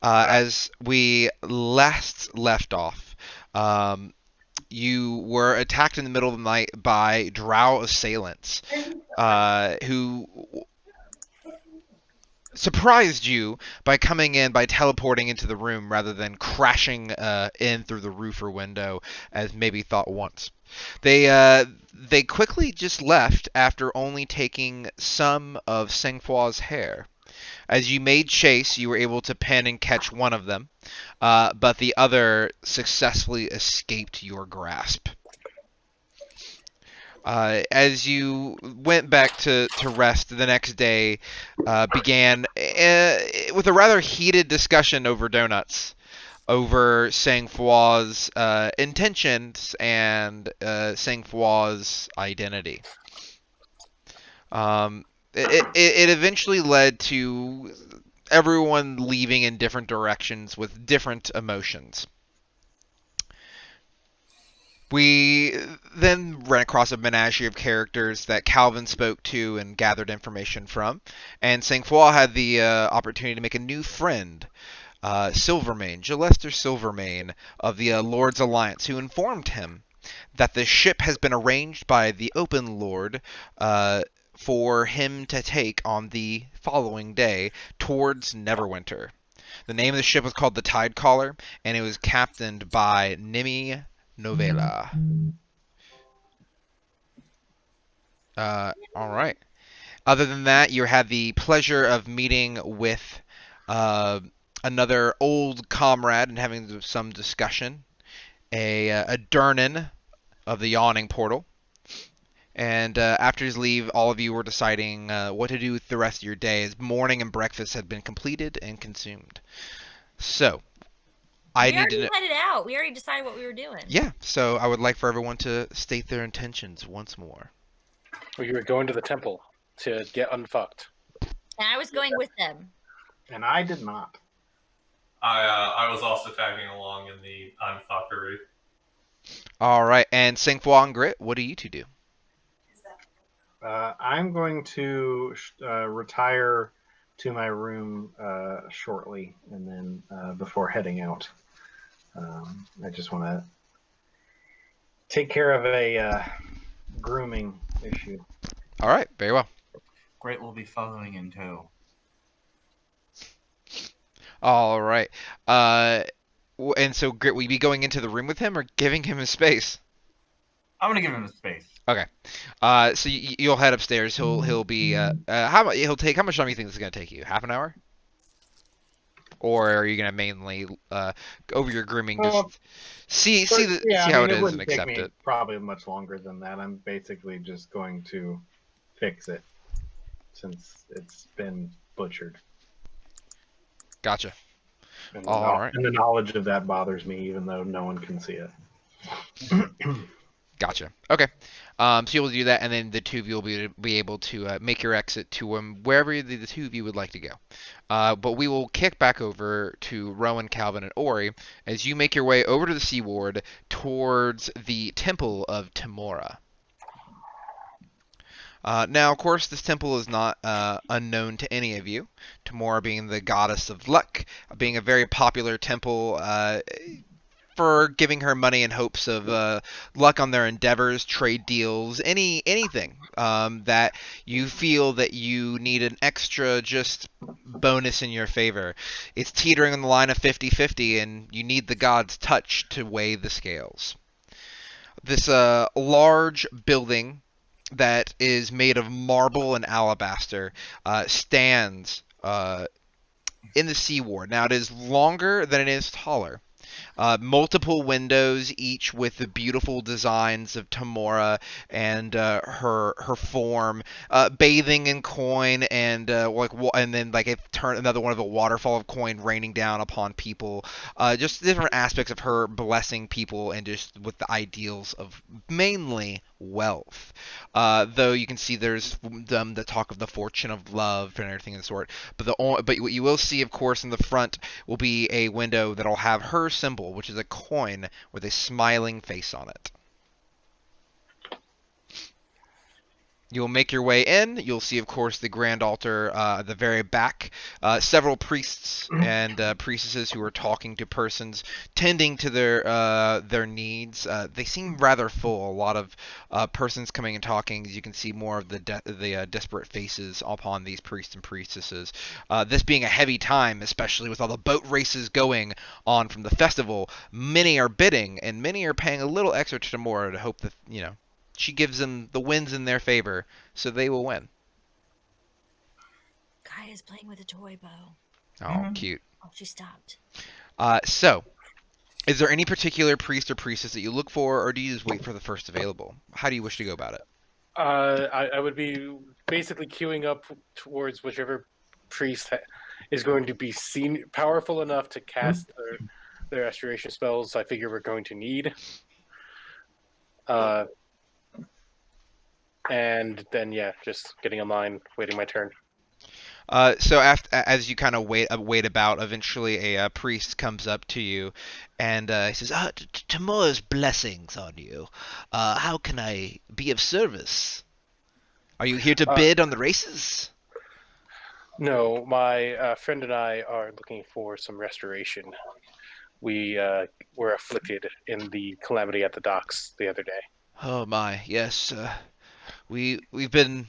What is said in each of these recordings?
As we last left off, you were attacked in the middle of the night by drow assailants, who surprised you by coming in by teleporting into the room rather than crashing in through the roof or window as maybe thought once. They quickly just left after only taking some of Sangfroid's hair. As you made chase, you were able to pin and catch one of them, but the other successfully escaped your grasp. As you went back to rest, the next day began with a rather heated discussion over donuts, over Sangfroid's intentions and Sangfroid's identity. It eventually led to everyone leaving in different directions with different emotions. We then ran across a menagerie of characters that Calvin spoke to and gathered information from, and Sangfroid had the opportunity to make a new friend, Silvermane, Gillester Silvermane of the Lord's Alliance, who informed him that the ship has been arranged by the Open Lord for him to take on the following day towards Neverwinter. The name of the ship was called the Tidecaller, and it was captained by Nimi Novella. All right. Other than that, you had the pleasure of meeting with uh, another old comrade and having some discussion. A Durnan of the Yawning Portal. And after his leave, all of you were deciding what to do with the rest of your day, as morning and breakfast had been completed and consumed. So, I We need to already know. headed out. We already decided what we were doing. Yeah, so I would like for everyone to state their intentions once more. We were going to the temple to get unfucked. And I was going with them. And I did not. I was also tagging along in the unfuckery. All right, and Singfwa and Grit, what do you two do? I'm going to retire to my room shortly, and then before heading out, I just want to take care of a grooming issue. All right, very well. Great will be following in tow. All right. And so Grit, will you be going into the room with him or giving him his space? I'm gonna give him a space. Okay. So you'll head upstairs. He'll be he'll take how much time do you think this is gonna take you? Half an hour? Or are you gonna mainly over your grooming just see how it is and accept it? Probably much longer than that. I'm basically just going to fix it since it's been butchered. Gotcha. And All right. And the knowledge of that bothers me, even though no one can see it. Gotcha. Okay. So you'll do that, and then the two of you will be able to make your exit to wherever the two of you would like to go. But we will kick back over to Rowan, Calvin, and Ori as you make your way over to the seaward towards the Temple of Temora. Now, of course, this temple is not unknown to any of you. Temora being the goddess of luck, being a very popular temple for giving her money in hopes of luck on their endeavors, trade deals, anything that you feel that you need an extra just bonus in your favor. It's teetering on the line of 50-50, and you need the god's touch to weigh the scales. This large building that is made of marble and alabaster stands in the seaward. Now, it is longer than it is taller. Multiple windows, each with the beautiful designs of Temora and her form, bathing in coin, and and then another one of a waterfall of coin raining down upon people. Just different aspects of her blessing people, and just with the ideals of mainly wealth. Though you can see there's the talk of the fortune of love and everything of the sort. But what you will see, of course, in the front will be a window that'll have her symbol, which is a coin with a smiling face on it. You'll make your way in. You'll see, of course, the grand altar at the very back. Several priests and priestesses who are talking to persons, tending to their needs. They seem rather full. A lot of persons coming and talking. As you can see, more of the desperate faces upon these priests and priestesses. This being a heavy time, especially with all the boat races going on from the festival, many are bidding and many are paying a little extra to Tamora to hope that she gives them the winds in their favor, so they will win. Kaya's playing with a toy bow. Oh, cute. Oh, she stopped. So, is there any particular priest or priestess that you look for, or do you just wait for the first available? How do you wish to go about it? I would be basically queuing up towards whichever priest is going to be powerful enough to cast their restoration spells. I figure we're going to need. And then just getting in line, waiting my turn. So as you kind of wait about, eventually a priest comes up to you, and he says, "Tamora's blessings on you. How can I be of service? Are you here to bid on the races?" No, my friend and I are looking for some restoration. We were afflicted in the calamity at the docks the other day. Oh my, yes. We've been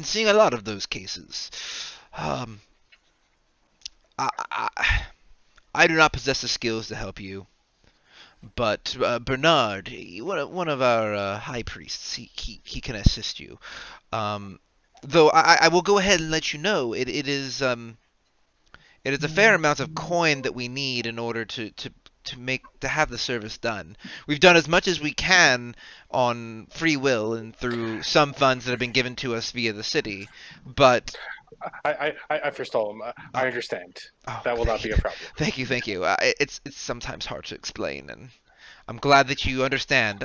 seeing a lot of those cases. I do not possess the skills to help you, but Bernard, one of our high priests, he can assist you. Though I will go ahead and let you know it is a fair amount of coin that we need in order to have the service done. We've done as much as we can on free will and through some funds that have been given to us via the city, but I forestall him. I understand. Oh, that will not be a problem. Thank you. It's sometimes hard to explain, and I'm glad that you understand.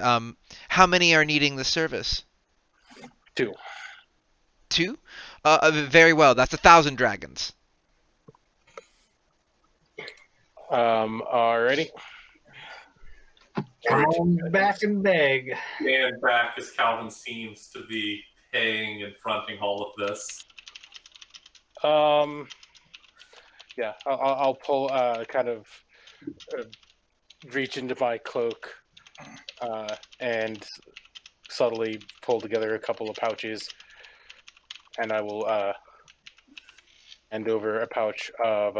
How many are needing the service? 2. 2? Very well. That's 1,000 dragons. Alrighty. Come back and beg. And back as Calvin seems to be paying and fronting all of this. Yeah, I'll pull, kind of reach into my cloak, and subtly pull together a couple of pouches, and I will hand over a pouch of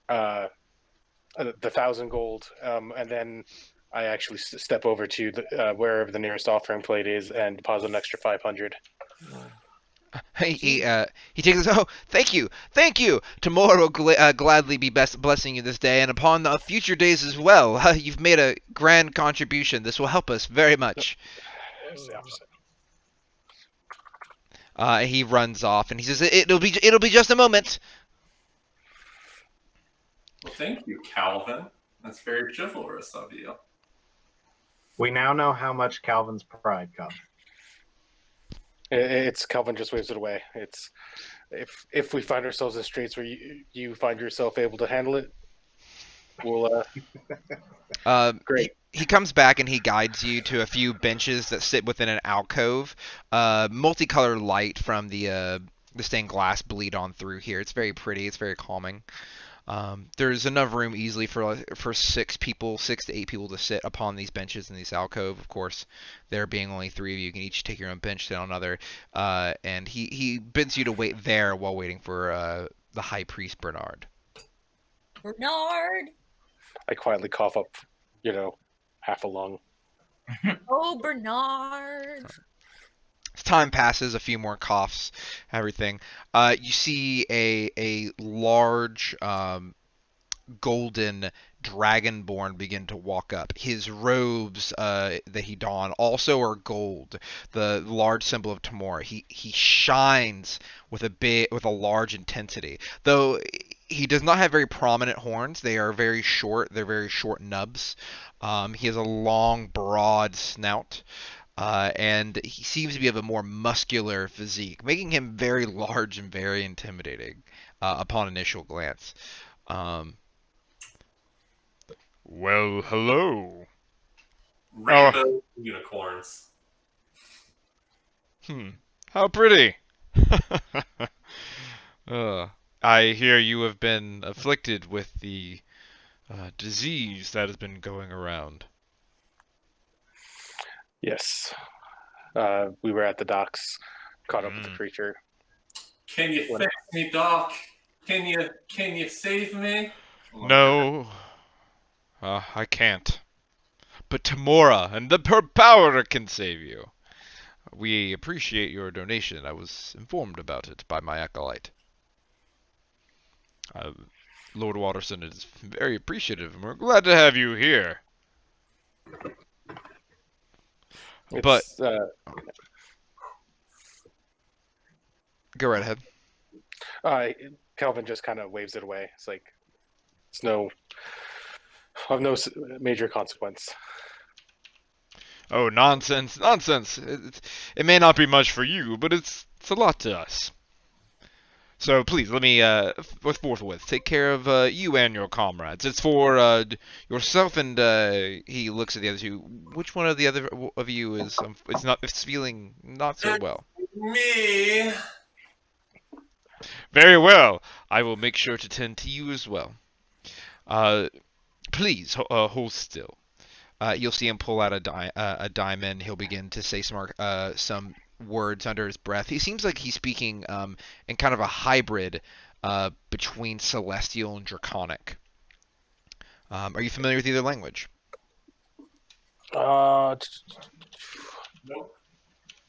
the 1,000 gold, and then I actually step over to wherever the nearest offering plate is and deposit an extra 500. He takes us. Oh, thank you. Tamora will gladly be blessing you this day, and upon the future days as well. You've made a grand contribution. This will help us very much. He runs off, and he says, "It'll be just a moment." Well, thank you, Calvin. That's very chivalrous of you. We now know how much Calvin's pride costs. It's Calvin just waves it away. It's if we find ourselves in straits where you find yourself able to handle it, we'll great. He comes back and he guides you to a few benches that sit within an alcove. Multicolored light from the stained glass bleed on through here. It's very pretty. It's very calming. There's enough room easily for 6 to 8 people to sit upon these benches in this alcove. Of course, there being only 3 of you, you can each take your own bench, sit on another. And he bids you to wait there while waiting for the high priest Bernard. Bernard! I quietly cough up, half a lung. Oh, Bernard! As time passes, a few more coughs, everything. You see a large golden dragonborn begin to walk up. His robes that he donned also are gold, the large symbol of Tamora. He shines with a large intensity, though he does not have very prominent horns. They are very short. They're very short nubs. He has a long, broad snout. And he seems to be of a more muscular physique, making him very large and very intimidating upon initial glance. Well, hello. Rainbow unicorns. How pretty. uh, I hear you have been afflicted with the disease that has been going around. Yes. We were at the docks, caught up with the creature. Can you What- fix me, Doc? Can you save me? No, I can't. But Tamora and her power can save you. We appreciate your donation. I was informed about it by my acolyte. Uh, Lord Waterson is very appreciative, and we're glad to have you here. But It's, Go right ahead. Kelvin just kind of waves it away. It's like it's of no major consequence. oh, nonsense, nonsense! It may not be much for you, but it's a lot to us. So please let me forthwith take care of you and your comrades. It's for yourself and he looks at the other two. Which one of the other of you is it's feeling not so well? Me. Very well. I will make sure to tend to you as well. Please hold still. You'll see him pull out a diamond. He'll begin to say some words under his breath. He seems like he's speaking in kind of a hybrid between Celestial and Draconic. Are you familiar with either language? Nope. Nope.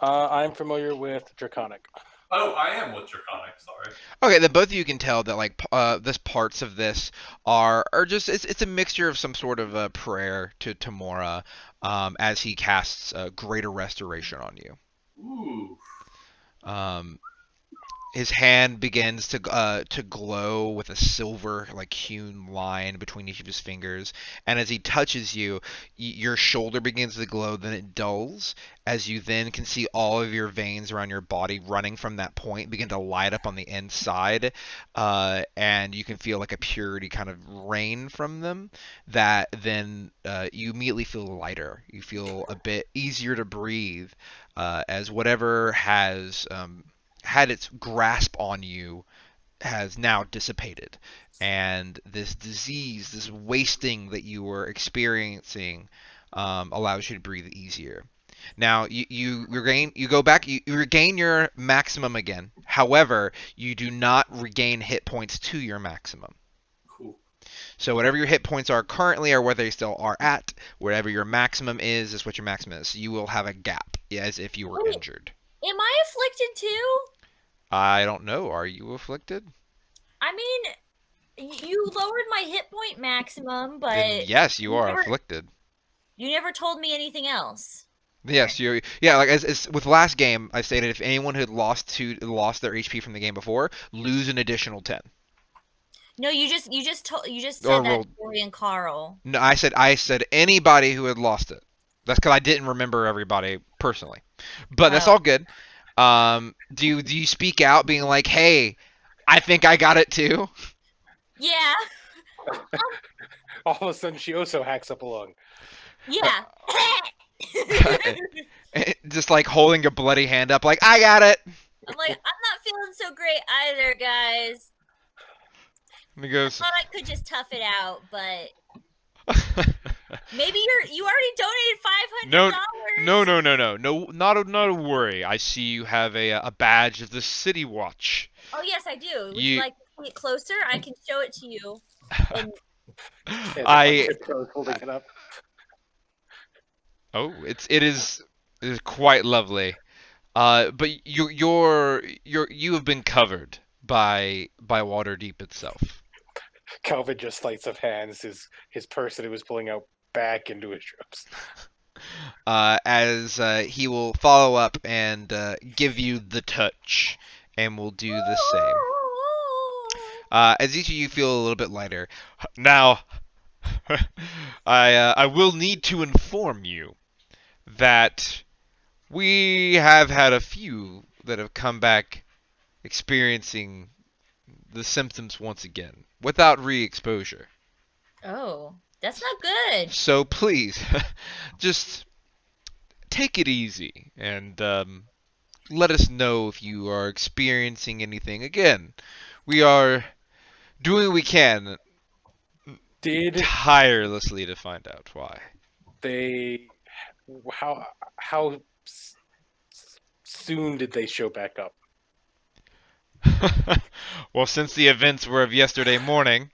I'm familiar with Draconic. Oh, I am with Draconic. Sorry. Okay, then both of you can tell that like this parts of this are just it's a mixture of some sort of prayer to Tamora as he casts greater restoration on you. Ooh. His hand begins to glow with a silver like hewn line between each of his fingers, and as he touches you, your shoulder begins to glow. Then it dulls as you then can see all of your veins around your body running from that point begin to light up on the inside, and you can feel like a purity kind of rain from them. That then you immediately feel lighter. You feel a bit easier to breathe as whatever has had its grasp on you has now dissipated, and this disease, this wasting that you were experiencing, allows you to breathe easier. Now you regain your maximum again. However, you do not regain hit points to your maximum. Cool. So whatever your hit points are currently are where they still are at. Whatever your maximum is what your maximum is. So you will have a gap, as if you were Wait. injured. Am I afflicted too? I don't know. Are you afflicted? I mean, you lowered my hit point maximum, but Then yes, you are never- afflicted. you never told me anything else. Yes, you. Yeah, like as with last game, I stated if anyone had lost their HP from the game before, lose an additional 10. No, you just Or said that rolled- to Ori and Carl. No, I said anybody who had lost it. That's because I didn't remember everybody personally, but that's Oh. all good. Do you speak out, being like, "Hey, I think I got it too"? Yeah, All of a sudden, she also hacks up along. yeah. Just like holding a bloody hand up, like I got it. I'm like, I'm not feeling so great either, guys. And he goes, Thought I could just tough it out, but maybe you already donated $500. no, not a worry. I see you have a badge of the City Watch. Oh yes, I do. Would You- you like to see it closer? I can show it to you. And I Holding it up. oh, it is quite lovely. But you have been covered by Waterdeep itself. Calvin just sleights of hands his purse that he was pulling out back into his strips. As he will follow up and give you the touch, and will do the same. As each of you feel a little bit lighter. Now, I will need to inform you that we have had a few that have come back experiencing the symptoms once again without re-exposure. Oh, that's not good. So please, just take it easy and let us know if you are experiencing anything. Again, we are doing what we can Did tirelessly to find out why. they? How soon did they show back up? Well, since the events were of yesterday morning,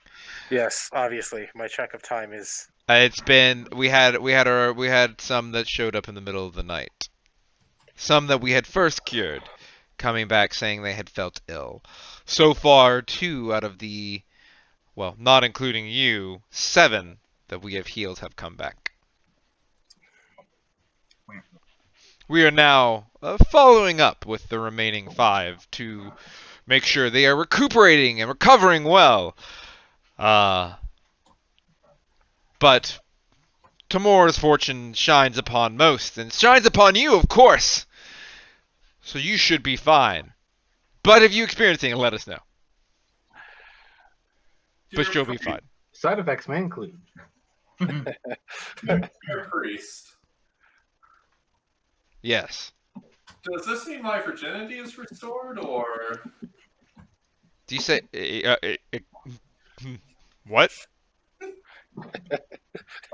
Yes, obviously, my check of time is. it's been we had some that showed up in the middle of the night. Some that we had first cured, coming back saying they had felt ill. So far, 2 out of the, well, not including you, 7 that we have healed have come back. We are now following up with the remaining 5 to make sure they are recuperating and recovering well. But tomorrow's fortune shines upon most, and shines upon you, of course. So you should be fine. But if you experience anything, let us know. But you'll be fine. Side effects may include. Dear priest, Yes. does this mean my virginity is restored, or Do you say... what?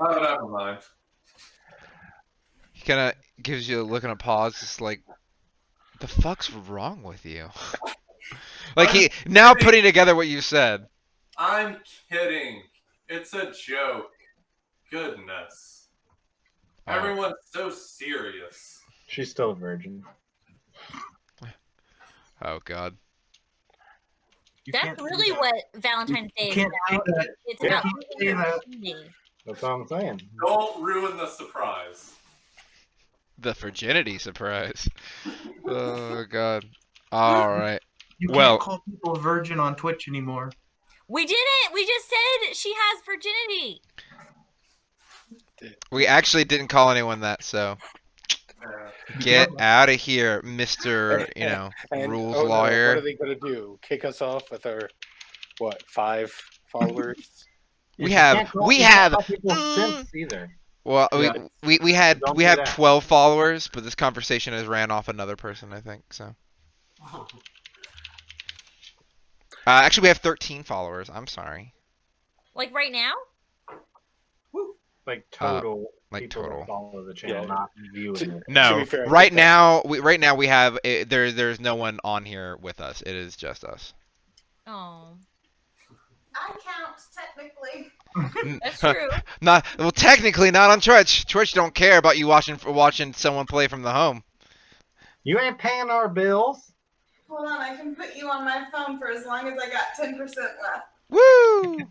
oh, never mind. He kind of gives you a look and a pause. It's like, the fuck's wrong with you? Like he now putting together what you said. I'm kidding. It's a joke. Goodness. Oh. Everyone's so serious. She's still a virgin. Oh God. You That's can't say really that. what Valentine's Day You is can't say about. that. It's You about can't say that. virginity. That's all I'm saying. Don't ruin the surprise. The virginity surprise. Oh God. All right. You Well- can't call people a virgin on Twitch anymore. We didn't. We just said she has virginity. We actually didn't call anyone that, so get out of here, Mr. You know, And, rules oh no, lawyer. what are they gonna do? Kick us off with our 5 followers? We You have- can't call- we you can't have- call people simps either. Well, Yeah. we had Don't we do have that. 12 followers, but this conversation has ran off another person, I think. So actually, we have 13 followers. I'm sorry. Like right now? Like total. like people total. that follow the channel, Yeah. not viewing it. No, be fair, I right think that- now we have there's no one on here with us. It is just us. Oh, I count technically. that's true. Not well, technically not on Twitch. Twitch don't care about you watching someone play from the home. You ain't paying our bills. Hold on, I can put you on my phone for as long as I got 10% left. Woo! I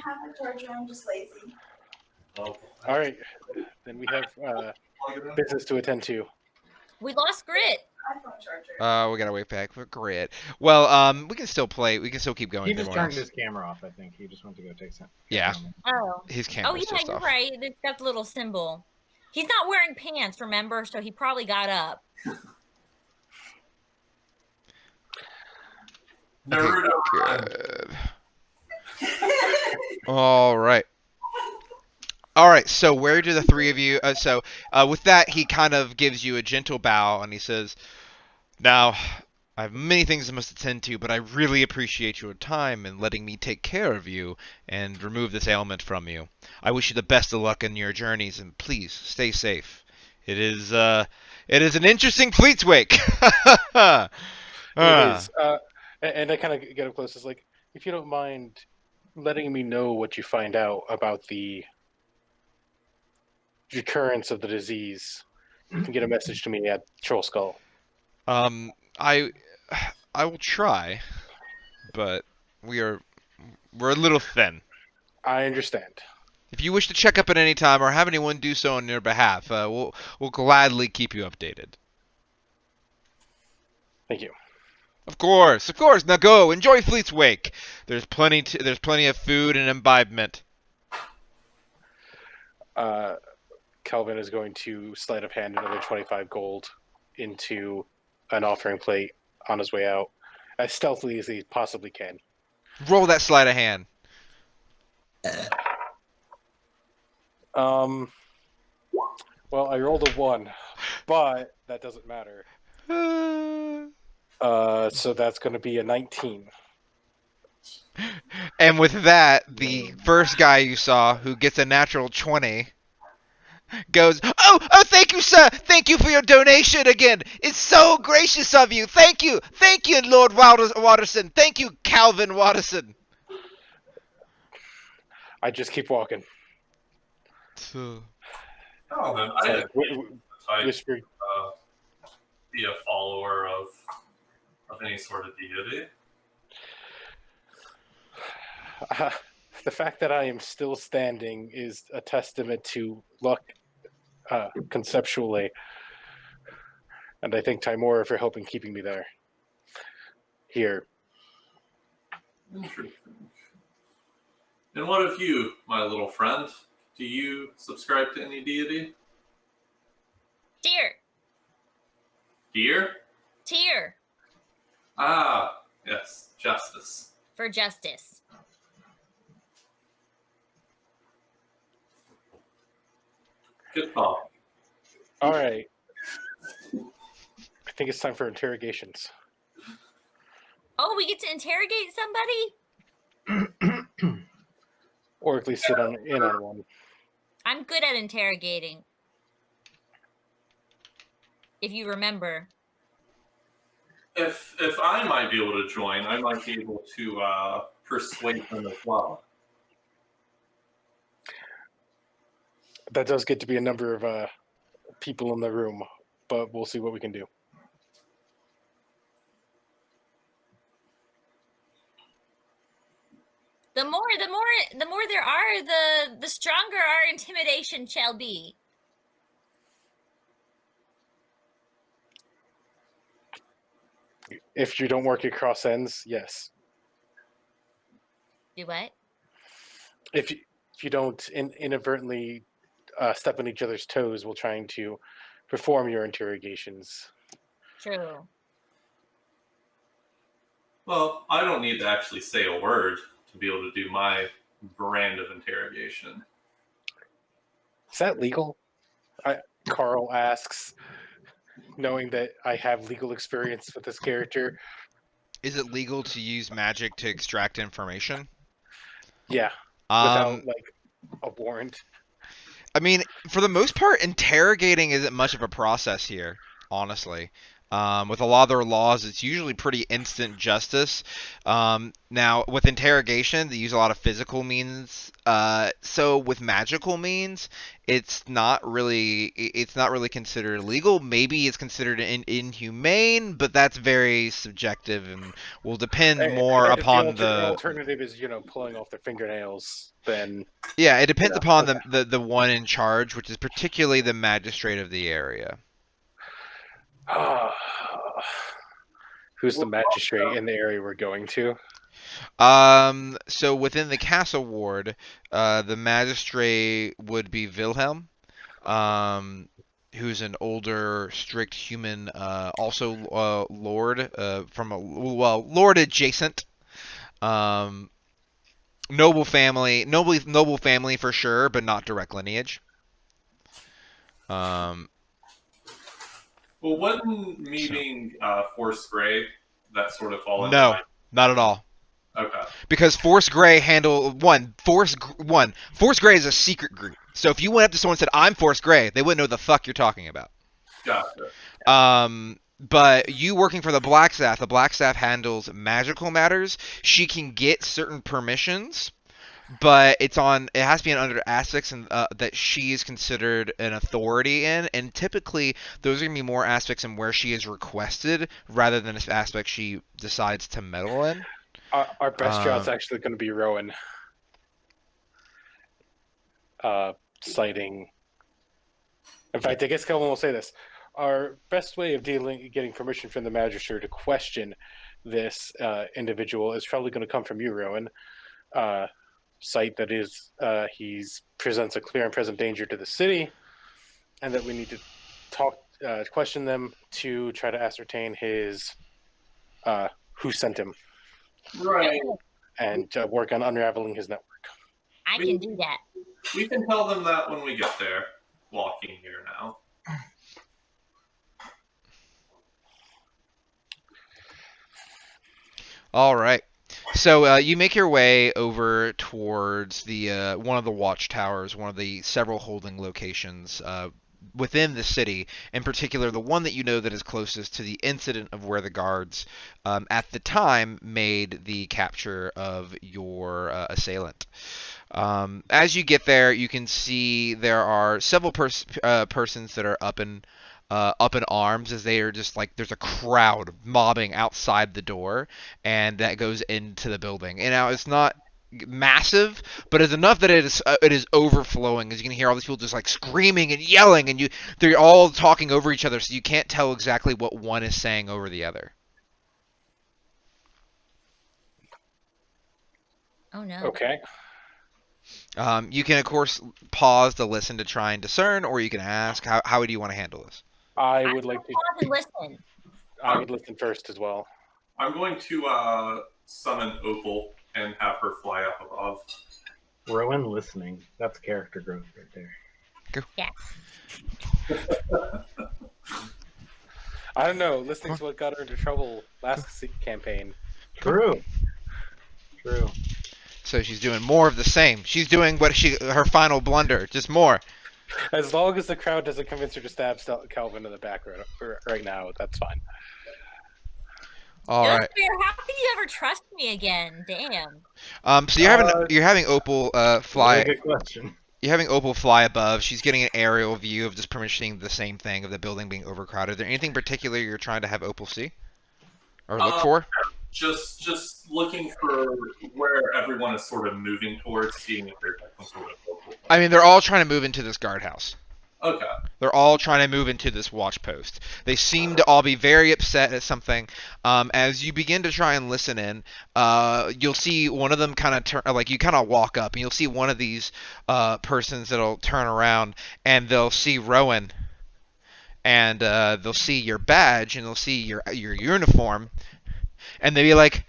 have a charger, I'm just lazy. Oh, All right, then we have business to attend to. We lost grit. iPhone charger. We gotta wait back for grid. Well, we can still play. We can still keep going. He if just everyone turned else- his camera off, I think. He just went to go take some. Yeah. Oh. His Oh camera's yeah, just you're off. right. It's got the little symbol. He's not wearing pants, remember? So he probably got up. Naruto. Good. All right. All right. So where do the three of you? With that, he kind of gives you a gentle bow and he says, "Now, I have many things I must attend to, but I really appreciate your time and letting me take care of you and remove this ailment from you. I wish you the best of luck in your journeys, and please stay safe. It is an interesting fleet's wake." It is. And I kind of get up close. It's like, if you don't mind letting me know what you find out about the recurrence of the disease, you can get a message to me at Troll Skull. I will try, but we're a little thin. I understand. If you wish to check up at any time or have anyone do so on your behalf, we'll gladly keep you updated. Thank you. Of course. Now go enjoy Fleet's Wake. There's plenty of food and imbibement. Kelvin is going to sleight of hand another 25 gold into an offering plate on his way out, as stealthily as he possibly can. Roll that sleight of hand. Well, I rolled a 1, but that doesn't matter. Uh, So that's going to be a 19. and with that, the first guy you saw who gets a natural 20 goes, oh, thank you, sir. Thank you for your donation again. It's so gracious of you. Thank you, Lord Waterson. Thank you, Calvin Waterson. I just keep walking. So, Oh, then It's I like, type whisper. be a follower of any sort of deity. The fact that I am still standing is a testament to luck conceptually. And I thank Timora for helping keeping me there. Here. Interesting. And what of you, my little friend? Do you subscribe to any deity? Deer. Deer? Tear. Ah, yes, justice. For justice. Good call. All right. I think it's time for interrogations. Oh, we get to interrogate somebody? Or at least sit in on one. I'm good at interrogating. If you remember. If I might be able to join, I might be able to persuade them as well. That does get to be a number of people in the room, but we'll see what we can do. The more there are, the stronger our intimidation shall be. If you don't work at cross ends, yes. Do what? If you don't inadvertently step on each other's toes while trying to perform your interrogations. True. Well, I don't need to actually say a word to be able to do my brand of interrogation. Is that legal? Carl asks, knowing that I have legal experience with this character. is it legal to use magic to extract information? Yeah, without like a warrant. I mean, for the most part, interrogating isn't much of a process here, honestly. With a lot of their laws, it's usually pretty instant justice. Now, with interrogation, they use a lot of physical means. So with magical means, it's not really considered illegal. Maybe it's considered inhumane, but that's very subjective and will depend more And if upon the alternative is pulling off their fingernails, then yeah, it depends upon the one in charge, which is particularly the magistrate of the area. Who's the magistrate in the area we're going to? So within the castle ward, the magistrate would be Wilhelm, who's an older, strict human, also lord, lord adjacent, noble family for sure, but not direct lineage. Well, wouldn't me being Force Grey that sort of fall into No, not at all. Okay. Because Force Grey Force Grey is a secret group. So if you went up to someone and said, "I'm Force Grey," they wouldn't know the fuck you're talking about. Gotcha. But you working for the Black Staff handles magical matters. She can get certain permissions, but it has to be under aspects that she is considered an authority in, and typically those are gonna be more aspects in where she is requested rather than aspects she decides to meddle in. Our best shot's actually going to be Rowan. Citing. In fact, I guess Kelvin will say this. Our best way of getting permission from the magistrate to question this individual is probably going to come from you, Rowan. Cite that is, he presents a clear and present danger to the city, and that we need to question them to try to ascertain his who sent him. Right. And work on unraveling his network. I can do that. We can tell them that when we get there. Walking here now. All right. So you make your way over towards the one of the watchtowers, one of the several holding locations within the city. In particular, the one that you know that is closest to the incident of where the guards, at the time, made the capture of your assailant. As you get there, you can see there are several persons that are up in arms as they are just like there's a crowd mobbing outside the door, and that goes into the building. And now it's not massive, but it's enough that it is overflowing. As you can hear all these people just like screaming and yelling, and they're all talking over each other, so you can't tell exactly what one is saying over the other. Oh no. Okay. You can of course pause to listen to try and discern, or you can ask. How would you want to handle this? I would like to. Pause and listen. I would listen first as well. I'm going to summon Opal and have her fly up above. Rowan listening. That's character growth right there. Yeah. I don't know. Listening's what got her into trouble last campaign. True. True. So she's doing more of the same. She's doing what her final blunder, just more. As long as the crowd doesn't convince her to stab Calvin in the back right now, that's fine. All right. How can you ever trust me again? Damn. So you're having Opal fly. Good question. You're having Opal fly above. She's getting an aerial view of just pretty much seeing the same thing of the building being overcrowded. Is there anything particular you're trying to have Opal see or look for? Just looking for where everyone is sort of moving towards, seeing if there's like some sort of local. I mean, they're all trying to move into this guardhouse. Okay. They're all trying to move into this watch post. They seem to all be very upset at something. As you begin to try and listen in, you'll see one of them kind of turn, like you kind of walk up, and you'll see one of these persons that'll turn around, and they'll see Rowan, and they'll see your badge, and they'll see your uniform, and they'll be like,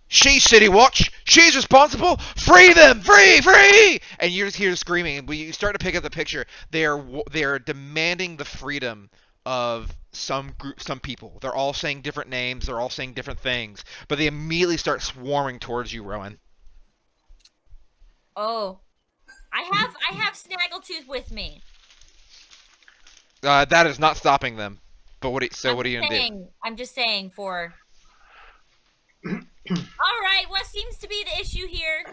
"She's City Watch. She's responsible. Free them. Free!" And you just hear screaming. And when you start to pick up the picture, they are demanding the freedom of some people. They're all saying different names. They're all saying different things. But they immediately start swarming towards you, Rowan. Oh, I have Snaggletooth with me. That is not stopping them. But what are you gonna do? I'm just saying for. All right, what seems to be the issue here?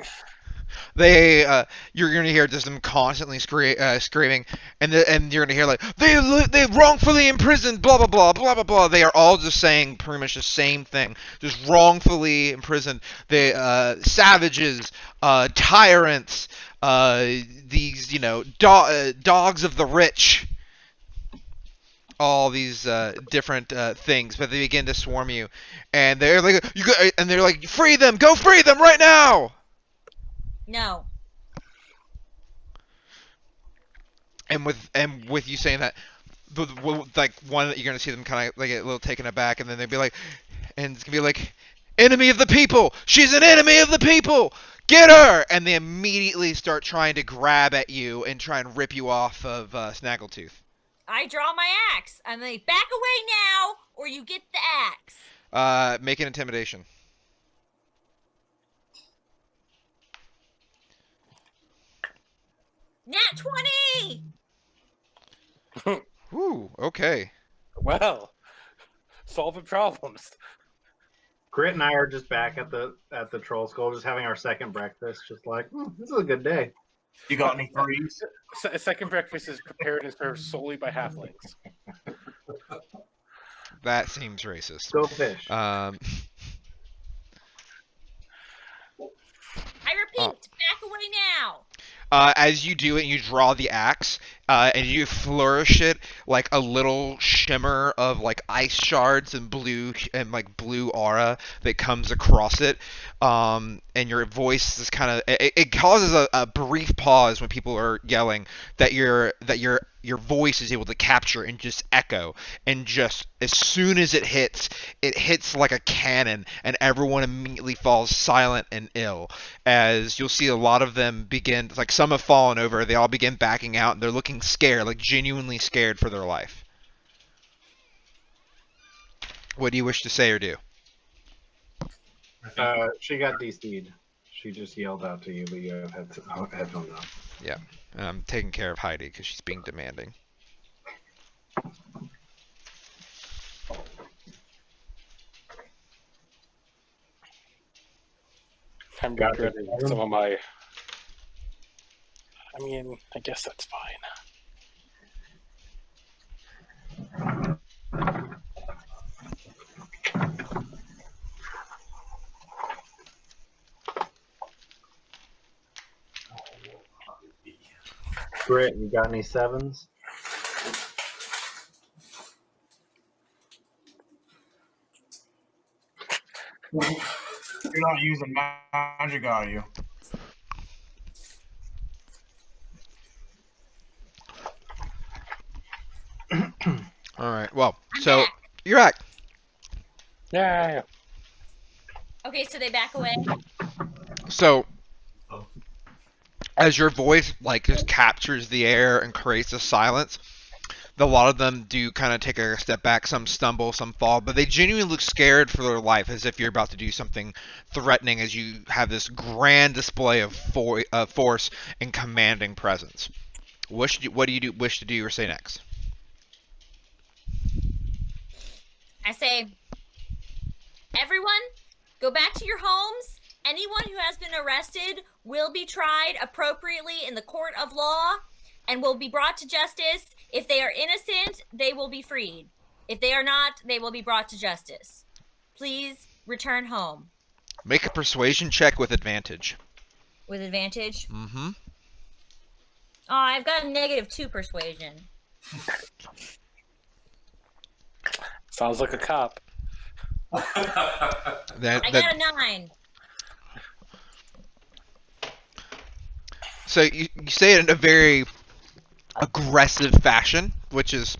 You're gonna hear just them constantly screaming, and you're gonna hear like they wrongfully imprisoned, blah blah blah blah blah blah. They are all just saying pretty much the same thing, just wrongfully imprisoned. They savages, tyrants, these dogs of the rich. All these different things, but they begin to swarm you, and they're like, free them, go free them right now. No. And with you saying that, like one that you're gonna see them kind of like get a little taken aback, and then they'd be like, and it's gonna be like, enemy of the people, she's an enemy of the people, get her, and they immediately start trying to grab at you and try and rip you off of Snaggletooth. I draw my axe. I'm like, back away now, or you get the axe. Make an intimidation. Nat 20! Ooh, okay. Well, solving problems. Grit and I are just back at the troll skull, just having our second breakfast. Just like, this is a good day. You got any threes? Second breakfast is prepared and served solely by halflings. That seems racist. Go fish. I repeat, back away now. As you do it, you draw the axe, and you flourish it like a little shimmer of like ice shards and blue aura that comes across it. And your voice is kind of it causes a brief pause when people are yelling that your voice is able to capture and just echo, and just as soon as it hits like a cannon, and everyone immediately falls silent and ill. As you'll see a lot of them begin, like some have fallen over, they all begin backing out, and they're looking scared, like genuinely scared for their life. What do you wish to say or do? She got DC'd. She just yelled out to you, but you have headphones on. Yeah, and I'm taking care of Heidi because she's being demanding. I'm Got it. regretting some of my. I mean, I guess that's fine. Britt, you got any sevens? You're not using magic, are you? All right. Well, I'm so back. you're back. Yeah. Okay, so they back away. So as your voice like just captures the air and creates a silence, a lot of them do kind of take a step back. Some stumble, some fall, but they genuinely look scared for their life, as if you're about to do something threatening. As you have this grand display of force and commanding presence. What do you wish to do or say next? I say, everyone, go back to your homes. Anyone who has been arrested will be tried appropriately in the court of law and will be brought to justice. If they are innocent, they will be freed. If they are not, they will be brought to justice. Please return home. Make a persuasion check with advantage. With advantage? Mm-hmm. Oh, I've got a -2 persuasion. Sounds like a cop. I got a 9. So you say it in a very aggressive fashion, which is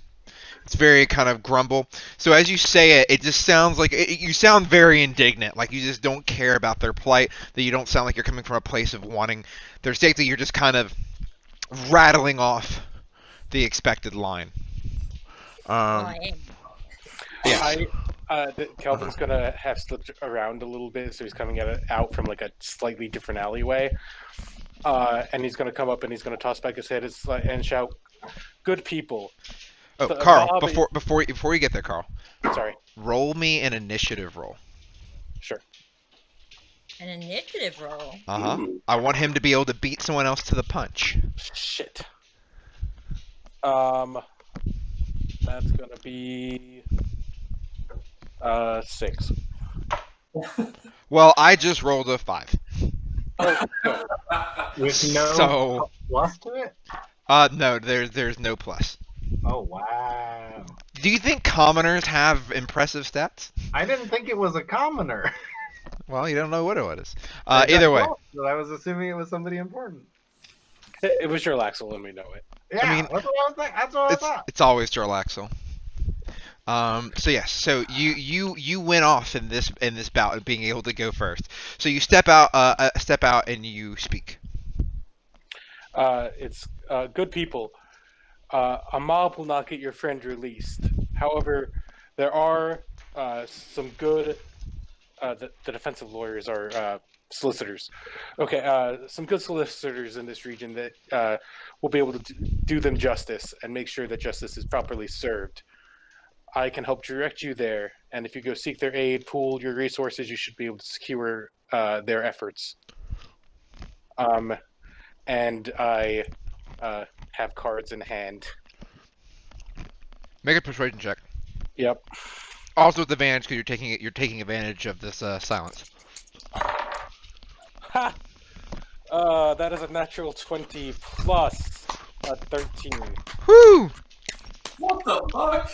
it's very kind of grumble. So as you say it, it just sounds like you sound very indignant, like you just don't care about their plight. That you don't sound like you're coming from a place of wanting their safety. You're just kind of rattling off the expected line. Yes. Kelvin's gonna have slipped around a little bit, so he's coming out from like a slightly different alleyway. And he's gonna come up and he's gonna toss back his head and shout, "Good people." Oh, The Carl, mob- before you get there, Carl, Sorry. roll me an initiative roll. Sure. An initiative roll. Ooh. I want him to be able to beat someone else to the punch. Shit. That's gonna be 6. Well, I just rolled a 5. With no So plus to it? no, there's no plus. Oh, wow. Do you think commoners have impressive stats? I didn't think it was a commoner. Well, you don't know what it was. I got Either way. close, but I was assuming it was somebody important. It was your Laxel, and we know it. Yeah, I mean, that's what I was thinking. That's what I thought. It's always Jarlaxle. So yes, so you went off in this bout of being able to go first. So you step out and you speak. It's good people. A mob will not get your friend released. However, there are some good. The defensive lawyers are solicitors. Okay, some good solicitors in this region that will be able to do them justice and make sure that justice is properly served. I can help direct you there, and if you go seek their aid, pool your resources, you should be able to secure their efforts. And I have cards in hand. Make a persuasion check. Yep. Also with advantage because you're taking advantage of this silence. Ha! That is a natural 20 plus a 13. Whoo! What the fuck?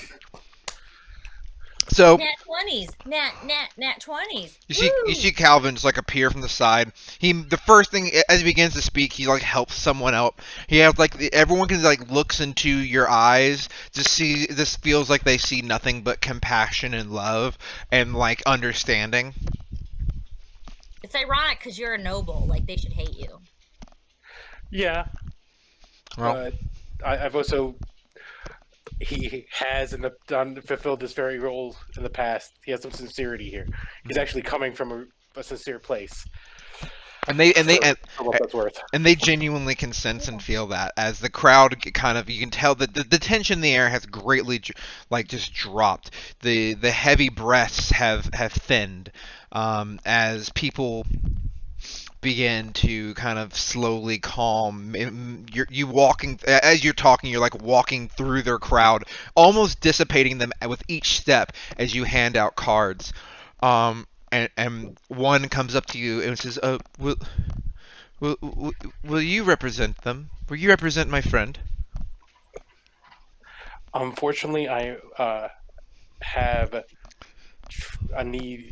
So Nat 20s. Nat 20s. you see Calvin just like appear from the side. The first thing as he begins to speak, he like helps someone out. He has like everyone can like looks into your eyes to see. This feels like they see nothing but compassion and love and like understanding. It's ironic because you're a noble. Like, they should hate you. Yeah. Well, I've also... He has fulfilled this very role in the past. He has some sincerity here. He's actually coming from a sincere place. And they For what that's worth. and they genuinely can sense and feel that as the crowd kind of, you can tell that the tension in the air has greatly just dropped. The heavy breaths have thinned as people begin to kind of slowly calm. You walking as you're talking, you're like walking through their crowd, almost dissipating them with each step as you hand out cards. And one comes up to you and says, will you represent them? Will you represent my friend?" Unfortunately, I have a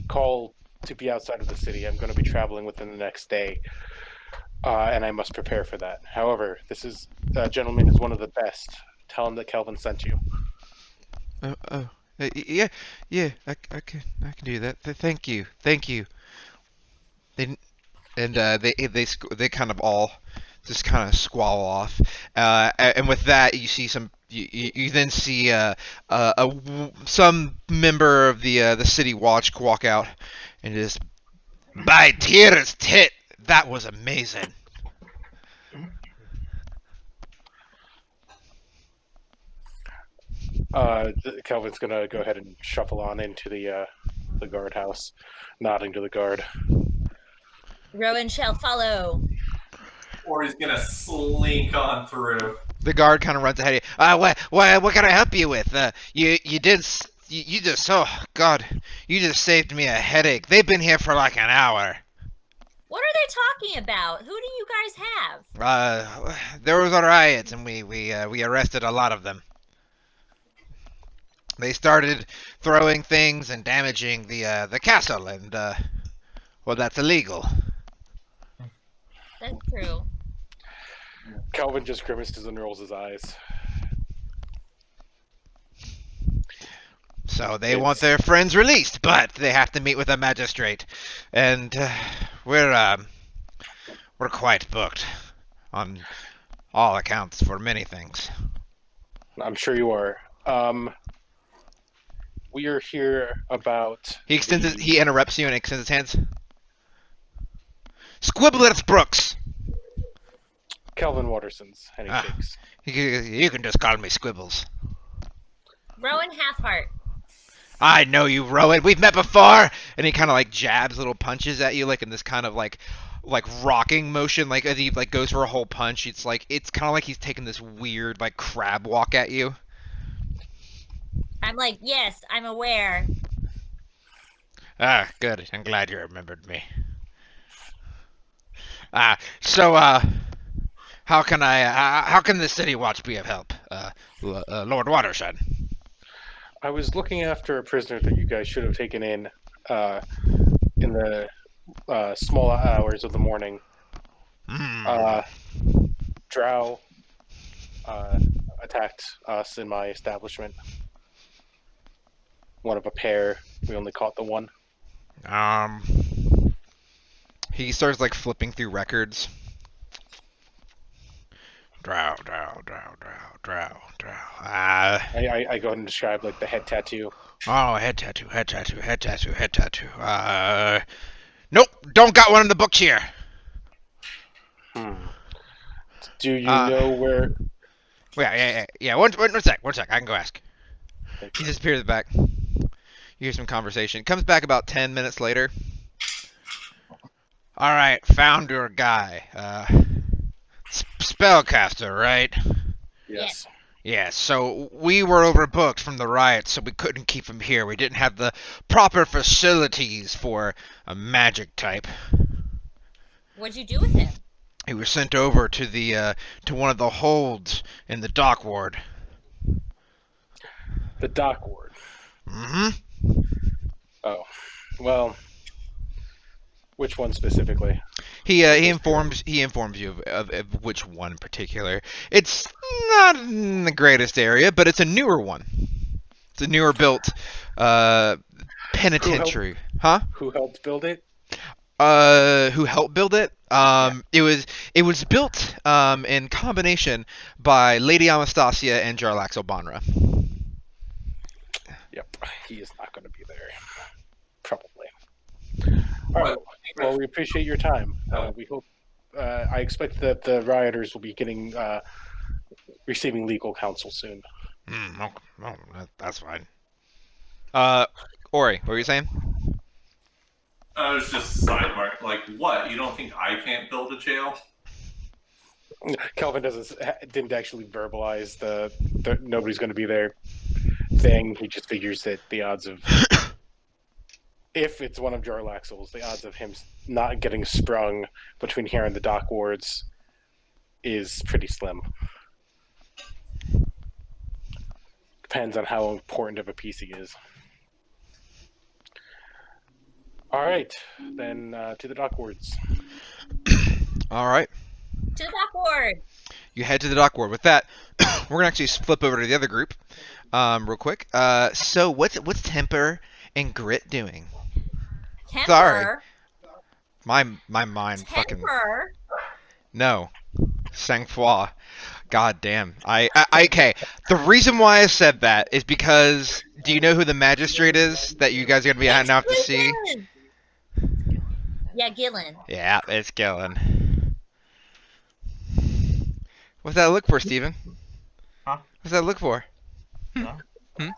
call to be outside of the city. I'm going to be traveling within the next day, and I must prepare for that. However, this gentleman is one of the best. Tell him that Kelvin sent you. Yeah, I can do that. Thank you. They kind of all just kind of squall off, and with that you see you then see some member of the city watch walk out and just, "By Tira's tit, that was amazing." Kelvin's going to go ahead and shuffle on into the guardhouse, nodding to the guard. Rowan shall follow. Or he's gonna slink on through. The guard kind of runs ahead of you. What can I help you with? You just, oh God, you just saved me a headache. They've been here for like an hour. What are they talking about? Who do you guys have? There was a riot, and we arrested a lot of them. They started throwing things and damaging the castle, and well, that's illegal. That's true. Kelvin just grimaces and rolls his eyes. So they want their friends released, but they have to meet with a magistrate, and we're quite booked on all accounts for many things. I'm sure you are. We are here about... He interrupts you and extends his hands. "Squibblers Brooks!" Kelvin Waterson's, and he shakes. You can just call me Squibbles. Rowan Half-Heart. "I know you, Rowan. We've met before." And he kind of like jabs little punches at you, like in this kind of like rocking motion. Like as he like goes for a whole punch, it's kind of like he's taking this weird like crab walk at you. I'm like, yes, I'm aware. Good. I'm glad you remembered me. So how can the City Watch be of help, Lord Waterson? I was looking after a prisoner that you guys should have taken in the small hours of the morning. Drow attacked us in my establishment. One of a pair. We only caught the one. He starts like flipping through records. Drow. I go ahead and describe like the head tattoo. Oh, head tattoo. Nope, don't got one in the books here. Do you know where? Yeah. One sec. I can go ask. He disappears back. You hear some conversation. Comes back about 10 minutes later. "All right, found your guy. Spellcaster, right?" Yes. Yeah, so we were overbooked from the riot, so we couldn't keep him here. We didn't have the proper facilities for a magic type. What'd you do with him? He was sent over to one of the holds in the dock ward. The dock ward. Mm-hmm. Oh, well, which one specifically? He informs you of which one in particular. It's not in the greatest area, but it's a newer one. It's a newer built penitentiary. Who helped build it? Who helped build it? It was built in combination by Lady Amastacia and Jarlax Obanra. Yep, he is not going to be there. Probably. All right. Well, we appreciate your time. We hope. I expect that the rioters will be receiving legal counsel soon. That's fine. Ori, what were you saying? I was just sidebar. Like, what? You don't think I can't build a jail? Kelvin didn't actually verbalize the nobody's going to be there thing. He just figures that the odds of, if it's one of Jarlaxle's, the odds of him not getting sprung between here and the dock wards is pretty slim. Depends on how important of a piece he is. All right, then to the dock wards. All right. To the dock ward. You head to the dock ward. With that, we're gonna actually flip over to the other group, real quick. So what's Temper and Grit doing? Temper. Sorry. My mind fucking Temper. no. Sangfroid. God damn. I okay. The reason why I said that is because do you know who the magistrate is that you guys are gonna be heading out to see? Gillen. Yeah, Gillen. Yeah, it's Gillen. What's that look for, Steven? Huh? What's that look for? No? Hmm?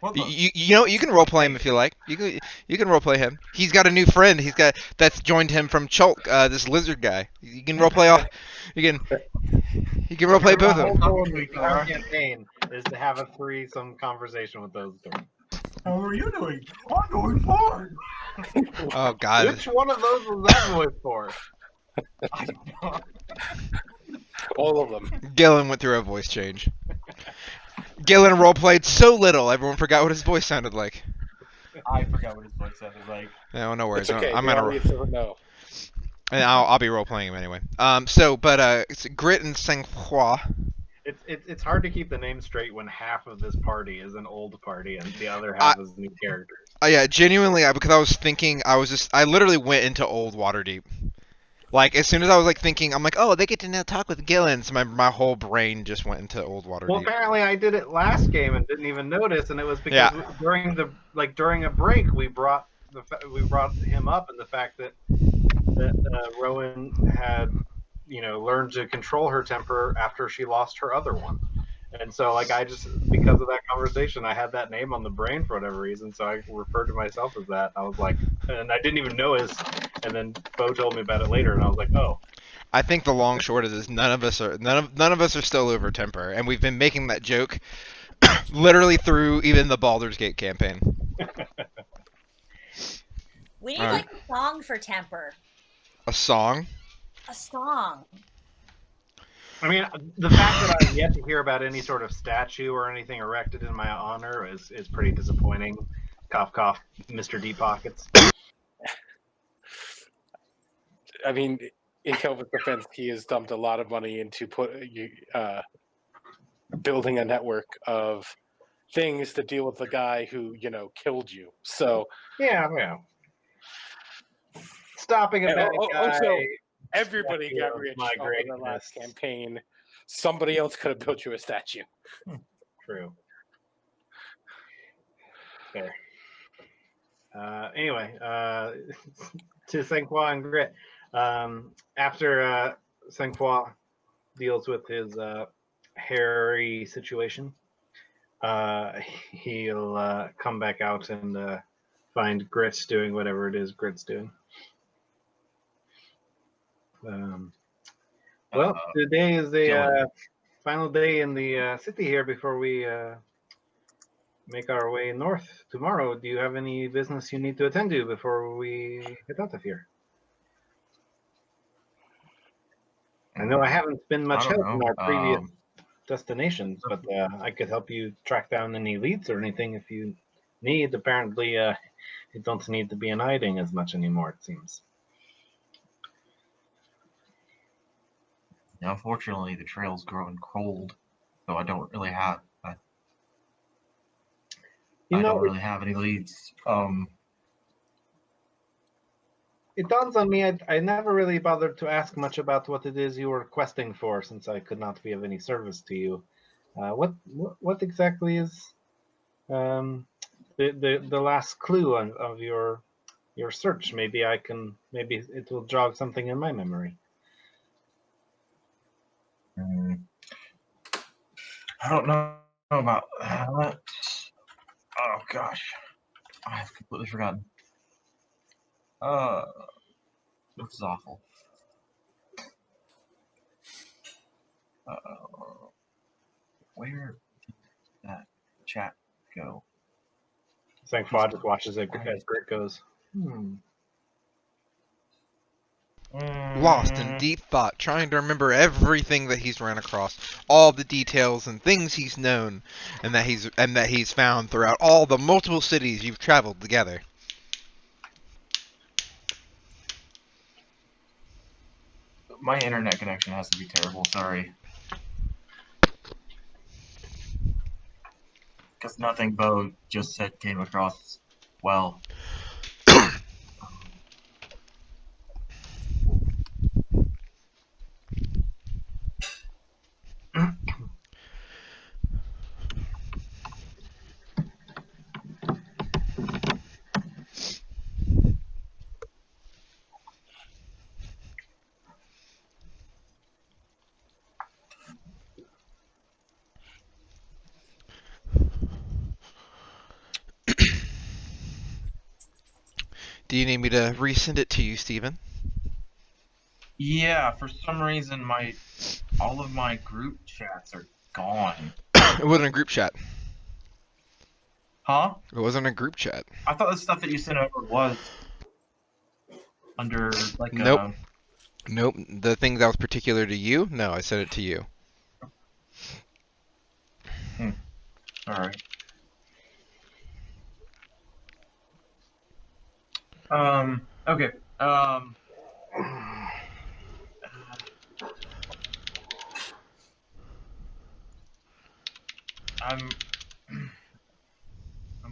What the? You know you can roleplay him if you like. You can roleplay him. He's got a new friend. That's joined him from Chulk. This lizard guy. You can roleplay all. You can roleplay both of The them. whole goal of the entire campaign is to have a threesome conversation with those two. How are you doing? I'm doing fine. Oh God. Which one of those was that voice for? I don't know. All of them. Gillen went through a voice change. Gillen roleplayed so little, everyone forgot what his voice sounded like. I forgot what his voice sounded like. No, no worries. It's okay. I'm the gonna. audience doesn't know. And I'll be role playing him anyway. It's Grit and Sangfroid. It's hard to keep the name straight when half of this party is an old party and the other half is new characters. Yeah, genuinely, because I was thinking, I literally went into old Waterdeep. Like as soon as I was like thinking, I'm like, oh, they get to now talk with Gillen. So my whole brain just went into old Waterdeep. Well, apparently I did it last game and didn't even notice, and it was because during a break we brought him up, and the fact that Rowan had learned to control her temper after she lost her other one. And so, I just, because of that conversation, I had that name on the brain for whatever reason, so I referred to myself as that. I was like, and I didn't even notice, and then Bo told me about it later, and I was like, oh. I think the long short of this, none of us are still over temper, and we've been making that joke literally through even the Baldur's Gate campaign. We need a song for Temper. A song? A song. I mean, the fact that I've yet to hear about any sort of statue or anything erected in my honor is pretty disappointing. Cough, cough, Mr. Deep Pockets. I mean, in Kelvin's defense, he has dumped a lot of money into building a network of things to deal with the guy who, killed you. So yeah. Stopping a bad guy. Also, everybody got rich over the last campaign. Somebody else could have built you a statue. True. Fair. Anyway, to Sangfroid and Grit. After Sangfroid deals with his hairy situation, he'll come back out and find Grit's doing whatever it is Grit's doing. Well, today is the final day in the city here before we make our way north tomorrow. Do you have any business you need to attend to before we head out of here? I know I haven't been much help in our previous destinations, but I could help you track down any leads or anything if you need. Apparently, you don't need to be in hiding as much anymore, it seems. Now, unfortunately, the trail's growing cold, so I don't really have. I don't really have any leads. It dawns on me, I never really bothered to ask much about what it is you were questing for, since I could not be of any service to you. What exactly is the last clue of your your search. Maybe it will jog something in my memory. I don't know about that. Oh gosh, I've completely forgotten. This is awful. Where did that chat go? Sangfroid just watches it as Grit goes. Lost in deep thought, trying to remember everything that he's ran across, all the details and things he's known, and that he's found throughout all the multiple cities you've traveled together. My internet connection has to be terrible. Sorry. Because nothing Bo just said came across well. Do you need me to resend it to you, Steven? Yeah, for some reason all of my group chats are gone. It wasn't a group chat. Huh? It wasn't a group chat. I thought the stuff that you sent over was under like Nope. Nope. The thing that was particular to you? No, I sent it to you. Alright. Okay. I'm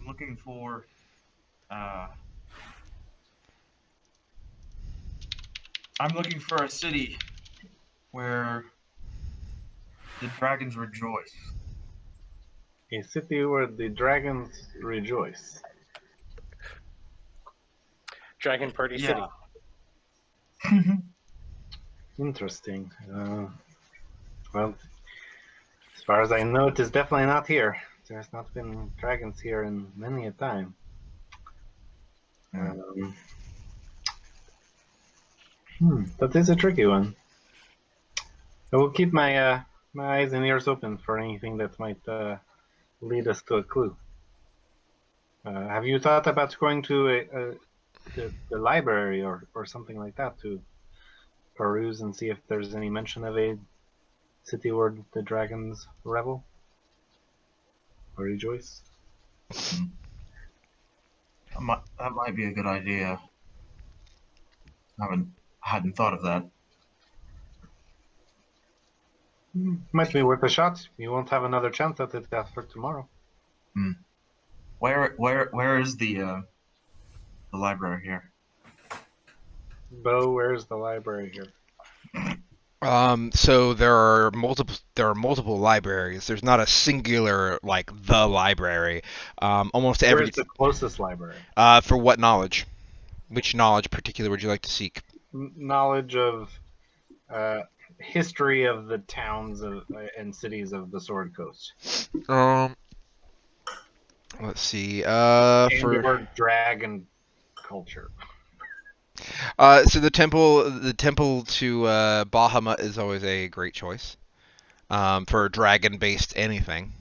looking for a city where the dragons rejoice. A city where the dragons rejoice. Dragon Party City. Interesting. Well, as far as I know, it is definitely not here. There's not been dragons here in many a time. That is a tricky one. I will keep my my eyes and ears open for anything that might lead us to a clue. Have you thought about going to the library or something like that to peruse and see if there's any mention of a city where the dragons revel or rejoice? That might be a good idea. I hadn't thought of that. Might be worth a shot. You won't have another chance at it after tomorrow. Where is the library here? Bo, where's the library here? So there are multiple libraries. There's not a singular like the library. Almost every. Where's the closest library? For what knowledge? Which knowledge particular would you like to seek? Knowledge of history of the towns and cities of the Sword Coast. Let's see. For dragon culture. So the temple to Bahamut is always a great choice. For dragon-based anything.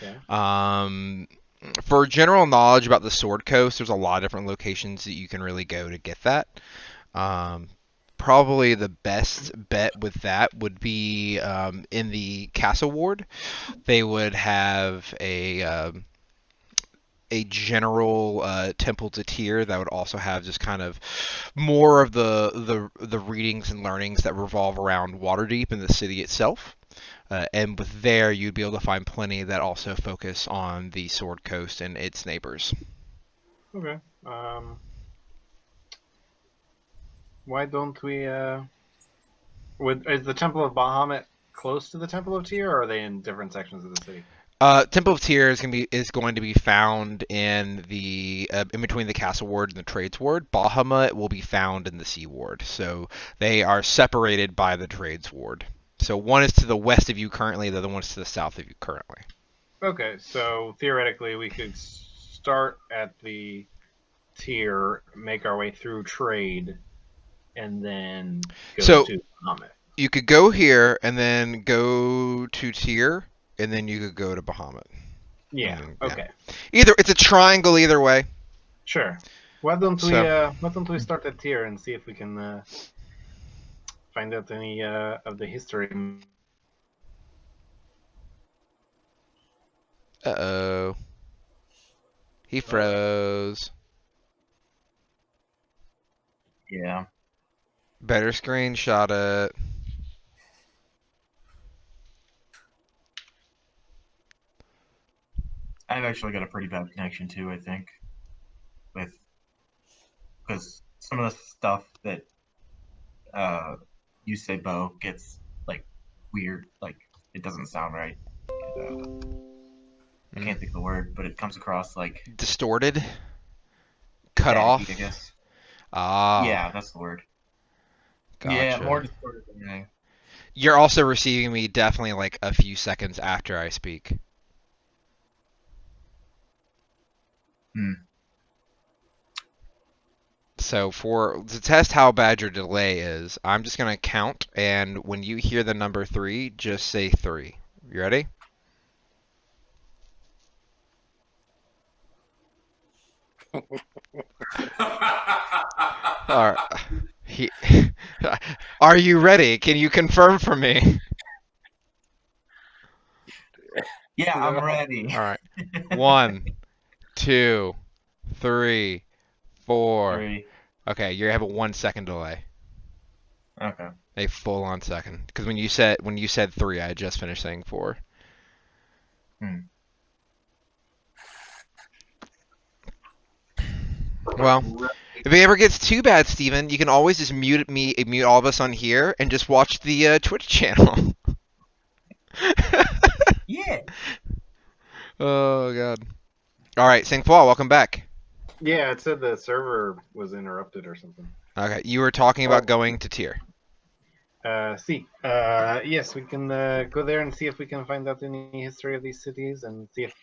Yeah. For general knowledge about the Sword Coast, there's a lot of different locations that you can really go to get that. Probably the best bet with that would be in the Castle Ward. They would have a general temple to Tyr that would also have just kind of more of the readings and learnings that revolve around Waterdeep and the city itself. And with there, you'd be able to find plenty that also focus on the Sword Coast and its neighbors. Okay. Why don't we? Is the Temple of Bahamut close to the Temple of Tyr, or are they in different sections of the city? Temple of Tyr is going to be found in the in between the Castle Ward and the Trades Ward. Bahamut will be found in the Sea Ward. So they are separated by the Trades Ward. So one is to the west of you currently, the other one is to the south of you currently. Okay, so theoretically, we could start at the tier, make our way through trade, and then go to Bahamut. You could go here and then go to Tyr, and then you could go to Bahamut. Yeah. Okay. Either it's a triangle either way. Sure. Why don't we start at Tyr and see if we can find out any of the history? Uh-oh. He froze. Yeah. Better screenshot it. I've actually got a pretty bad connection too, I think. Because some of the stuff that you say, Bo, gets like weird, like it doesn't sound right. I can't think of the word, but it comes across like distorted, cut staggy, off. I guess. Ah. Yeah, that's the word. Gotcha. Yeah, more distorted than anything. You're also receiving me definitely like a few seconds after I speak. So to test how bad your delay is, I'm just gonna count, and when you hear the number 3, just say 3. You ready? All right. Are you ready? Can you confirm for me? Yeah, I'm ready. All right. 1, 2, 3, 4. 3. Okay, you have a 1 second delay. Okay. A full-on second, because when you said 3, I had just finished saying 4. Well, if it ever gets too bad, Steven, you can always just mute all of us on here, and just watch the Twitch channel. Yeah. Oh god. All right, Sangfroid, welcome back. Yeah, it said the server was interrupted or something. Okay, you were talking about going to Tyr. Yes, we can go there and see if we can find out any history of these cities and see if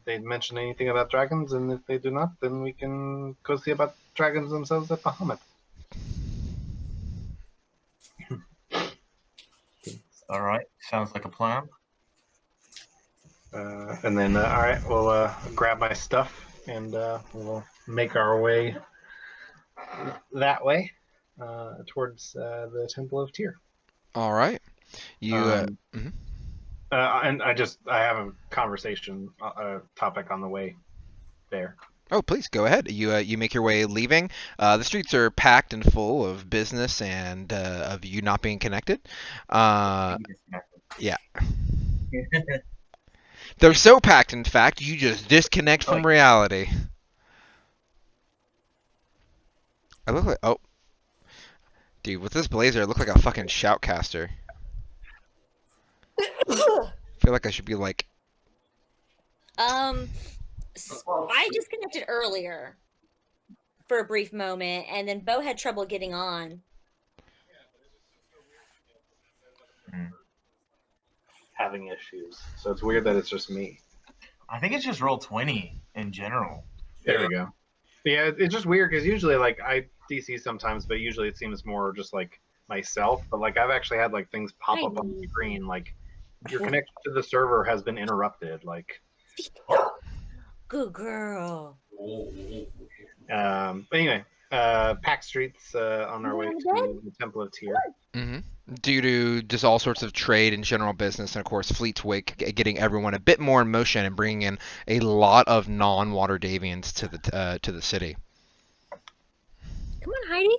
they mention anything about dragons, and if they do not, then we can go see about dragons themselves at Bahamut. All right, sounds like a plan. And then, all right, we'll grab my stuff and we'll make our way that way towards the Temple of Tyr. All right. And I have a conversation topic on the way there. Oh, please go ahead. You make your way leaving. The streets are packed and full of business and of you not being connected. Yeah. They're so packed, in fact, you just disconnect from reality. I look like dude, with this blazer, I look like a fucking shoutcaster. I feel like I should be like. I disconnected earlier for a brief moment, and then Bo had trouble getting on. Having issues, so it's weird that it's just me. I think it's just roll 20 in general. There we go. Yeah, it's just weird because usually like I DC sometimes, but usually it seems more just like myself. But like I've actually had like things pop up on the screen like your connection to the server has been interrupted. Like, good girl. But anyway, packed streets on our way to the Temple of Tyr. Mm-hmm. Due to just all sorts of trade and general business, and of course Fleet's Wake getting everyone a bit more in motion and bringing in a lot of non-Waterdavians to the city. Come on, Heidi.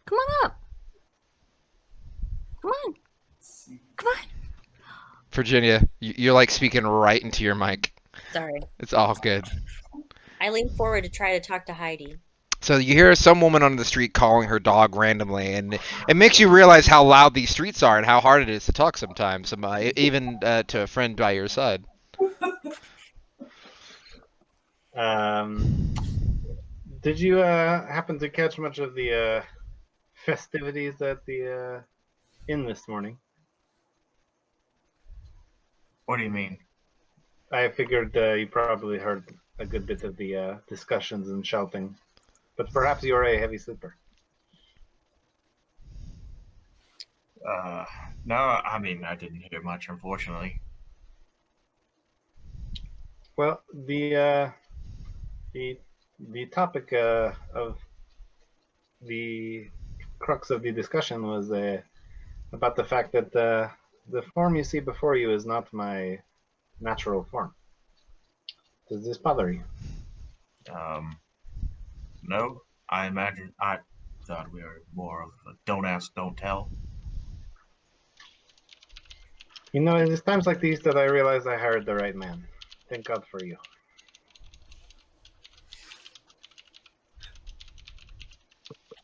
Come on up. Come on. Come on. Virginia, you're like speaking right into your mic. Sorry. It's all good. I leaned forward to try to talk to Heidi. So you hear some woman on the street calling her dog randomly, and it makes you realize how loud these streets are and how hard it is to talk sometimes, even to a friend by your side. Did you happen to catch much of the festivities at the inn this morning? What do you mean? I figured you probably heard a good bit of the discussions and shouting, but perhaps you're a heavy sleeper. No, I mean, I didn't hear much, unfortunately. Well, the topic of the crux of the discussion was about the fact that the form you see before you is not my natural form. Does this bother you? No, I thought we were more of a don't ask, don't tell. You know, it's times like these that I realize I hired the right man. Thank God for you.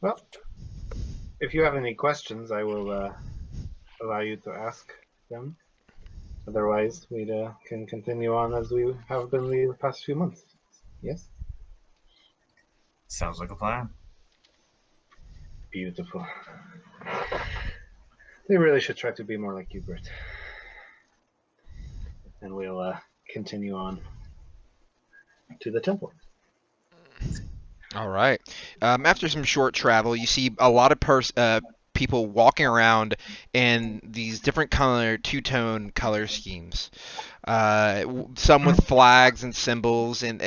Well, if you have any questions, I will allow you to ask them. Otherwise, we can continue on as we have been the past few months. Yes? Sounds like a plan. Beautiful. They really should try to be more like you, Britt. And we'll continue on to the temple. All right. After some short travel, you see a lot of people walking around in these different color, two-tone color schemes. Some with flags and symbols, and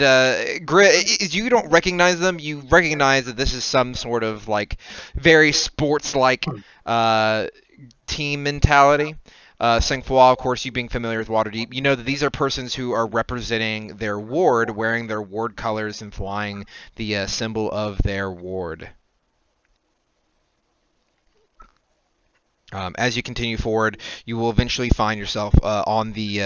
you don't recognize them. You recognize that this is some sort of like very sports-like team mentality. Sangfroid, of course, you being familiar with Waterdeep, you know that these are persons who are representing their ward, wearing their ward colors and flying the symbol of their ward. As you continue forward, you will eventually find yourself on the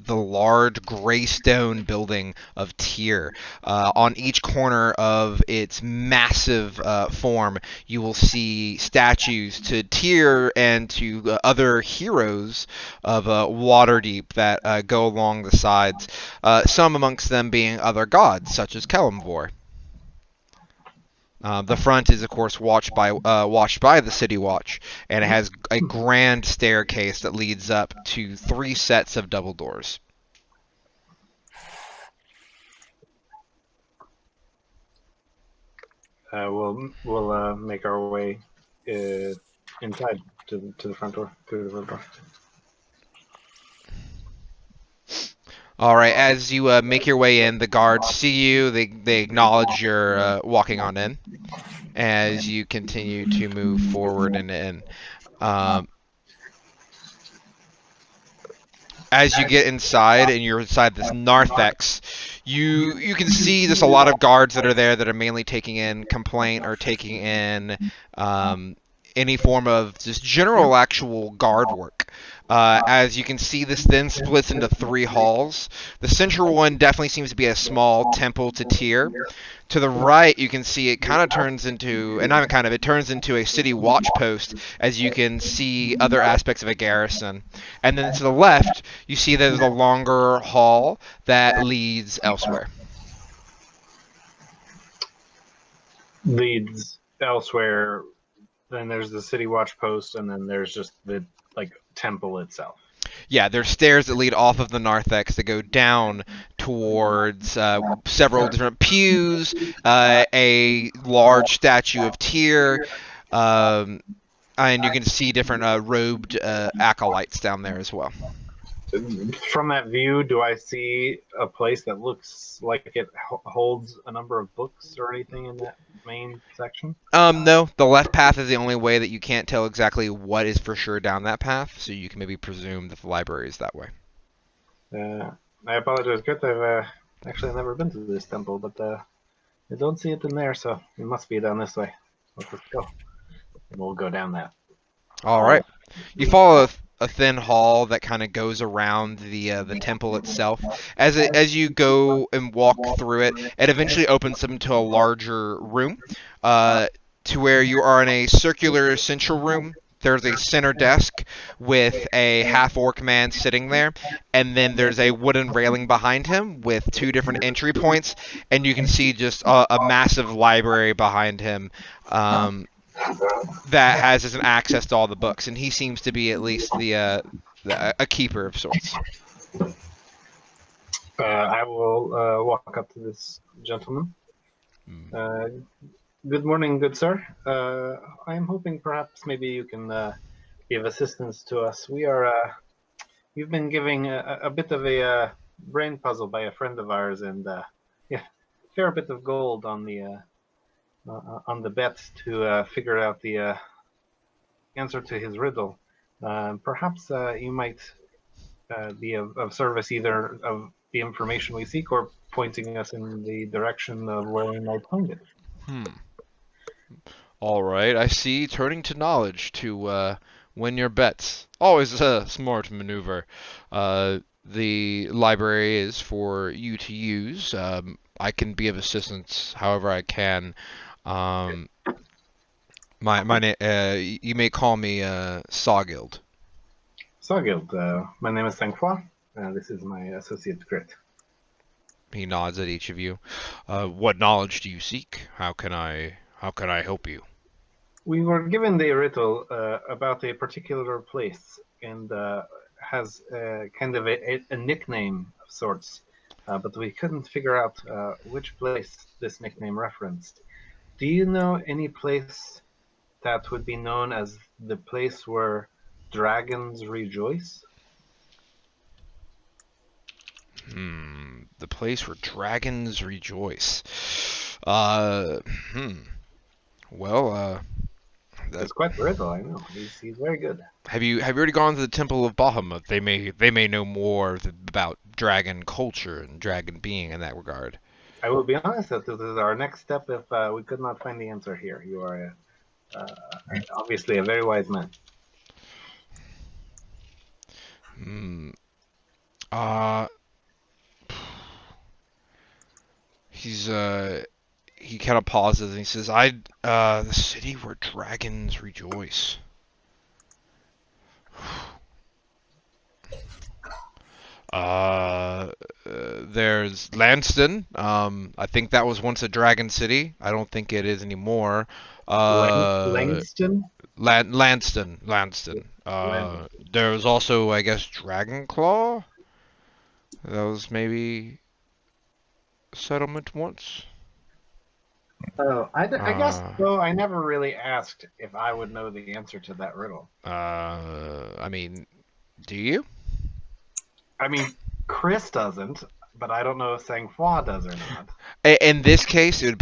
large gray stone building of Tyr. On each corner of its massive form, you will see statues to Tyr and to other heroes of Waterdeep that go along the sides. Some amongst them being other gods, such as Kalimvor. The front is, of course, watched by the City Watch, and it has a grand staircase that leads up to 3 sets of double doors. We'll make our way inside to the front door, through the front door. All right, as you make your way in, the guards see you. They acknowledge you're walking on in. As you continue to move forward and in, as you get inside and you're inside this narthex, you can see there's a lot of guards that are there that are mainly taking in complaint or taking in any form of just general actual guard work. As you can see, this then splits into 3 halls. The central one definitely seems to be a small temple to Tyr. To the right, you can see it kind of turns into, it turns into a city watch post, as you can see other aspects of a garrison. And then to the left, you see there's a longer hall that leads elsewhere. Leads elsewhere. Then there's the city watch post, and then there's just the temple itself. Yeah, there's stairs that lead off of the narthex that go down towards several different pews, a large statue of Tyr, and you can see different robed acolytes down there as well. From that view, do I see a place that looks like it holds a number of books or anything in that main section? No, the left path is the only way that you can't tell exactly what is for sure down that path, so you can maybe presume that the library is that way. I apologize, Kurt. I've actually never been to this temple, but I don't see it in there, so it must be down this way. Let's go. And we'll go down that. All right. You follow a thin hall that kind of goes around the temple itself. As you go and walk through it, it eventually opens up into a larger room, to where you are in a circular central room there's a center desk with a half-orc man sitting there, and then there's a wooden railing behind him with two different entry points, and you can see just a massive library behind him that has as an access to all the books, and he seems to be at least a keeper of sorts. I will walk up to this gentleman. Good morning, good sir. I am hoping perhaps maybe you can give assistance to us. We've been giving a bit of a brain puzzle by a friend of ours, and yeah, a fair bit of gold on the bet to figure out the answer to his riddle. Perhaps you might be of service, either of the information we seek or pointing us in the direction of where we might find it. All right, I see. Turning to knowledge to win your bets. Always a smart maneuver. The library is for you to use. I can be of assistance however I can. You may call me Sawgild. Sawgild, my name is Sangfroid. This is my associate Grit. He nods at each of you. What knowledge do you seek? How can I help you? We were given the riddle about a particular place, and has kind of a nickname of sorts, but we couldn't figure out which place this nickname referenced. Do you know any place that would be known as the place where dragons rejoice? The place where dragons rejoice. Well, It's quite the riddle, I know. He's very good. have you already gone to the Temple of Bahamut? They may know more about dragon culture and dragon being in that regard. I will be honest that this is our next step if we could not find the answer here. You are obviously a very wise man. He kind of pauses and he says, the city where dragons rejoice. There's Lanston. I think that was once a dragon city. I don't think it is anymore. Langston? Lanston. There was also, I guess, Dragonclaw. That was maybe a settlement once. Oh, I guess so. I never really asked if I would know the answer to that riddle. I mean, do you? I mean, Kris doesn't, but I don't know if Sangfroid does or not. In this case, the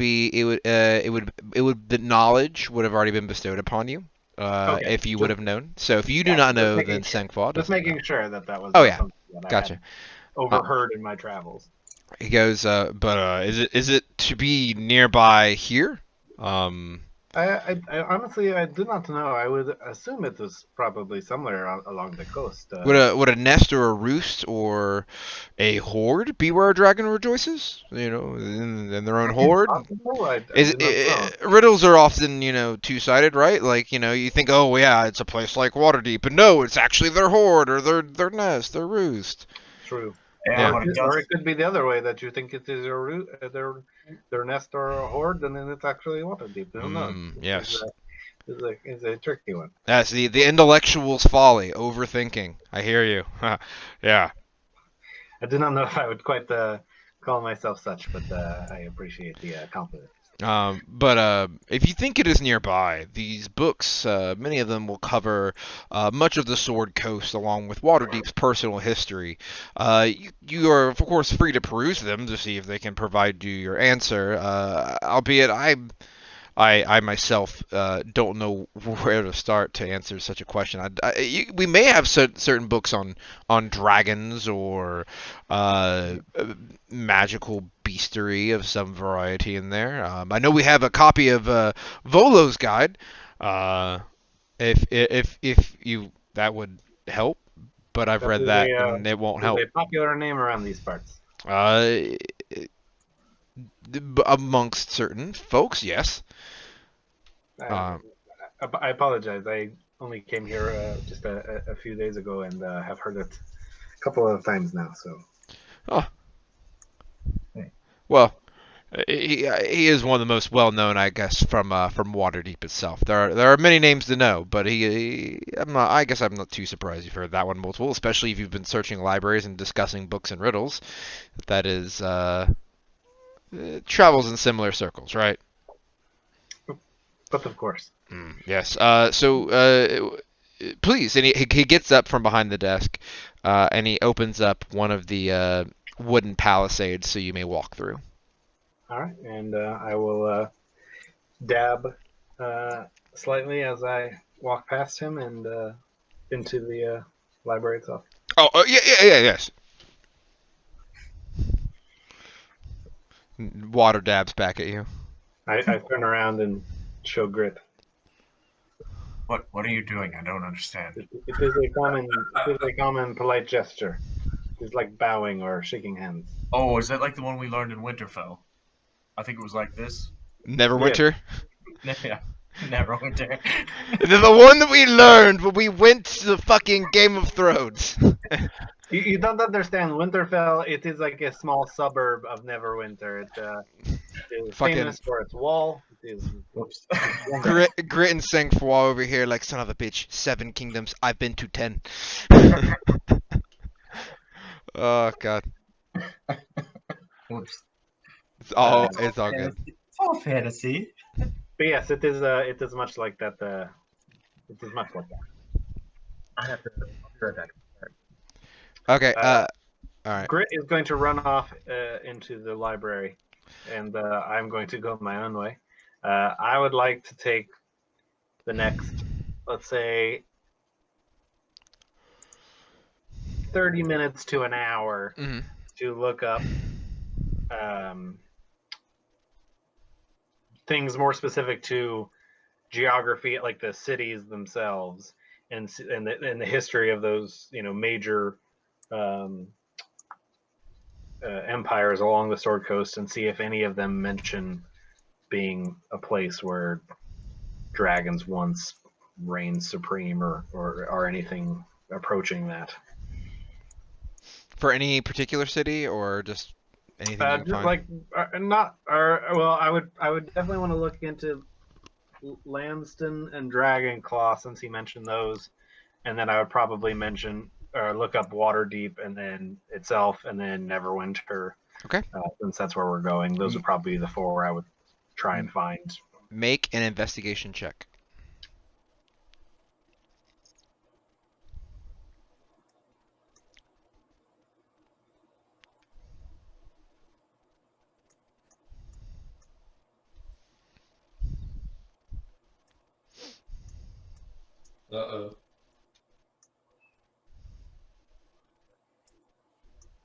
knowledge would have already been bestowed upon you, Okay. if you would have known. So if you do not know, then Sangfroid Just doesn't making know. sure that was Oh yeah, something that I gotcha. had overheard in my travels. He goes, is it to be nearby here? I honestly, I do not know. I would assume it was probably somewhere along the coast. Would a nest or a roost or a horde be where a dragon rejoices? You know, in their own horde. Possible? I do not know. Riddles are often, two-sided, right? Like, you think, oh yeah, it's a place like Waterdeep, but no, it's actually their horde or their nest, their roost. True. Yeah, Or it could be the other way, that you think it is their nest or a horde, and then it's actually Waterdeep. Who knows? Yes. It's a tricky one. That's the intellectual's folly, overthinking. I hear you. Yeah. I do not know if I would quite call myself such, but I appreciate the compliment. But if you think it is nearby, these books, many of them will cover much of the Sword Coast along with Waterdeep's personal history. You are, of course, free to peruse them to see if they can provide you your answer, albeit I myself don't know where to start to answer such a question. We may have certain books on dragons or magical beastery of some variety in there. I know we have a copy of Volo's Guide. If you that would help, but I've read that and it won't help. It's a popular name around these parts. Amongst certain folks, yes. I apologize. I only came here just a few days ago and have heard it a couple of times now. So Oh, well, he is one of the most well known, I guess, from Waterdeep itself. There are many names to know, but I guess I'm not too surprised you've heard that one multiple, especially if you've been searching libraries and discussing books and riddles. That is travels in similar circles, right? but of course. Yes. Please, and he gets up from behind the desk, and he opens up one of the wooden palisades so you may walk through. All right, and I will dab slightly as I walk past him and into the library itself. Oh, yeah, yes. Water dabs back at you. I turn around and show Grit. What are you doing? I don't understand. It is a common polite gesture. It's like bowing or shaking hands. Oh, is that like the one we learned in Winterfell? I think it was like this. Neverwinter. Yeah, Neverwinter. The one that we learned when we went to the fucking Game of Thrones. You don't understand. Winterfell, it is like a small suburb of Neverwinter. It is Fucking- famous for its wall. It is. Whoops. Grit and Sangfroid over here like son of a bitch. 7 kingdoms. I've been to 10. Oh god. Whoops. It's all good. It's all fantasy. But yes, it is much like that. It is much like that. I have to hear that. Okay. Uh, All right. Grit is going to run off into the library, and I'm going to go my own way. I would like to take the next, let's say, 30 minutes to an hour Mhm. to look up things more specific to geography, like the cities themselves, and the history of those major empires along the Sword Coast, and see if any of them mention being a place where dragons once reigned supreme, or anything approaching that. For any particular city or just anything you can Just find? like well, I would definitely want to look into Lanston and Dragonclaw, since he mentioned those, and then I would probably look up Waterdeep and then itself, and then Neverwinter. Okay. Since that's where we're going, those would probably be the 4 I would try and find. Make an investigation check. Uh-oh.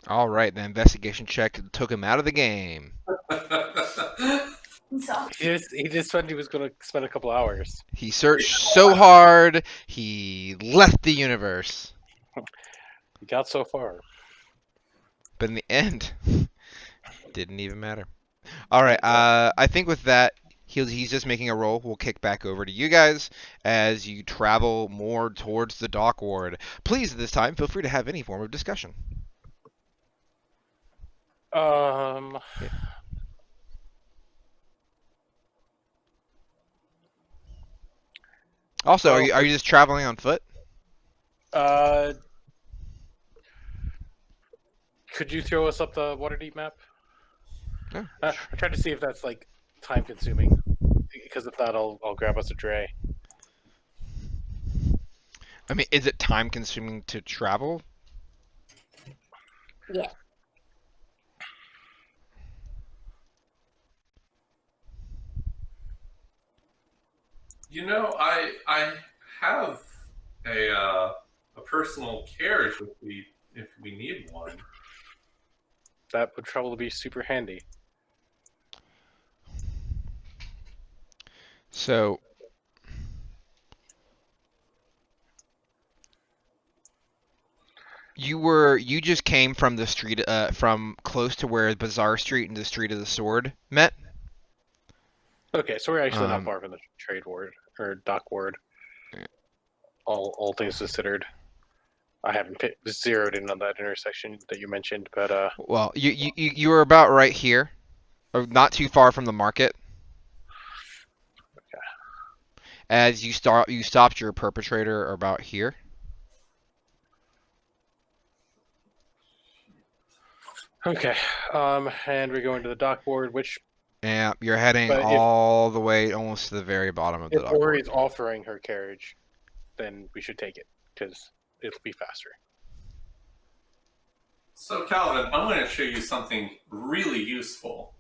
All right, the investigation check took him out of the game. So, He just said he was going to spend a couple hours. He searched so hard, he left the universe. He got so far. But in the end, didn't even matter. All right, I think with that, he's just making a roll. We'll kick back over to you guys as you travel more towards the dock ward. Please, at this time, feel free to have any form of discussion. Also, are you just traveling on foot? Could you throw us up the Waterdeep map? Yeah. I tried to see if that's like time consuming, because if not, I'll grab us a dray. I mean, is it time consuming to travel? Yeah. I have a personal carriage if we need one. That would probably be super handy. So, you just came from the street, from close to where Bazaar Street and the Street of the Sword met? Okay, so we're actually not Um, far from the trade ward or dock ward. all things considered. I haven't zeroed in on that intersection that you mentioned, but Well, you were about right here, or not too far from the market. As you stopped your perpetrator about here. okay. And we're going to the dock board, which And you're heading But if- all the way almost to the very bottom of the if dock Ori board. is offering her carriage, then we should take it because it'll be faster. So, Calvin, I'm going to show you something really useful.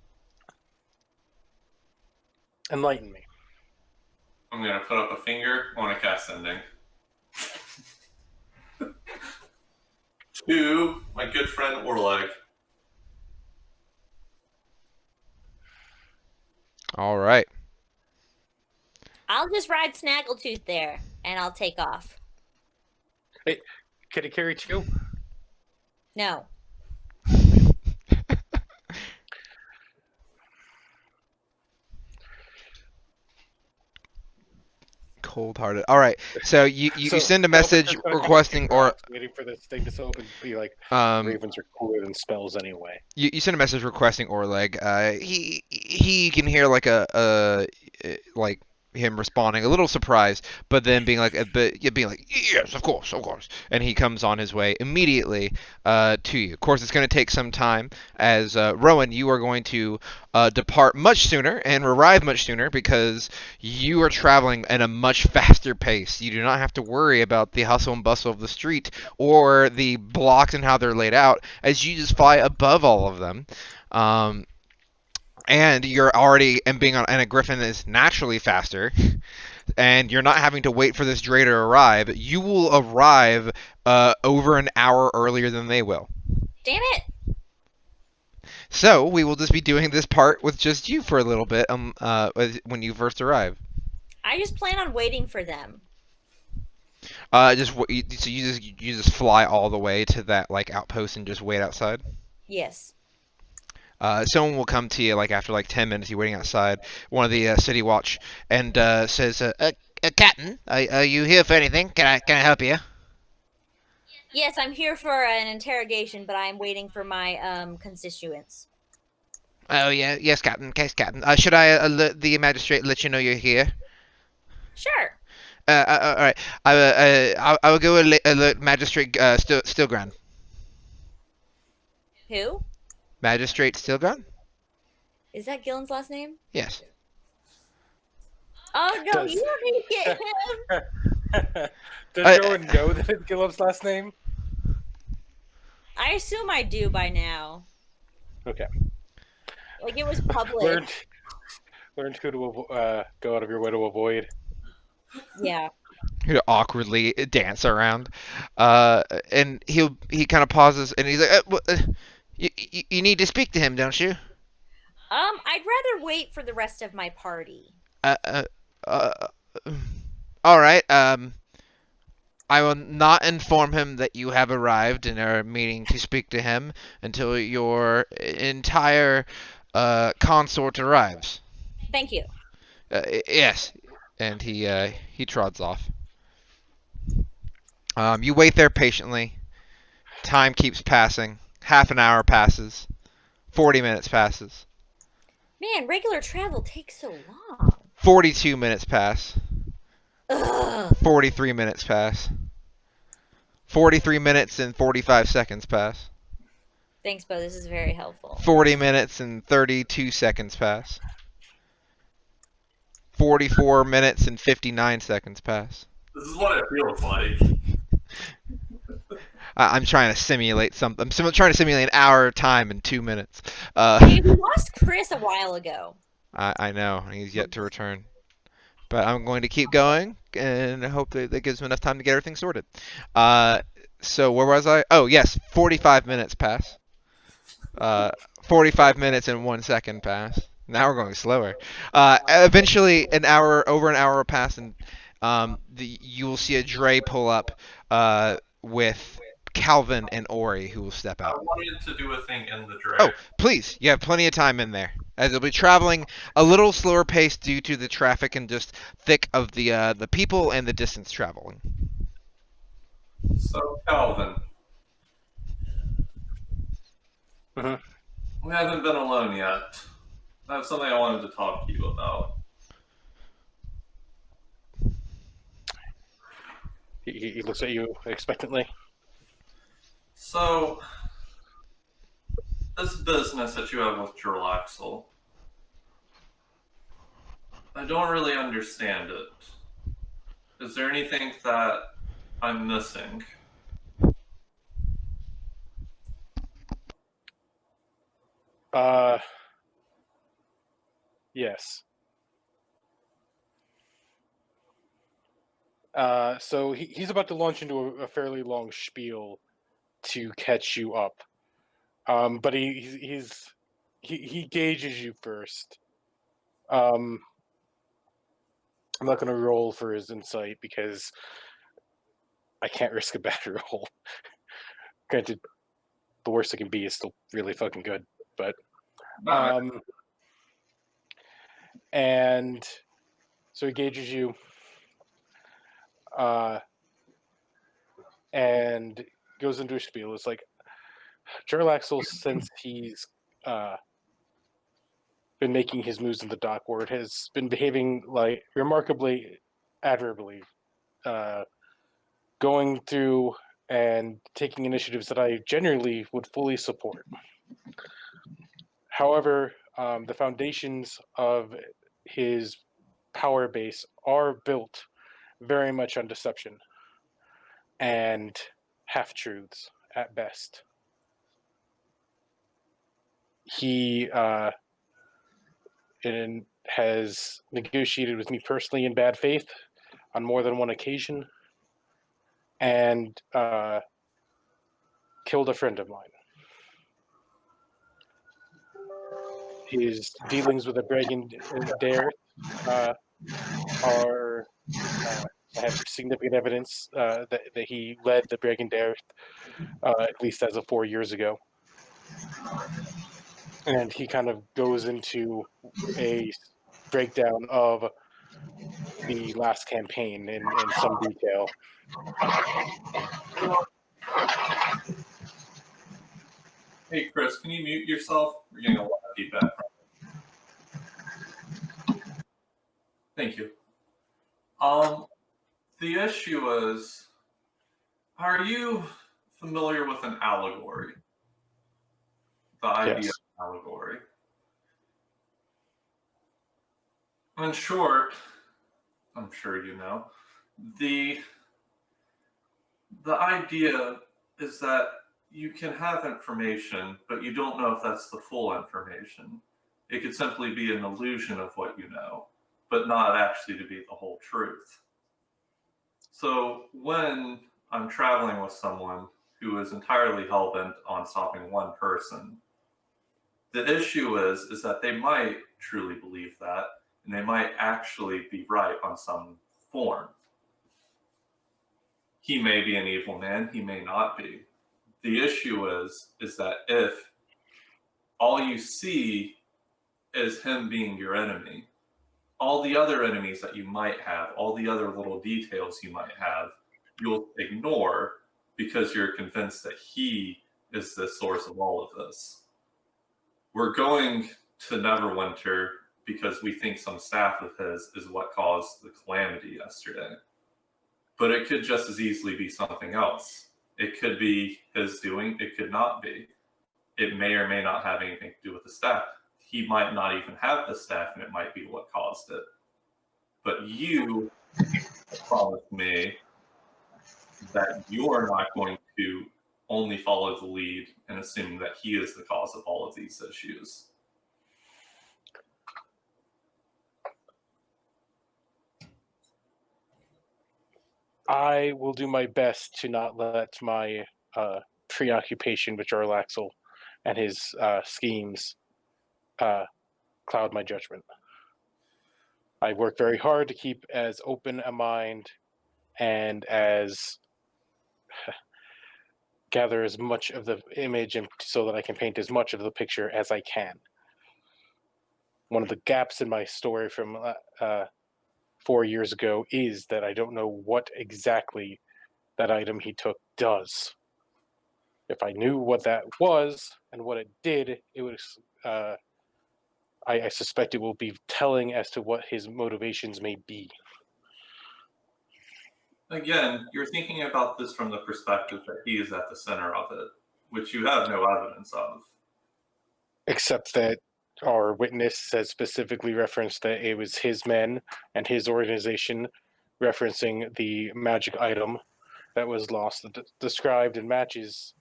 Enlighten me. I'm going to put up a finger. I want to cast Sending. To my good friend Orleg. All right. I'll just ride Snaggletooth there, and I'll take off. Can it carry two? No. Cold-hearted. All right. So you send a message requesting or waiting for this thing to open. Be like, um ravens are cooler than spells anyway. you send a message requesting Orleg. He can hear like like him responding a little surprised, but then being like yes, of course, and he comes on his way immediately to you. Of course, it's going to take some time, as Rowan, you are going to depart much sooner and arrive much sooner because you are traveling at a much faster pace. You do not have to worry about the hustle and bustle of the street or the blocks and how they're laid out, as you just fly above all of them. And you're already, and a griffin is naturally faster, and you're not having to wait for this dray to arrive. You will arrive over an hour earlier than they will. Damn it! So we will just be doing this part with just you for a little bit when you first arrive. I just plan on waiting for them. So you just fly all the way to that like outpost and just wait outside. Yes. Someone will come to you like after like 10 minutes. You're waiting outside. One of the city watch and says, "Captain, are you here for anything? Can I help you?" Yes, I'm here for an interrogation, but I'm waiting for my constituents. Oh yeah, yes, Captain. Case Captain. Should I alert the magistrate? Let you know you're here. Sure. All right. I will go alert Magistrate Stilgran. Who? Magistrate Stilgran? Is that Gillen's last name? Yes. Oh no, Does- you don't need to get him. Does no one know that it's Gilliam's last name? I assume I do by now. Okay. Like it was public. Learned who to go out of your way to avoid. Yeah. He'll awkwardly dance around, and he kind of pauses, and he's like, "You need to speak to him, don't you?" I'd rather wait for the rest of my party. All right. I will not inform him that you have arrived and are meaning to speak to him until your entire consort arrives. Thank you. Yes. And he trods off. You wait there patiently. Time keeps passing. Half an hour passes. 40 minutes passes. Man, regular travel takes so long. 42 minutes pass. Ugh. 43 minutes pass. 43 minutes and 45 seconds pass. Thanks, Bo. This is very helpful. 40 minutes and 32 seconds pass. 44 minutes and 59 seconds pass. This is what it feels like. I'm trying to simulate something. I'm trying to simulate an hour of time in 2 minutes. Hey, we lost Kris a while ago. I know. He's yet to return. But I'm going to keep going, and I hope that gives him enough time to get everything sorted. So where was I? Oh, yes. 45 minutes pass. 45 minutes and 1 second pass. Now we're going slower. Eventually, over an hour will pass, and you will see a dray pull up with Calvin and Ori, who will step I out. wanted to do a thing in the dray. Oh, please. You have plenty of time in there, as they'll be traveling a little slower pace due to the traffic and just thick of the people and the distance traveling. So, Calvin, Mhm. we haven't been alone yet. I have something I wanted to talk to you about. He looks at you expectantly. So, this business that you have with Gerlaxel, I don't really understand it. Is there anything that I'm missing? Yes. So he's about to launch into a fairly long spiel to catch you up. But he gauges you first. I'm not going to roll for his insight because I can't risk a bad roll. Granted, the worst it can be is still really fucking good, but and so he gauges you, and goes into a spiel. It's like Gerlaxel, since he's been making his moves in the dock ward, has been behaving like remarkably admirably, going through and taking initiatives that I genuinely would fully support. However, the foundations of his power base are built very much on deception and half-truths at best. He has negotiated with me personally in bad faith on more than one occasion, and killed a friend of mine. His dealings with the Brigand Dare are I have significant evidence that he led the Brigand Dare at least as of 4 years ago. And he kind of goes into a breakdown of the last campaign in some detail. Hey, Kris, can you mute yourself? We're getting a lot of feedback from you. Thank you. The issue is, are you familiar with an allegory? The idea Yes. of allegory. In short, I'm sure you know, the idea is that you can have information, but you don't know if that's the full information. It could simply be an illusion of what you know, but not actually to be the whole truth. So when I'm traveling with someone who is entirely hell-bent on stopping one person, the issue is that they might truly believe that, and they might actually be right on some form. He may be an evil man, he may not be. The issue is that if all you see is him being your enemy, all the other enemies that you might have, all the other little details you might have, you'll ignore because you're convinced that he is the source of all of this. We're going to Neverwinter because we think some staff of his is what caused the calamity yesterday. But it could just as easily be something else. It could be his doing, it could not be. It may or may not have anything to do with the staff. He might not even have the staff, and it might be what caused it. But you promised me that you are not going to only follow the lead and assume that he is the cause of all of these issues. I will do my best to not let my preoccupation with Gerlaxel and his schemes cloud my judgment. I work very hard to keep as open a mind and as gather as much of the image and so that I can paint as much of the picture as I can. One of the gaps in my story from 4 years ago is that I don't know what exactly that item he took does. If I knew what that was and what it did, it would. I suspect it will be telling as to what his motivations may be. Again, you're thinking about this from the perspective that he is at the center of it, which you have no evidence of. Except that our witness has specifically referenced that it was his men and his organization, referencing the magic item that was lost, described in matches,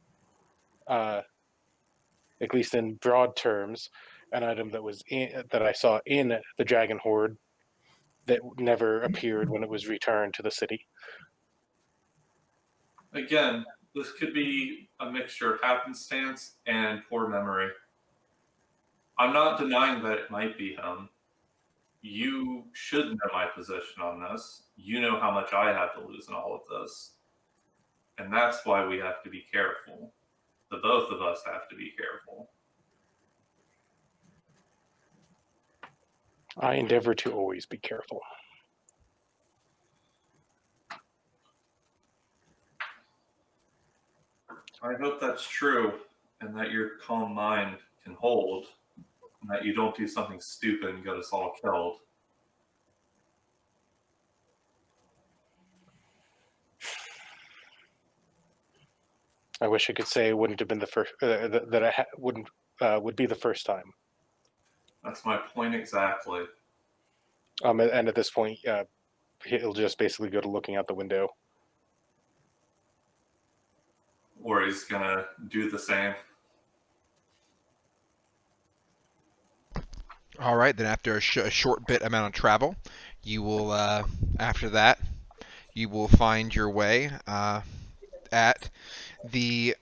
at least in broad terms, an item that was that I saw in the Dragon Hoard that never appeared when it was returned to the city. Again, this could be a mixture of happenstance and poor memory. I'm not denying that it might be him. You should know my position on this. You know how much I have to lose in all of this. And that's why we have to be careful. The both of us have to be careful. I endeavor to always be careful. I hope that's true, and that your calm mind can hold, and that you don't do something stupid and get us all killed. I wish I could say it wouldn't have been the first. That I wouldn't would be the first time. That's my point exactly. And at this point, he'll just basically go to looking out the window. Or he's gonna do the same. All right, then after a short bit amount of travel, you will, after that, you will find your way at the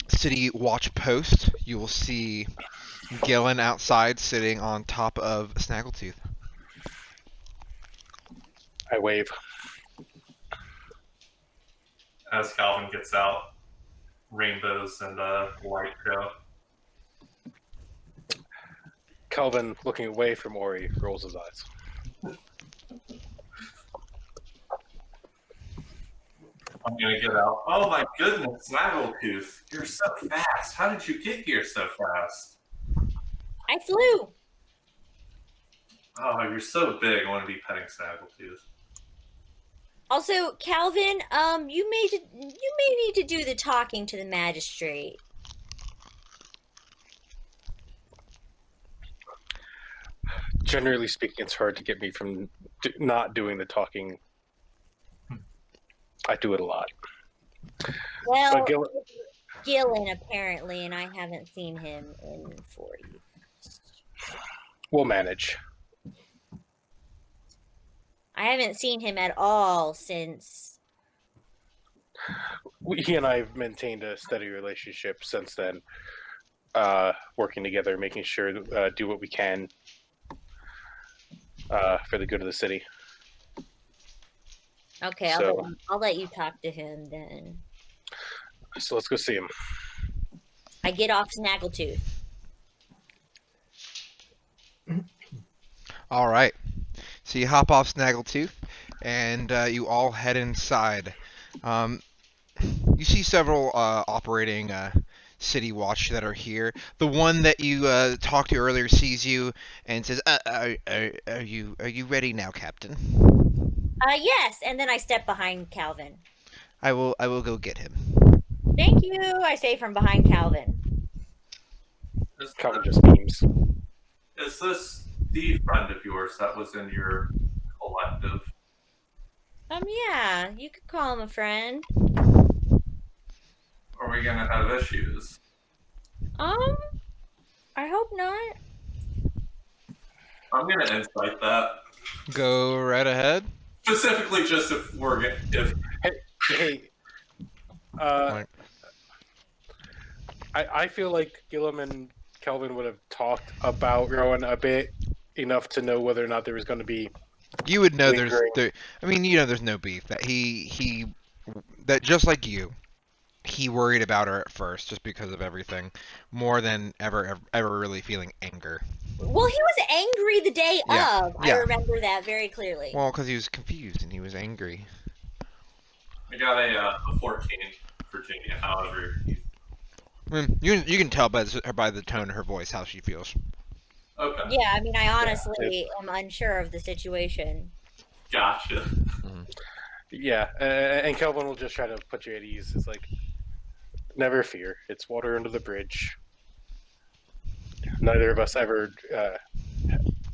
city watch post. You will see Gillen outside sitting on top of Snaggletooth. I wave. As Calvin gets out, rainbows and light show. Calvin, looking away from Ori, rolls his eyes. I'm gonna get out. Oh my goodness, Snaggletooth, you're so fast. How did you get here so fast? I flew. Oh, you're so big. I want to be petting Snaggletooth. Also, Calvin, you may need to do the talking to the magistrate. Generally speaking, it's hard to get me from not doing the talking. I do it a lot. Well, But Gillen apparently, and I haven't seen him in 4 years. we'll manage. I haven't seen him at all since. He and I have maintained a steady relationship since then, working together, making sure to do what we can for the good of the city. Okay, So- I'll let you talk to him then. So let's go see him. I get off Snaggletooth. All right. So you hop off Snaggletooth, and you all head inside. You see several operating city watch that are here. The one that you talked to earlier sees you and says, "Are you ready now, Captain?" Yes, and then I step behind Calvin. I will go get him. Thank you, I say from behind Calvin. Calvin just beams. Is this the friend of yours that was in your collective? Yeah, you could call him a friend. Are we gonna have issues? I hope not. I'm gonna insight that. Go right ahead. Specifically, just if we're if Hey, Right. I feel like Gilliam and Kelvin would have talked about Rowan a bit enough to know whether or not there was going to be. You would know Lingering. there's no beef. That that just like you, he worried about her at first just because of everything, more than ever really feeling anger. Well, he was angry the day Yeah, of. yeah. I remember that very clearly. Well, because he was confused and he was angry. I got a 14, Virginia. However, You can tell by the tone of her voice how she feels. okay, Yeah, I mean, I honestly am unsure of the situation. gotcha. Yeah, and Kelvin will just try to put you at ease. It's like, never fear. It's water under the bridge. Neither of us ever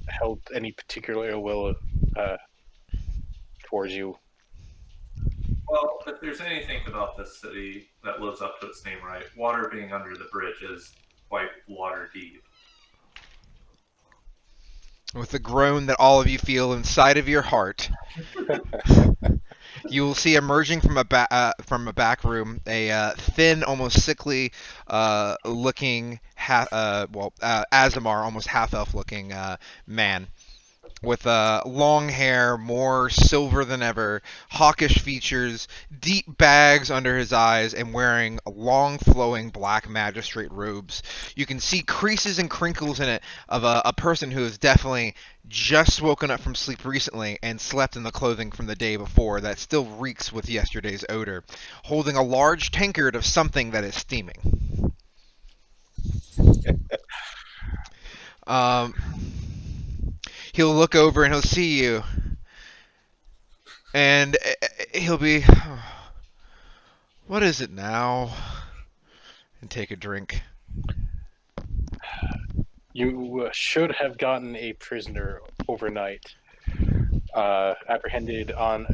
held any particular ill will towards you. Well, if there's anything about this city that lives up to its name, right? Water being under the bridge is quite water deep. With the groan that all of you feel inside of your heart, you will see emerging from a back room a thin, almost sickly looking Azamar, almost half elf looking man. With long hair, more silver than ever, hawkish features, deep bags under his eyes, and wearing long flowing black magistrate robes. You can see creases and crinkles in it of a person who has definitely just woken up from sleep recently and slept in the clothing from the day before that still reeks with yesterday's odor, holding a large tankard of something that is steaming. He'll look over and he'll see you, and he'll be, what is it now? And take a drink. You should have gotten a prisoner overnight, apprehended on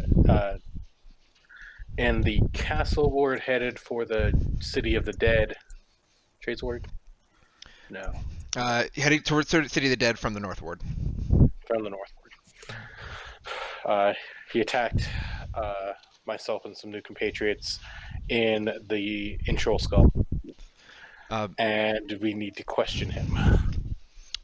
in the castle ward headed for the city of the dead. Trades ward? No, Heading towards City of the Dead from the North Ward. from the north ward. He attacked myself and some new compatriots in the Troll Skull, and we need to question him.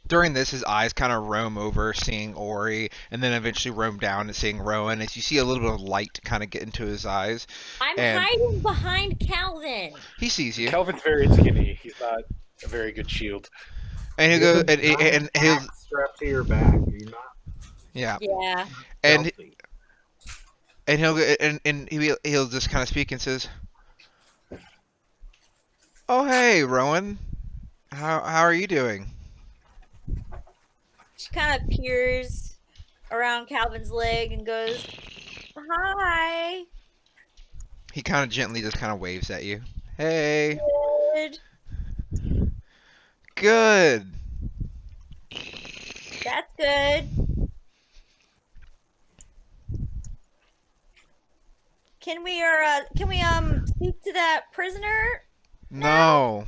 During this, his eyes kind of roam over, seeing Ori, and then eventually roam down and seeing Rowan. As you see a little bit of light kind of get into his eyes. I'm And- hiding behind Calvin. He sees you, Calvin's very skinny. He's not a very good shield. and he'll go, and he'll, strapped to your back. You're not yeah, Yeah. and healthy. and he'll go, and he'll just kind of speak and says, "Oh hey, Rowan, how are you doing?" She kind of peers around Calvin's leg and goes, "Hi." He kind of gently just kind of waves at you. Hey, Good. good. That's good. Can we speak to that prisoner? No.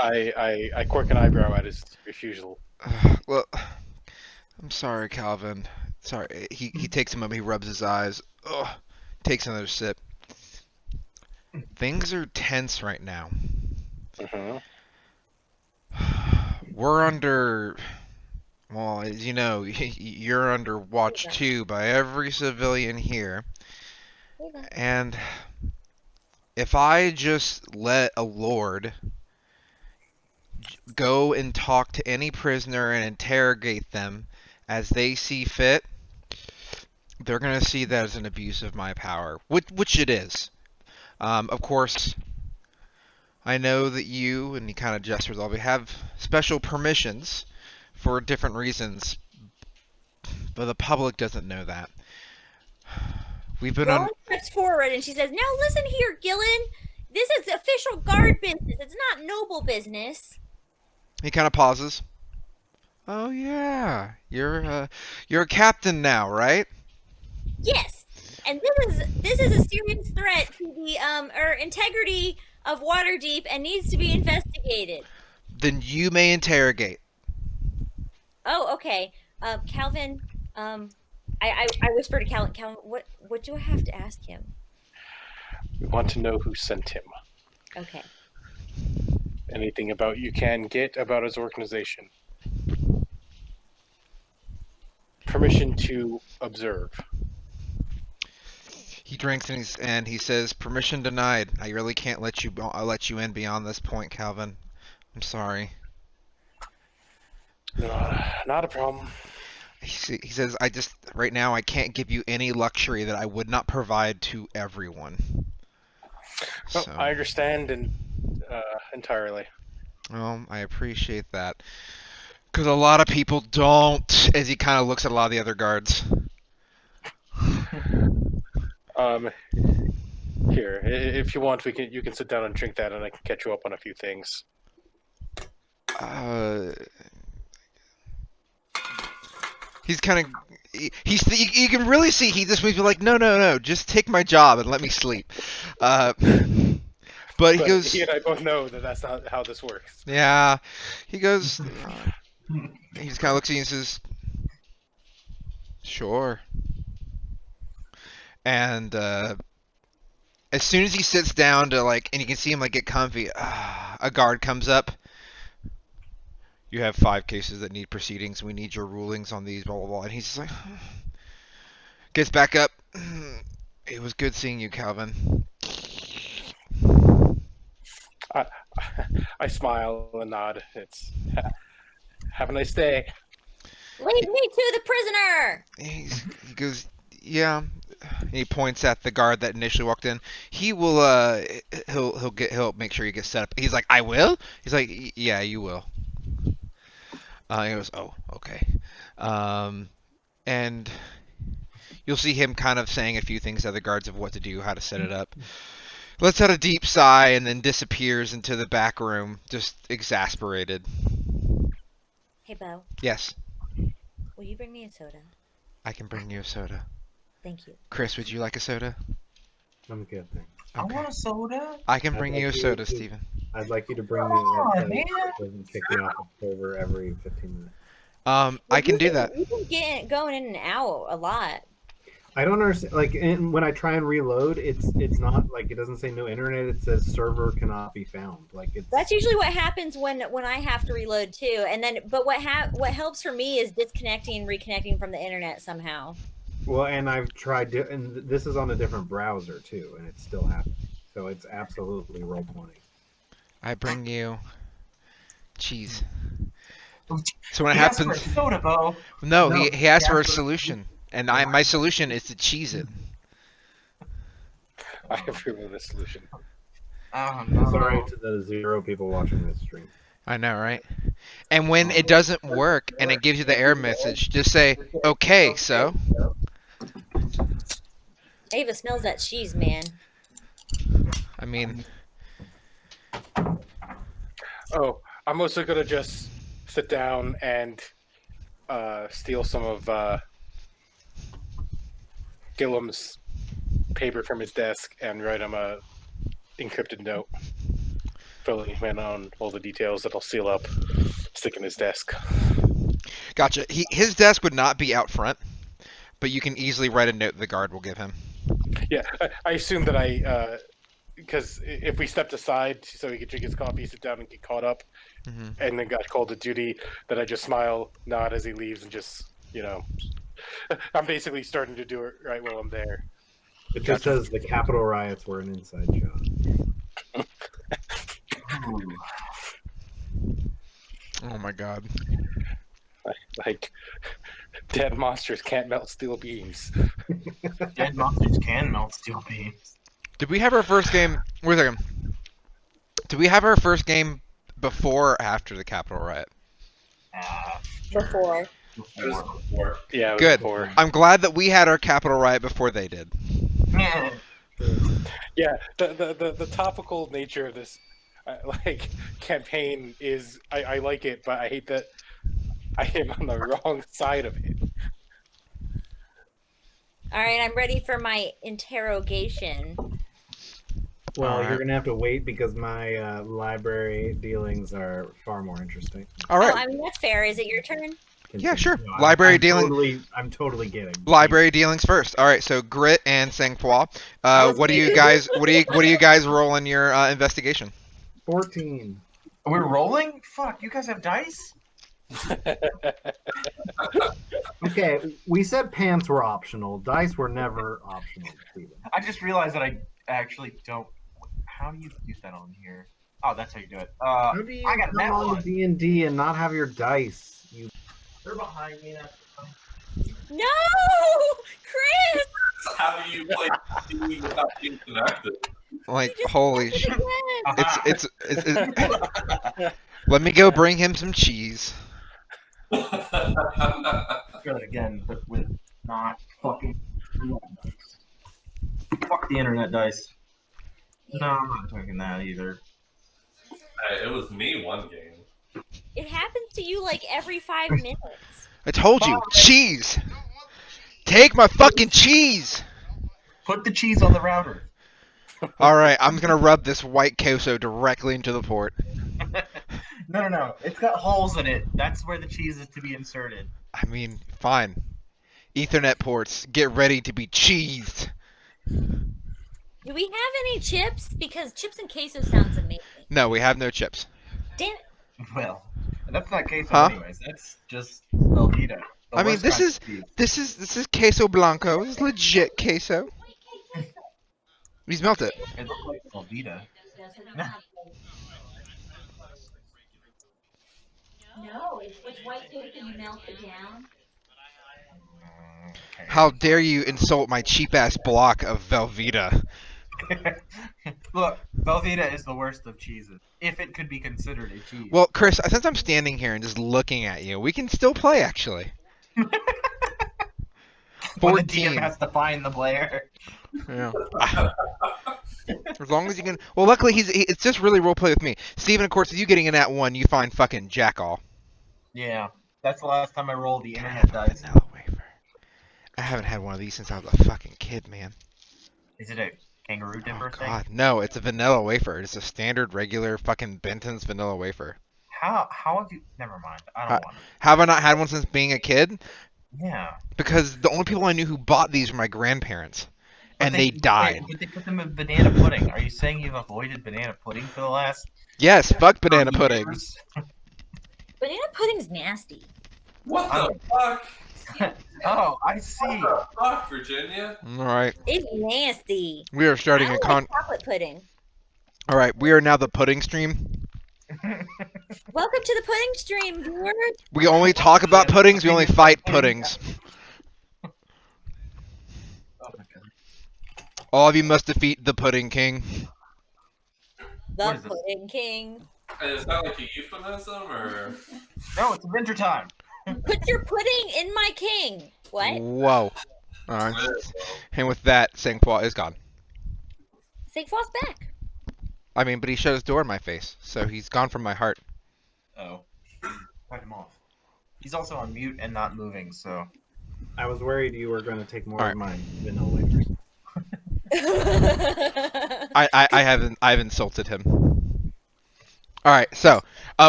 I quirk an eyebrow at his refusal. Well, I'm sorry, Calvin. Sorry. He takes a moment. He rubs his eyes. Ugh. Takes another sip. Things are tense right now. Uh-huh. We're under. Well, as you know, you're under watch 2 by every civilian here. And if I just let a lord go and talk to any prisoner and interrogate them as they see fit, they're going to see that as an abuse of my power, which it is. Of course, I know that you, and he kind of gestures, all we have special permissions for different reasons, but the public doesn't know that. We've been on. Rowan steps forward and she says, "Now listen here, Gillen. This is official guard business. It's not noble business." He kind of pauses. Oh yeah, you're a captain now, right? Yes, and this is a serious threat to the integrity of Waterdeep and needs to be investigated. Then you may interrogate. Oh, okay. Calvin, I whispered to Calvin, what do I have to ask him? We want to know who sent him. Okay. Anything about you can get about his organization. Permission to observe. He drinks and he says, "Permission denied. I really can't let you in beyond this point, Calvin. I'm sorry." Not a problem. he says, I just right now I can't give you any luxury that I would not provide to everyone. Well, So, I understand and entirely. well, I appreciate that. Because a lot of people don't, as he kind of looks at a lot of the other guards. Here, if you want, you can sit down and drink that, and I can catch you up on a few things. He's kind of you can really see he just be like, no, just take my job and let me sleep. But he goes, he and I both know that that's not how this works. yeah. He goes, he just kind of looks at you and says, sure. And as soon as he sits down to and you can see him get comfy, a guard comes up. You have 5 cases that need proceedings. We need your rulings on these, blah, blah, blah. And he's just like, gets back up. It was good seeing you, Calvin. I smile and nod. It's have a nice day. Lead me to the prisoner. He goes, yeah. And he points at the guard that initially walked in. He will, he'll make sure you get set up. He's like, I will? He's like, yeah, you will. He goes, oh, okay. And you'll see him kind of saying a few things to the guards of what to do, how to set it up. Lets out a deep sigh and then disappears into the back room, just exasperated. Hey, Bo. Yes, Will you bring me a soda? I can bring you a soda. Thank you. Chris, would you like a soda? I'm good, thanks. I want a soda. I can bring I'd you a like soda, to- Steven. I'd like you to bring me Come on, one man. that doesn't kick me off the server every 15 minutes. I can do that. You've been going in and out a lot. I don't understand. When I try and reload, it's not it doesn't say no internet. It says server cannot be found. That's usually what happens when I have to reload too. And then, but what helps for me is disconnecting and reconnecting from the internet somehow. Well, and I've tried to, and this is on a different browser too, and it's still happening. So it's absolutely Roll20. I bring you cheese. So when it He asked for happens, a soda, Bo. no, No, he asked he for a asked for- solution, and my solution is to cheese it. I have removed the solution. Oh no. Sorry to the 0 people watching this stream. I know, right? And when it doesn't work and it gives you the error message, just say, okay, so. Ava smells that cheese, man. I mean, Oh, I'm also gonna just sit down and steal some of Gilliam's paper from his desk and write him a encrypted note, filling him in on all the details that I'll seal up, stick in his desk. gotcha. His desk would not be out front, but you can easily write a note the guard will give him. Yeah, I assume that because if we stepped aside so he could drink his coffee, sit down and get caught up, Mhm. and then got called to duty, that I just smile, nod as he leaves, and just, I'm basically starting to do it right while I'm there. It just says the Capitol riots were an inside job. Oh my god. Like, dead monsters can't melt steel beams. Dead monsters can melt steel beams. Did we have our first game? Wait a second. Did we have our first game before or after the Capitol riot? Before. It was before. Yeah, it was Good. before. I'm glad that we had our Capitol riot before they did. Yeah, the topical nature of this campaign is I like it, but I hate that I am on the wrong side of it. All right, I'm ready for my interrogation. Well, Alright. you're gonna have to wait because my library dealings are far more interesting. All right. Oh, I mean, that's fair. Is it your turn? Yeah, sure. No, Library dealing- I'm totally kidding. Library dealings first. All right. So Grit and Sangfroid. What do you guys? What do you guys roll in your investigation? 14. We're rolling? Fuck, you guys have dice? Okay, we said pants were optional. Dice were never optional, Steven. I just realized that I actually don't. How do you use that on here? Oh, that's how you do it. How do you I got come that on one. to D&D and not have your dice? You They're behind me. No, Kris, How do you play D without being connected? Like, you just holy did shit. it again. Aha. Let me go bring him some cheese. Try it again, but with not fucking internet dice. Fuck the internet dice. No, I'm not taking that either. Hey, it was me one game. It happens to you like every 5 minutes. I told you, cheese. Take my fucking cheese. Put the cheese on the router. All right, I'm gonna rub this white queso directly into the port. No. It's got holes in it. That's where the cheese is to be inserted. I mean, fine. Ethernet ports, get ready to be cheesed. Do we have any chips? Because chips and queso sounds amazing. No, we have no chips. Damn it. Well, that's not queso Huh? anyways. That's just Velveeta. I mean, this is queso blanco. This is legit queso. You smelt it. It looks like Velveeta. No, it's white cake and you melt it down. Okay. How dare you insult my cheap ass block of Velveeta? Look, Velveeta is the worst of cheeses, if it could be considered a cheese. Well, Kris, since I'm standing here and just looking at you, we can still play actually. When the 14. DM has to find the player. Yeah. As long as you can. Well, luckily it's just really role play with me. Steven, of course, with you getting a nat 1, you find fucking jack all. Yeah, that's the last time I rolled the internet dice. Vanilla wafer. I haven't had one of these since I was a fucking kid, man. Is it a kangaroo dipper Oh thing? god, no, it's a vanilla wafer. It's a standard, regular fucking Benton's vanilla wafer. How have you? Never mind. I don't want it. Have I not had one since being a kid? Yeah. Because the only people I knew who bought these were my grandparents. And they died. But they put them in banana pudding. Are you saying you've avoided banana pudding for the last Yes, fuck banana 30 pudding. years? Banana pudding's nasty. What the fuck? Oh, I see. What the fuck, Virginia? Alright, It's nasty. we are I starting a don't con. like chocolate pudding. Alright, we are now the pudding stream. Welcome to the pudding stream, viewers. We only talk about puddings, we only fight puddings. Oh my God. All of you must defeat the Pudding King. The What is it? pudding king. Is that like a euphemism or? No, it's winter time. Put your pudding in my king. What? Whoa. Alright. And with that, Sangfroid is gone. Sangfroid's back. I mean, but he shut his door in my face, so he's gone from my heart. Oh. Cut him off. He's also on mute and not moving, so. I was worried you were going to take more All of my vanilla wafers. I've insulted him. Alright, so,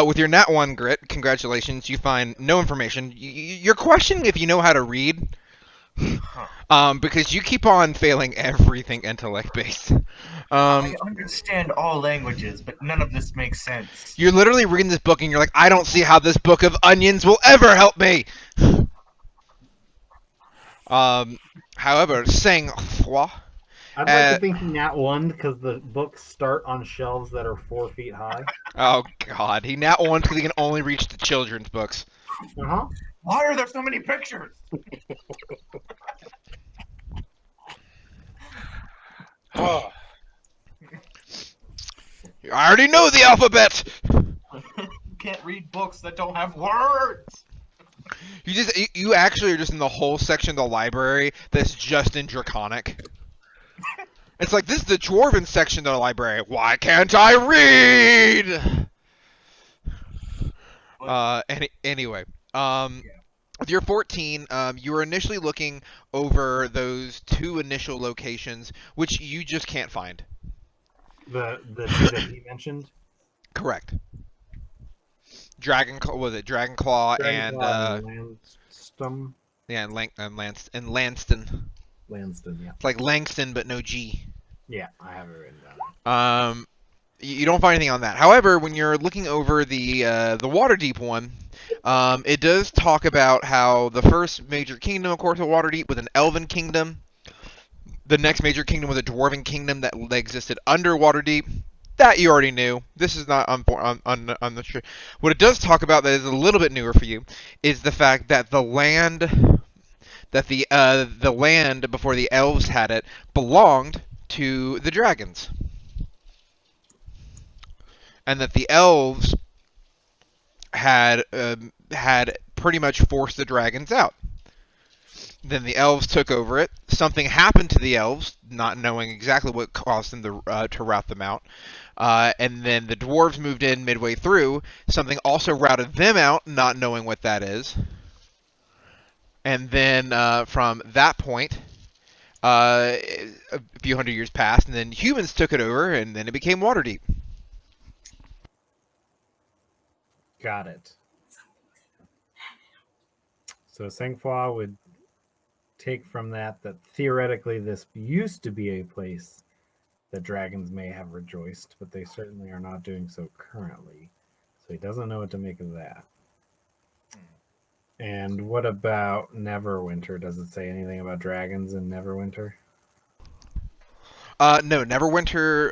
with your nat 1 grit, congratulations, you find no information. You're questioning if you know how to read. Because you keep on failing everything intellect-based. I understand all languages, but none of this makes sense. You're literally reading this book and you're like, I don't see how this book of onions will ever help me! However, Sangfroid, I'd like to think he nat one because the books start on shelves that are 4 feet high. oh god, he nat 1 because he can only reach the children's books. Uh-huh. Why are there so many pictures? Oh, I already know the alphabet! You can't read books that don't have words. You actually are just in the whole section of the library that's just in Draconic. It's like, this is the Dwarven section of the library. Why can't I read? Anyway, with your 14, you were initially looking over those 2 initial locations, which you just can't find. The two that he mentioned. Correct. Dragonclaw and Lanston. yeah, and Lanston. Lanston, yeah. It's like Langston, but no G. Yeah, I have it written down. You don't find anything on that. However, when you're looking over the Waterdeep one, it does talk about how the first major kingdom, of course, of Waterdeep was an elven kingdom. The next major kingdom was a dwarven kingdom that existed under Waterdeep. that you already knew. This is not on the tree. What it does talk about that is a little bit newer for you is the fact that the land the land before the elves had it belonged to the dragons, and that the elves had pretty much forced the dragons out. Then the elves took over it. Something happened to the elves, not knowing exactly what caused them to rout them out. And then the dwarves moved in midway through. Something also routed them out, not knowing what that is. And then from that point, a few hundred years passed, and then humans took it over, and then it became Waterdeep. Got it. So Sangfroid would take from that theoretically this used to be a place that dragons may have rejoiced, but they certainly are not doing so currently. So he doesn't know what to make of that. And what about Neverwinter? Does it say anything about dragons in Neverwinter? No, Neverwinter.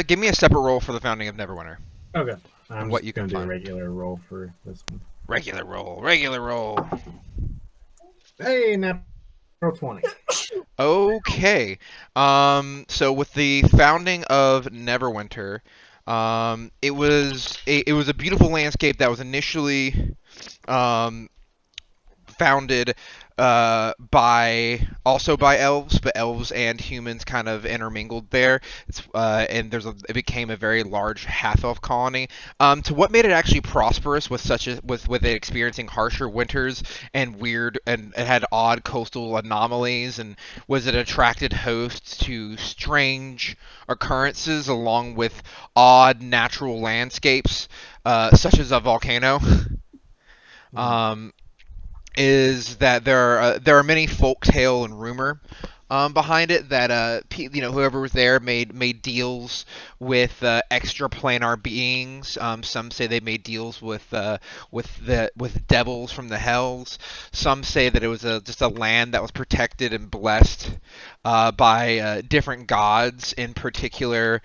Give me a separate roll for the founding of Neverwinter. Okay. I'm what just you going can to do a find. regular roll for this one. Regular roll. Hey, natural 20. Okay. So with the founding of Neverwinter, it was a beautiful landscape that was initially founded by elves, but elves and humans kind of intermingled there. And it became a very large half-elf colony. To what made it actually prosperous with it experiencing harsher winters and it had odd coastal anomalies, and was it attracted hosts to strange occurrences along with odd natural landscapes, such as a volcano. Is that there are many folk tale and rumor behind it that whoever was there made deals with extraplanar beings. Some say they made deals with devils from the hells. Some say that it was just a land that was protected and blessed by different gods. In particular,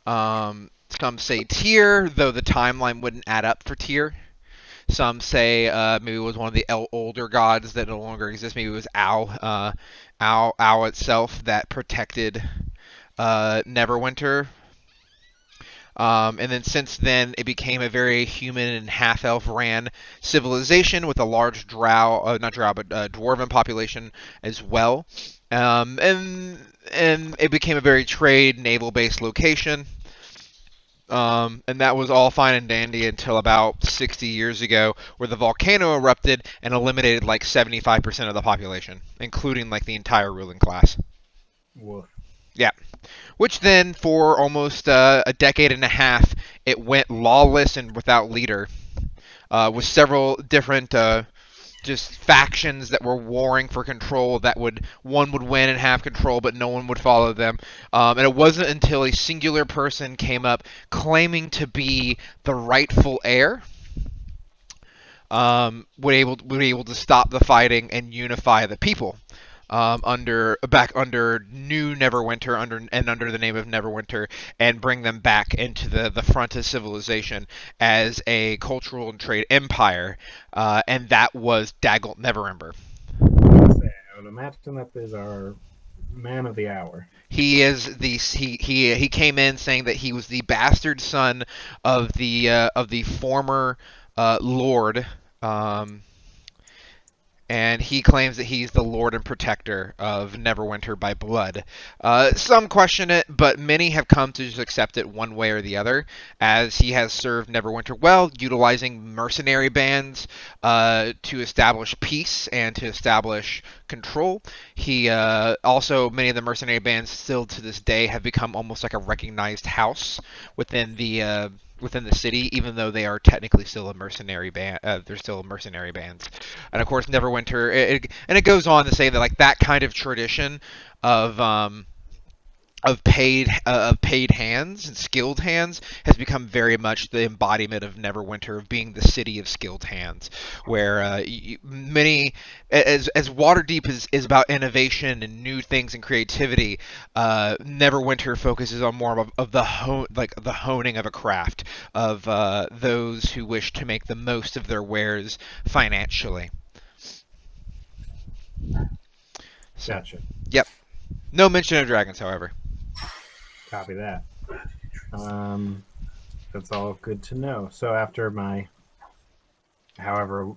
some say Tyr, though the timeline wouldn't add up for Tyr. Some say maybe it was one of the older gods that no longer exists. Maybe it was Au itself that protected Neverwinter. And then since then, it became a very human and half-elf ran civilization with a large dwarven population as well. And it became a very trade naval-based location. And that was all fine and dandy until about 60 years ago, where the volcano erupted and eliminated like 75% of the population, including like the entire ruling class. Woof. Yeah. Which then, for almost a decade and a half, it went lawless and without leader, with several different just factions that were warring for control. One would win and have control, but no one would follow them. And it wasn't until a singular person came up claiming to be the rightful heir, were able to stop the fighting and unify the people. Under new Neverwinter, under the name of Neverwinter, and bring them back into the front of civilization as a cultural and trade empire, and that was Daggelt Neverember. I would imagine that is our man of the hour. He is he came in saying that he was the bastard son of the former lord. And he claims that he's the lord and protector of Neverwinter by blood. Some question it, but many have come to just accept it one way or the other, as he has served Neverwinter well, utilizing mercenary bands to establish peace and to establish control. He also, many of the mercenary bands still to this day have become almost like a recognized house within the city, even though they are technically still a mercenary band. They're still mercenary bands, and of course, Neverwinter. It goes on to say that like that kind of tradition of paid hands and skilled hands has become very much the embodiment of Neverwinter, of being the city of skilled hands, where many as Waterdeep is about innovation and new things and creativity. Neverwinter focuses on more of the honing of a craft, of those who wish to make the most of their wares financially. So, Gotcha. yep. No mention of dragons, however. Copy that. That's all good to know. So after my, however,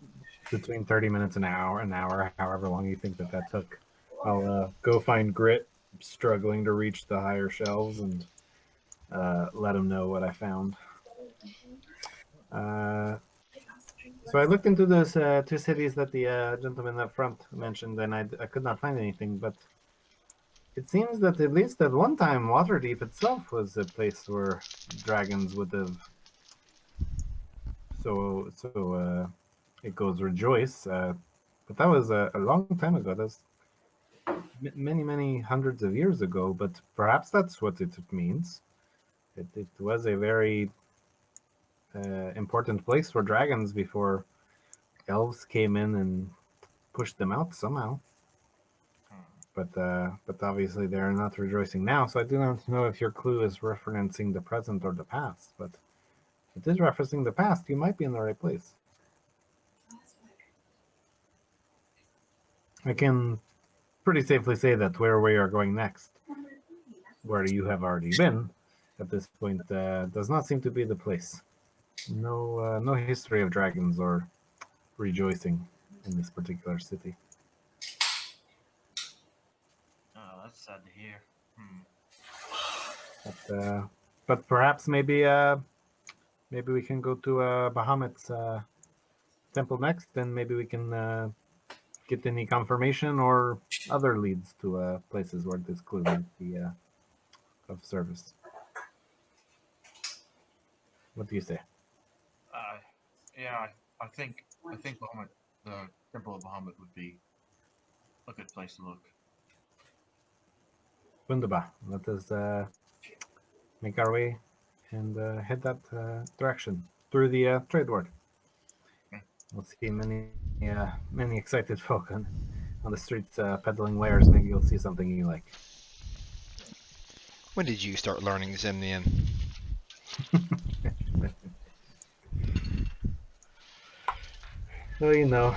between 30 minutes an hour, however long you think that took, I'll go find Grit struggling to reach the higher shelves and let him know what I found. So I looked into those two cities that the gentleman up front mentioned, and I could not find anything, but it seems that at least at one time, Waterdeep itself was a place where dragons would have. So it goes rejoice. But that was a long time ago. That's many hundreds of years ago. But perhaps that's what it means. It was a very important place for dragons before elves came in and pushed them out somehow. But obviously they're not rejoicing now, so I do not know if your clue is referencing the present or the past, but if it is referencing the past, you might be in the right place. I can pretty safely say that where we are going next, where you have already been at this point, does not seem to be the place. No history of dragons or rejoicing in this particular city. That's sad to hear. But perhaps maybe we can go to Bahamut's temple next, and maybe we can get any confirmation or other leads to places where this clue might be of service. What do you say? Yeah, I think Bahamut, the Temple of Bahamut would be a good place to look. Wunderbar. Let us make our way and head that direction through the trade ward. We'll see many excited folk on the streets peddling wares. Maybe you'll see something you like. When did you start learning Zemnian? Well,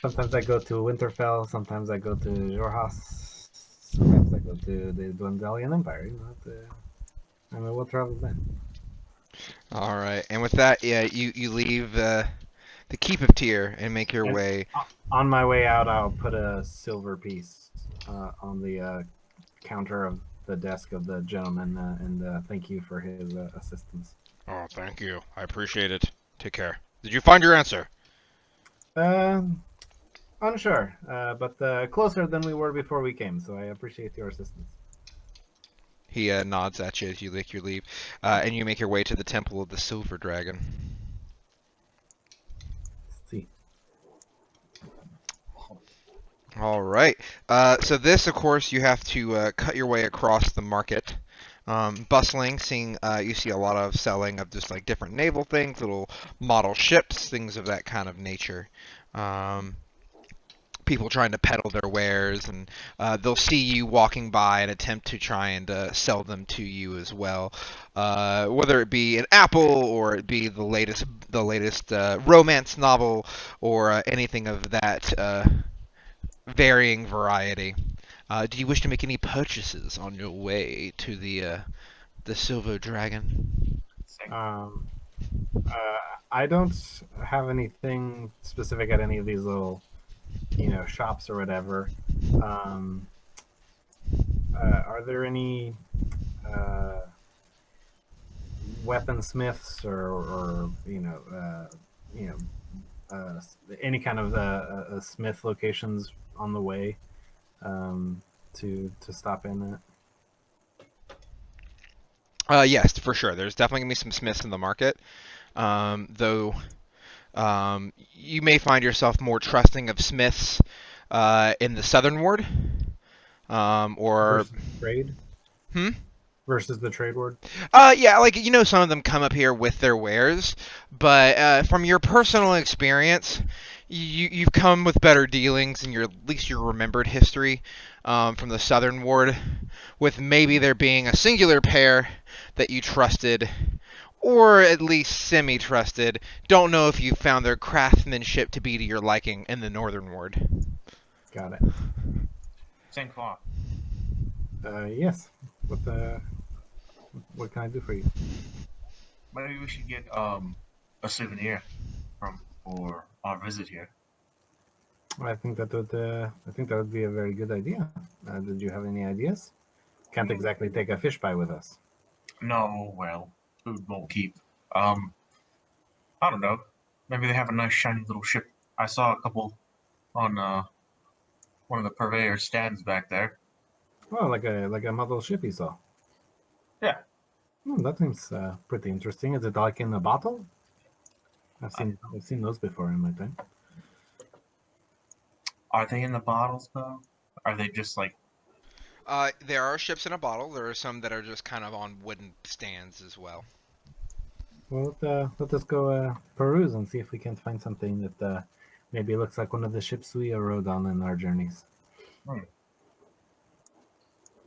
sometimes I go to Winterfell, sometimes I go to Jorhas, sometimes I go to the Dwendalian Empire. I'm a well-traveled man. All right, and with that, yeah, you leave the Keep of Tyr and make your way. On my way out, I'll put a silver piece on the counter of the desk of the gentleman, and thank you for his assistance. Oh, thank you. I appreciate it. Take care. Did you find your answer? Unsure, but closer than we were before we came, so I appreciate your assistance. He nods at you as you lick your leave, and you make your way to the Temple of the Silver Dragon. See. All right. So this, of course, you have to cut your way across the market. Bustling, you see a lot of selling of just like different naval things, little model ships, things of that kind of nature. People trying to peddle their wares, and they'll see you walking by and attempt to try and sell them to you as well. Whether it be an apple or it be the latest romance novel or anything of that varying variety. Do you wish to make any purchases on your way to the Silver Dragon? I don't have anything specific at any of these little, shops or whatever. Are there any weaponsmiths or any kind of smith locations on the way to stop in at? Yes, for sure. There's definitely gonna be some smiths in the market, though. You may find yourself more trusting of smiths in the Southern Ward, or trade. Hmm? Versus the trade ward? Yeah, like, some of them come up here with their wares, but from your personal experience, you've come with better dealings in at least your remembered history from the Southern Ward, with maybe there being a singular pair that you trusted, or at least semi-trusted. Don't know if you found their craftsmanship to be to your liking in the Northern Ward. Got it. Sangfroid. Yes. What can I do for you? Maybe we should get a souvenir for our visit here. I think that would be a very good idea. Did you have any ideas? Can't exactly take a fish pie with us. No, well, food won't keep. I don't know. Maybe they have a nice shiny little ship. I saw a couple on one of the purveyor stands back there. Oh, like a model ship you saw. Yeah. That seems pretty interesting. Is it like in a bottle? I've seen those before in my time. Are they in the bottles though? Are they just like? There are ships in a bottle. There are some that are just kind of on wooden stands as well. Well, let us go peruse and see if we can find something that maybe looks like one of the ships we rode on in our journeys. Hmm.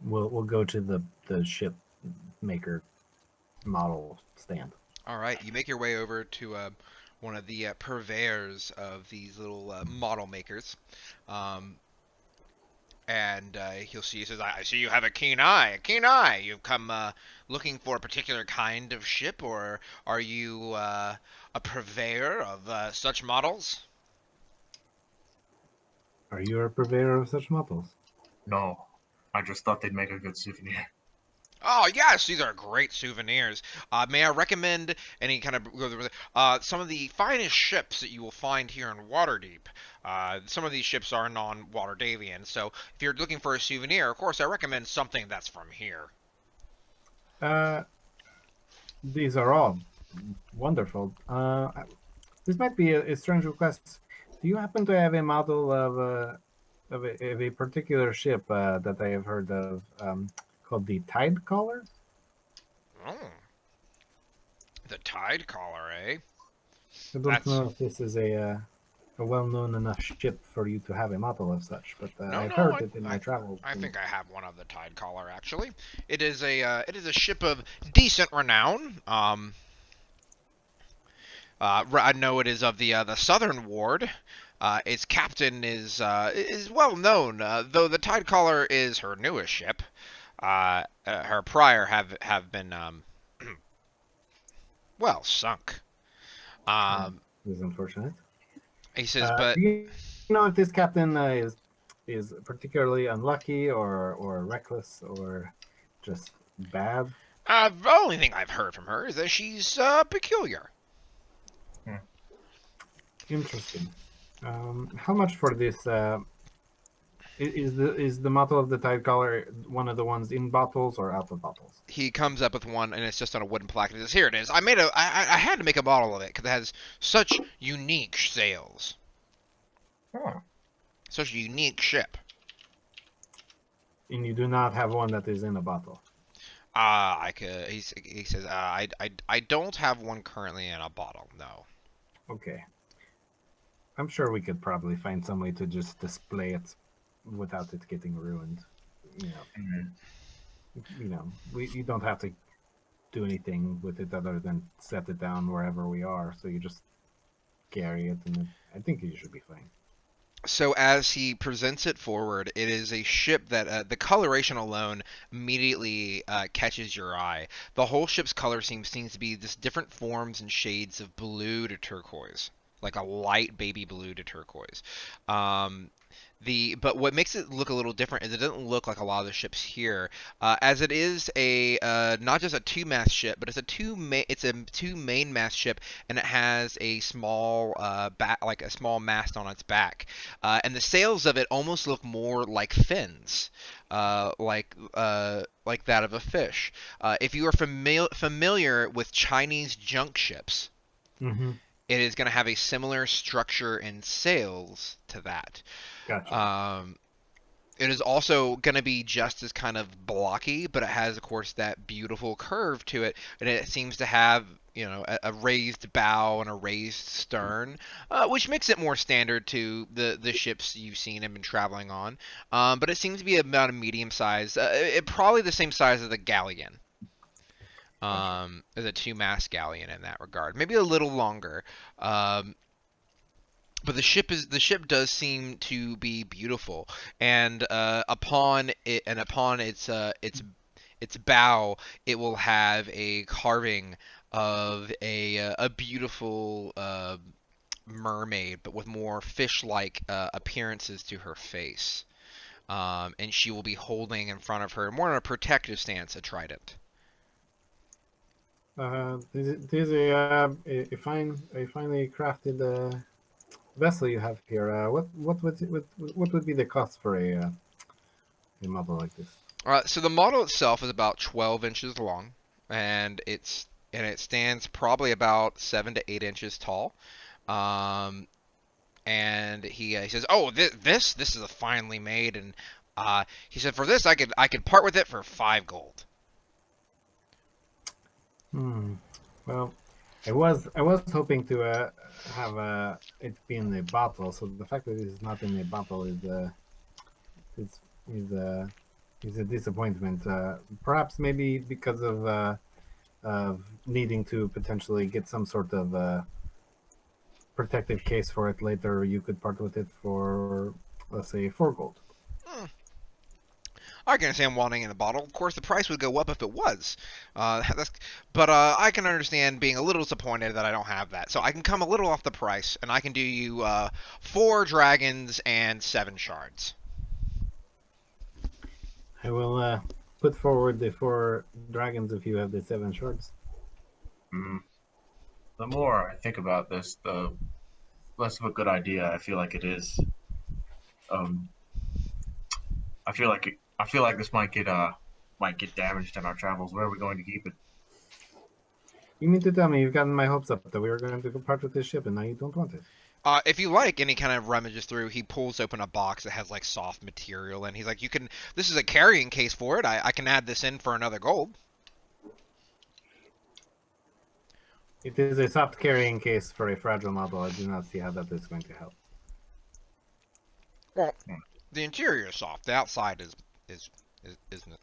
We'll go to the ship maker model stand. All right, you make your way over to one of the purveyors of these little model makers. And he'll see. He says, "I see you have a keen eye. A keen eye. You've come looking for a particular kind of ship, or are you a purveyor of such models?" Are you a purveyor of such models? No, I just thought they'd make a good souvenir. Oh yes, these are great souvenirs. May I recommend any kind of some of the finest ships that you will find here in Waterdeep? Some of these ships are non-Waterdavian, so if you're looking for a souvenir, of course, I recommend something that's from here. These are all wonderful. This might be a strange request. Do you happen to have a model of a particular ship that I have heard of called the Tide Caller? Oh, the Tide Caller, eh? I don't know if this is a well-known enough ship for you to have a model of such, but I've heard it in my travels. I think I have one of the Tide Caller actually. It is a ship of decent renown. I know it is of the Southern Ward. Its captain is well known, though the Tide Caller is her newest ship. Her prior have been well sunk. It is unfortunate. He says, but do you know if this captain is particularly unlucky or reckless or just bad? the only thing I've heard from her is that she's peculiar. Interesting. How much for this? Is the model of the Tide Caller one of the ones in bottles or out of bottles? He comes up with one, and it's just on a wooden plaque. He says, "Here it is. I had to make a model of it because it has such unique sails, such a unique ship." And you do not have one that is in a bottle. I could. He says, I don't have one currently in a bottle. No. Okay. I'm sure we could probably find some way to just display it without it getting ruined. You don't have to do anything with it other than set it down wherever we are. So you just carry it, and I think you should be fine. So as he presents it forward, it is a ship that the coloration alone immediately catches your eye. The whole ship's color seems to be just different forms and shades of blue to turquoise, like a light baby blue to turquoise. But what makes it look a little different is it doesn't look like a lot of the ships here, as it is a not just a two-mast ship, but it's a two main mast ship, and it has a small like a small mast on its back, and the sails of it almost look more like fins, like that of a fish. If you are familiar with Chinese junk ships. Mm-hmm. It is going to have a similar structure and sails to that. Gotcha. It is also going to be just as kind of blocky, but it has, of course, that beautiful curve to it, and it seems to have, a raised bow and a raised stern, which makes it more standard to the ships you've seen and been traveling on. But it seems to be about a medium size, probably the same size as a galleon. As a two-mast galleon in that regard, maybe a little longer. But the ship does seem to be beautiful, and upon its bow, it will have a carving of a beautiful mermaid, but with more fish-like appearances to her face. And she will be holding in front of her, more in a protective stance, a trident. There's a finely crafted vessel you have here. What would be the cost for a model like this? So the model itself is about 12 inches long, and it stands probably about 7 to 8 inches tall. And he says, "Oh, this is a finely made," and he said, "For this, I could part with it for 5 gold." Well, I was hoping to have it be in a bottle. So the fact that it's not in a bottle is a disappointment. Perhaps maybe because of needing to potentially get some sort of protective case for it later, you could part with it for, let's say, 4 gold. I can understand wanting in a bottle. Of course, the price would go up if it was. But I can understand being a little disappointed that I don't have that. So I can come a little off the price, and I can do you 4 dragons and 7 shards. I will put forward the 4 dragons if you have the 7 shards. The more I think about this, the less of a good idea I feel like it is. I feel like this might get damaged in our travels. Where are we going to keep it? You mean to tell me you've gotten my hopes up that we were going to go part with this ship, and now you don't want it? If you like, and he kind of rummages through, he pulls open a box that has like soft material, and he's like, this is a carrying case for it. I can add this in for another gold. It is a soft carrying case for a fragile model. I do not see how that is going to help. Well, the interior is soft. The outside isn't it?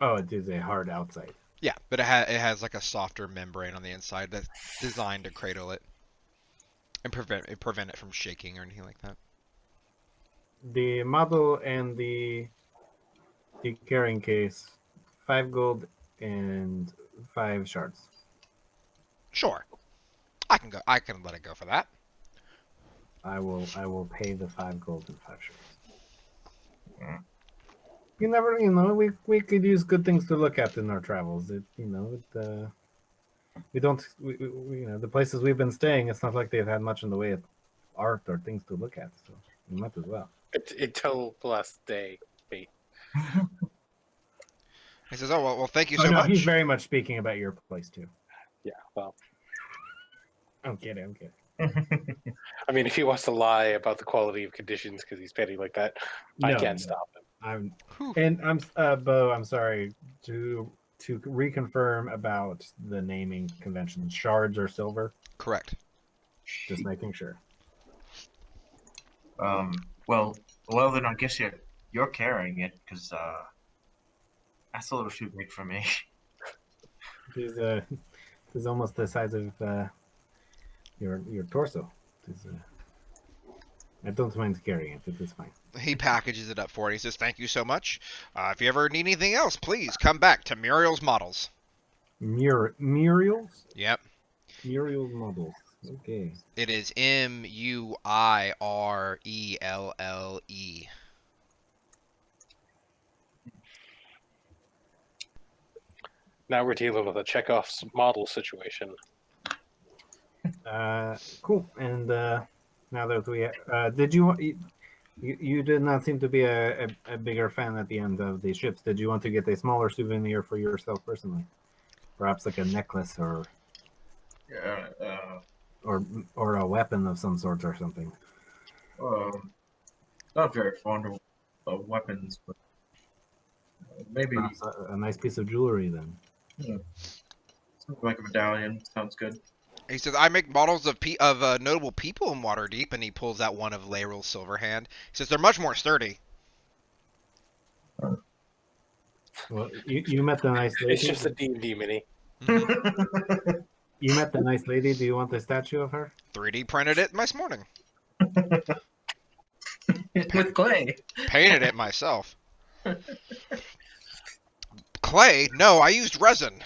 Oh, it is a hard outside. Yeah, but it has like a softer membrane on the inside that's designed to cradle it and prevent it from shaking or anything like that. The model and the carrying case, 5 gold and 5 shards. Sure, I can let it go for that. I will pay the 5 gold and 5 shards. You never, we could use good things to look at in our travels. We don't, the places we've been staying, it's not like they've had much in the way of art or things to look at, so we might as well. Until the last day, mate. He says, "Oh well, thank you so no, much." He's very much speaking about your place too. Yeah, well, I'm kidding. I mean, if he wants to lie about the quality of conditions because he's petty like that, I can't stop him. I'm Bo. I'm sorry to reconfirm about the naming convention. Shards or silver? Correct. Just making sure. Well, then I guess you're carrying it because that's a little too big for me. It is almost the size of your torso. I don't mind carrying it. It is fine. He packages it up for it. He says, "Thank you so much. If you ever need anything else, please come back to Muriel's Models." Muriel's? Yep. Muriel's Models. Okay. It is Muirelle. Now we're dealing with a Chekhov's model situation. Cool. And now that we did you did not seem to be a bigger fan at the end of the ships. Did you want to get a smaller souvenir for yourself personally? Perhaps like a necklace or a weapon of some sort or something. Not very fond of weapons, but maybe Perhaps a nice piece of jewelry then. something like a medallion sounds good. He says, I make models of notable people in Waterdeep, and he pulls out one of Layrel's silver hand. He says, they're much more sturdy. Well, you met the nice lady. It's just a D&D mini. You met the nice lady. Do you want the statue of her? 3D printed it this morning. With clay. Painted it myself. Clay? No, I used resin.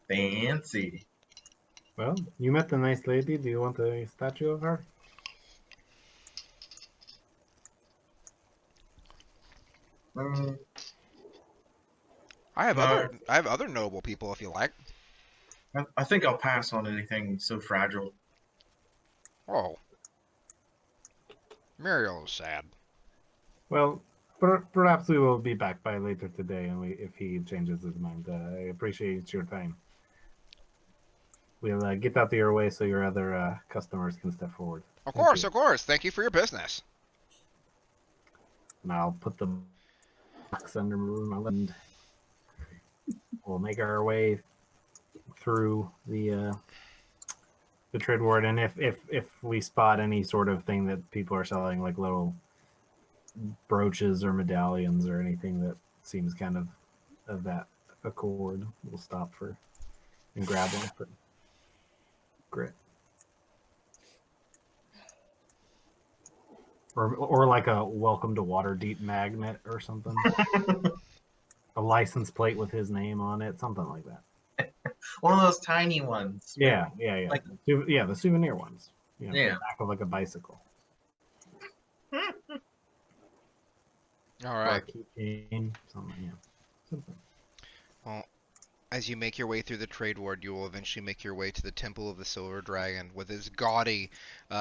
Fancy. Well, you met the nice lady. Do you want the statue of her? I have other notable people if you like. I think I'll pass on anything so fragile. Oh. Muriel is sad. Well, perhaps we will be back by later today, and if he changes his mind. I appreciate your time. We'll get out of your way so your other customers can step forward. Of course, of course. Thank you for your business. And I'll put the box under my lip. We'll make our way through the trade ward, and if we spot any sort of thing that people are selling, like little brooches or medallions or anything that seems kind of that accord, we'll stop and grab one for Grit. Or like a welcome to Waterdeep magnet or something. A license plate with his name on it, something like that. One of those tiny ones. Yeah. Like, the souvenir ones. You know, yeah. the back of like a bicycle. All right. Or a keychain, something. Well, as you make your way through the trade ward, you will eventually make your way to the Temple of the Silver Dragon with its gaudy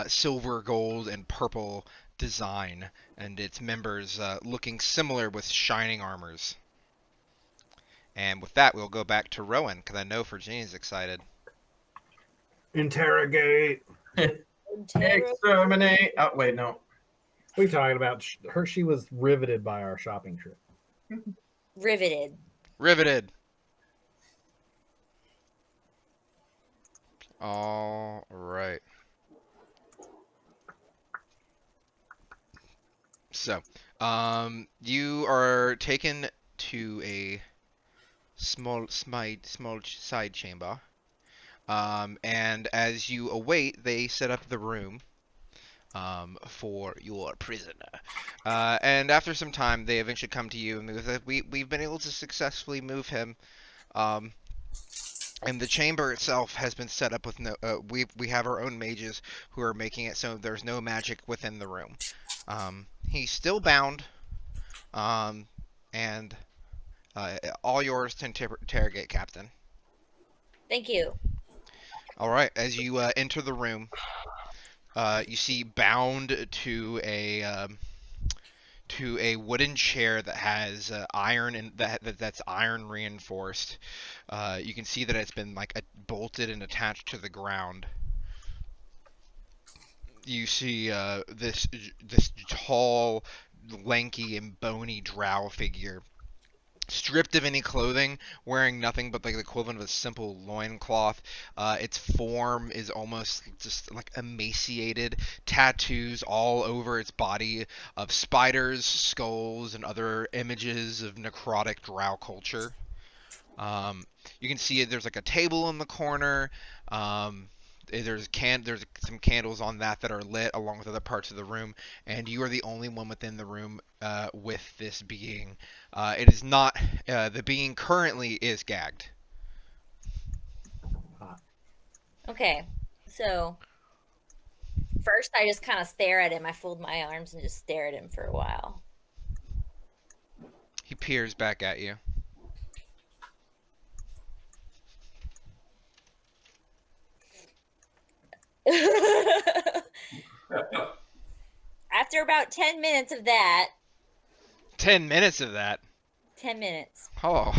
silver, gold, and purple design, and its members looking similar with shining armors. And with that, we'll go back to Rowan, because I know Virginia's excited. Interrogate. Exterminate. Oh, wait, no. What are you talking about? She was riveted by our shopping trip. Riveted. Riveted. All right. So, you are taken to a small side chamber, and as you await, they set up the room for your prisoner. And after some time, they eventually come to you and they say, we've been able to successfully move him. And the chamber itself has been set up with no. We have our own mages who are making it so there's no magic within the room. He's still bound, and all yours to interrogate, Captain. Thank you. All right. As you enter the room, you see bound to a wooden chair that has iron and that's iron reinforced. You can see that it's been like bolted and attached to the ground. You see this tall, lanky, and bony drow figure, stripped of any clothing, wearing nothing but like the equivalent of a simple loincloth. Its form is almost just like emaciated, tattoos all over its body of spiders, skulls, and other images of necrotic drow culture. You can see there's like a table in the corner. There's some candles on that are lit along with other parts of the room, and you are the only one within the room with this being. It is not the being currently is gagged. Okay, so first I just kind of stare at him. I fold my arms and just stare at him for a while. He peers back at you. After about 10 minutes of that. 10 minutes of that? 10 minutes. Oh.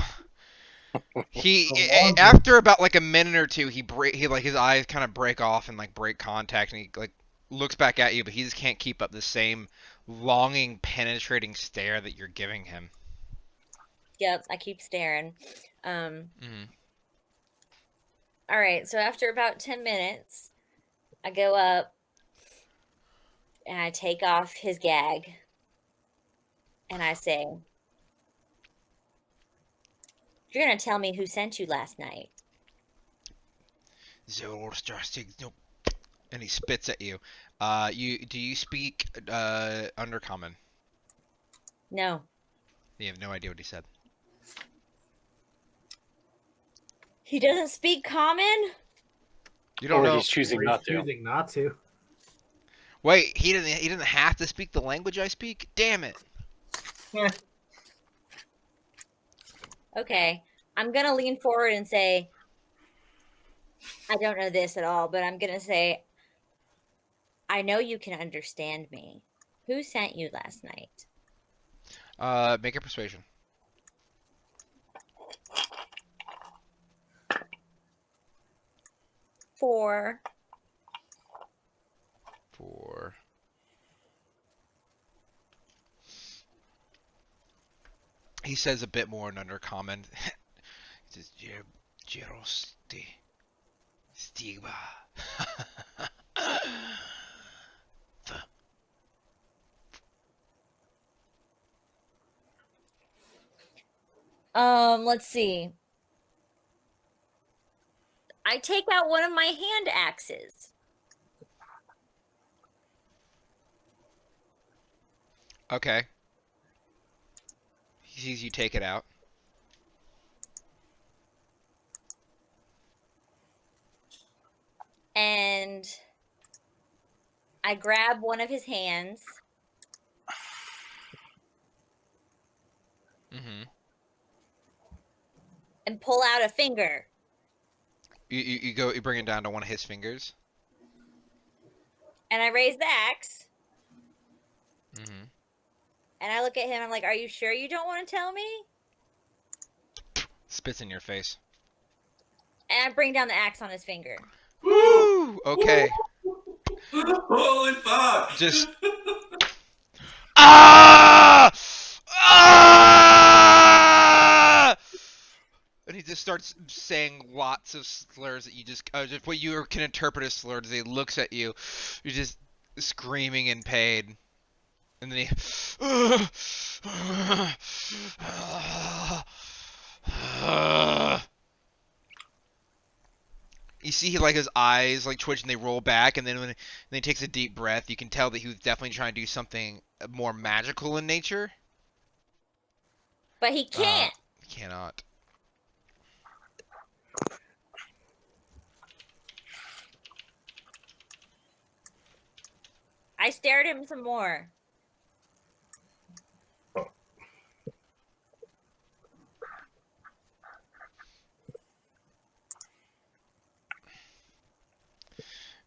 After about like a minute or two, he like his eyes kind of break off and like break contact, and he like looks back at you, but he just can't keep up the same longing, penetrating stare that you're giving him. Yep, I keep staring. Mm-hmm. All right, so after about 10 minutes, I go up and I take off his gag and I say, "You're going to tell me who sent you last night." And he spits at you. Do you speak Undercommon? No. You have no idea what he said. He doesn't speak common? You don't Or know. he's choosing not to. Choosing not to. Wait, he didn't have to speak the language I speak? Damn it. Okay. I'm going to lean forward and say, I don't know this at all, but I'm going to say, I know you can understand me. Who sent you last night? Make a persuasion. 4. 4. He says a bit more in Undercommon. He says, Gerosti Stigma. Let's see. I take out one of my hand axes. Okay. He sees you take it out. And I grab one of his hands. Mm-hmm. And pull out a finger. You bring it down to one of his fingers. And I raise the axe. Mm-hmm. And I look at him. I'm like, "Are you sure you don't want to tell me?" Spits in your face. And I bring down the axe on his finger. Woo! Okay. Holy fuck! Just. Ah! Ah! And he just starts saying lots of slurs that you just what you can interpret as slurs. He looks at you. You're just screaming in pain. And then he. You see, like, his eyes like twitch and they roll back, and then when he takes a deep breath, you can tell that he was definitely trying to do something more magical in nature. But he can't. He cannot. I stare at him some more.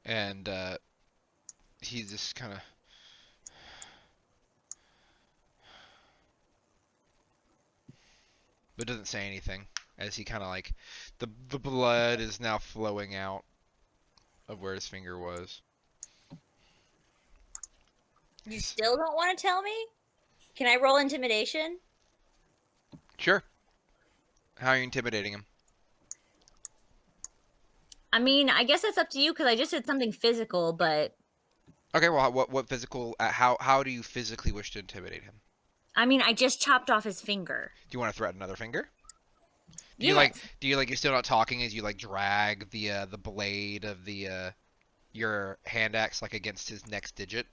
And he just kind of. But doesn't say anything as he kind of like the blood is now flowing out of where his finger was. You still don't want to tell me? Can I roll intimidation? Sure. How are you intimidating him? I mean, I guess that's up to you because I just said something physical, but Okay, well, what physical? How do you physically wish to intimidate him? I mean, I just chopped off his finger. Do you want to threaten another finger? Do Yes. you like you're still not talking as you like drag the blade of the your hand axe like against his next digit?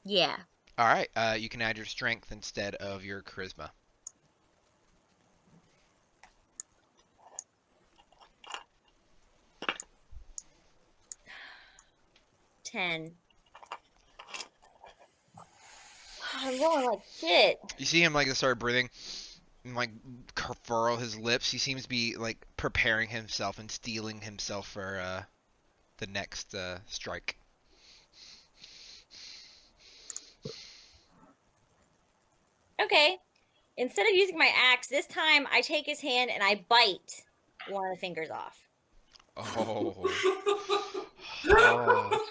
Yeah. All right. You can add your strength instead of your charisma. 10. I'm rolling like shit. You see him like start breathing and like furrow his lips. He seems to be like preparing himself and steeling himself for the next strike. Okay. Instead of using my axe, this time I take his hand and I bite one of the fingers off. Oh. Oh.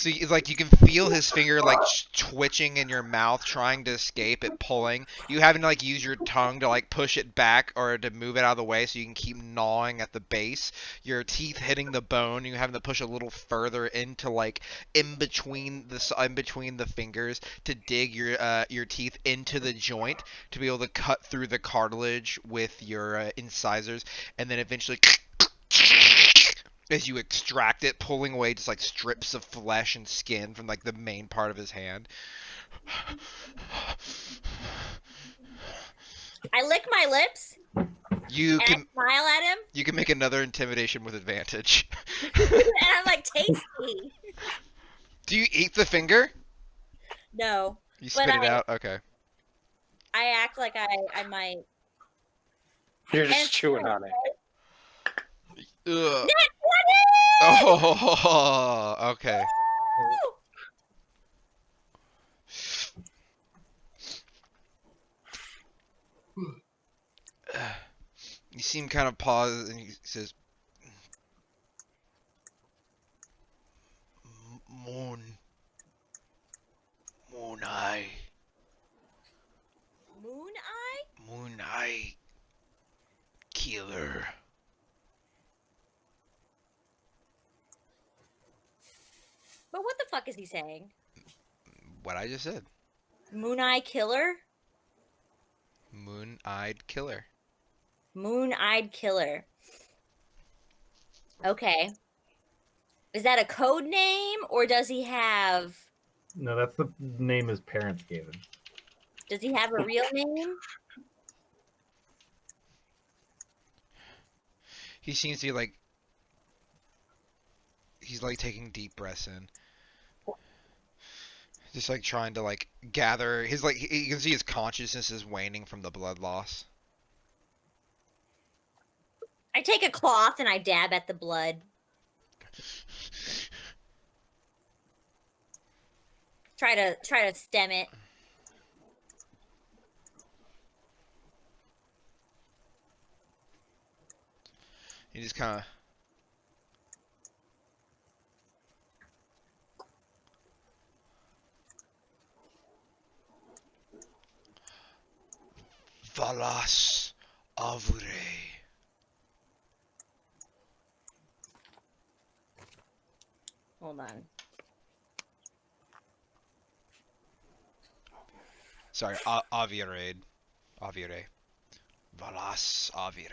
So you can feel his finger like twitching in your mouth, trying to escape it, pulling. You having to like use your tongue to like push it back or to move it out of the way, so you can keep gnawing at the base. Your teeth hitting the bone. You having to push a little further into like in between the fingers to dig your teeth into the joint to be able to cut through the cartilage with your incisors, and then eventually. As you extract it, pulling away just like strips of flesh and skin from like the main part of his hand. I lick my lips You and can I smile at him. you can make another intimidation with advantage. And I'm like, tasty. Do you eat the finger? No. You But spit it out? Okay. I act like I might. You're And just chewing on it. Ugh. Nick, Oh, okay. You seem kind of paused, and he says, Moon Eye. Moon Eye? Moon Eye Killer. But what the fuck is he saying? What I just said. Moon Eye Killer? Moon-eyed killer. Moon-eyed Killer. Okay. Is that a code name, or does he have... No, that's the name his parents gave him. Does he have a real name? He seems to be like... He's like taking deep breaths in. Just like trying to like gather his like you can see his consciousness is waning from the blood loss. I take a cloth and I dab at the blood. Try to stem it. He just kind of Valas Avure. Hold on. Sorry, Avirade. Avire. Valas Avire.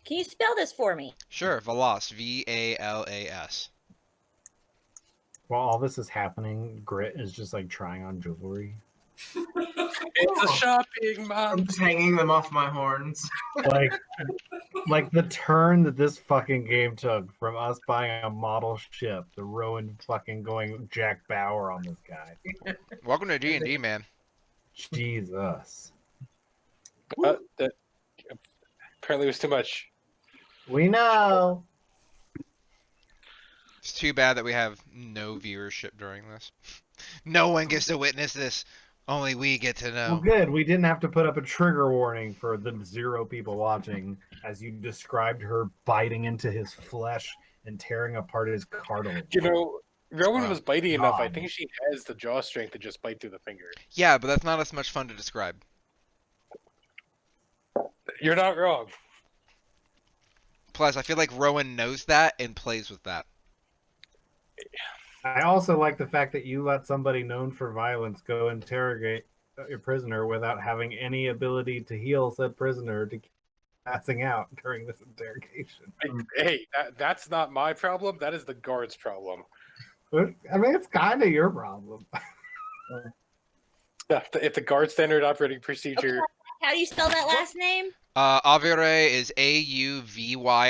Can you spell this for me? Sure, Valas. Valas. While all this is happening, Grit is just like trying on jewelry. It's a shopping mall. I'm just hanging them off my horns. Like the turn that this fucking game took from us buying a model ship to Rowan fucking going Jack Bauer on this guy. Welcome to D&D, man. Jesus. That apparently was too much. We know. It's too bad that we have no viewership during this. No one gets to witness this. Only we get to know. Well, good. We didn't have to put up a trigger warning for the 0 people watching as you described her biting into his flesh and tearing apart his cartilage. You know, Rowan was bitey enough. I God. think she has the jaw strength to just bite through the finger. Yeah, but that's not as much fun to describe. You're not wrong. Plus, I feel like Rowan knows that and plays with that. I also like the fact that you let somebody known for violence go interrogate your prisoner without having any ability to heal said prisoner to keep passing out during this interrogation. Hey, that's not my problem. That is the guard's problem. I mean, it's kind of your problem. If the guard standard operating procedure... Okay. How do you spell that last name? Avire is Auvyrae.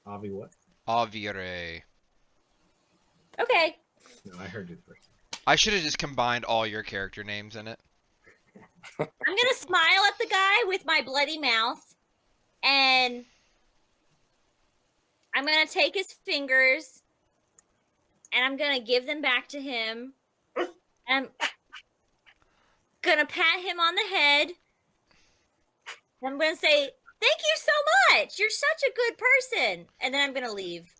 Avi, what? Avire. Okay. No, I heard you first. I should have just combined all your character names in it. I'm gonna smile at the guy with my bloody mouth, and I'm gonna take his fingers, and I'm gonna give them back to him. And I'm gonna pat him on the head. I'm gonna say, Thank you so much. You're such a good person. And then I'm gonna leave.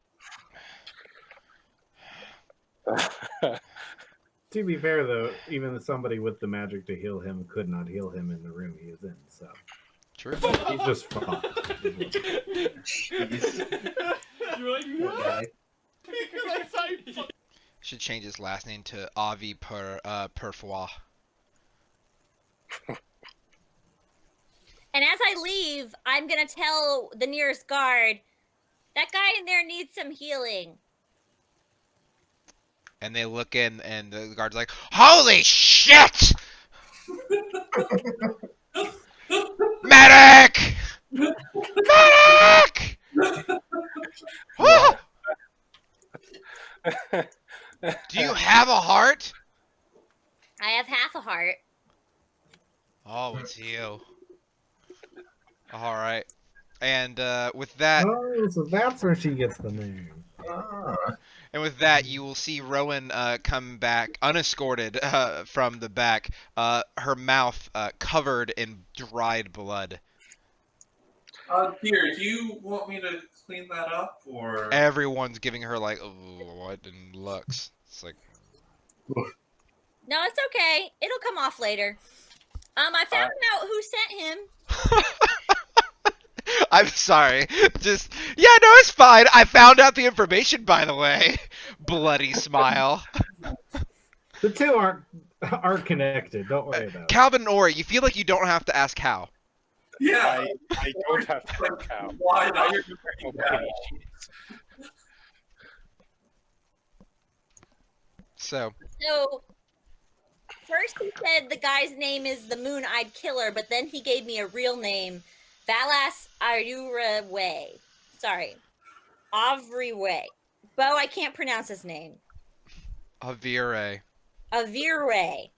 To be fair, though, even somebody with the magic to heal him could not heal him in the room he is in. So True. he's just fucked. You're like, no. Okay. Because I saw you. Should change his last name to Avi Perfois. And as I leave, I'm gonna tell the nearest guard, that guy in there needs some healing. And they look in, and the guard's like, "Holy shit! Medic! Medic! Woo! Do you have a heart? I have half a heart. Oh, it's you. All right. And with that, Oh, so that's where she gets the name. you will see Rowan come back unescorted from the back, her mouth covered in dried blood. Dear, do you want me to clean that up, or? Everyone's giving her like, "Oh, what?" and looks. It's like, No, it's okay. It'll come off later. I found out who sent him. I'm sorry. Just yeah, no, it's fine. I found out the information, by the way. Bloody smile. The two aren't connected. Don't worry about it. Calvin and Ori, you feel like you don't have to ask how. Yeah. I don't have to work out. Why not? So So, first he said the guy's name is the Moon-Eyed Killer, but then he gave me a real name, Valas Arurawe. Sorry, Avriwe. Bo, I can't pronounce his name. Avire. Avirwe.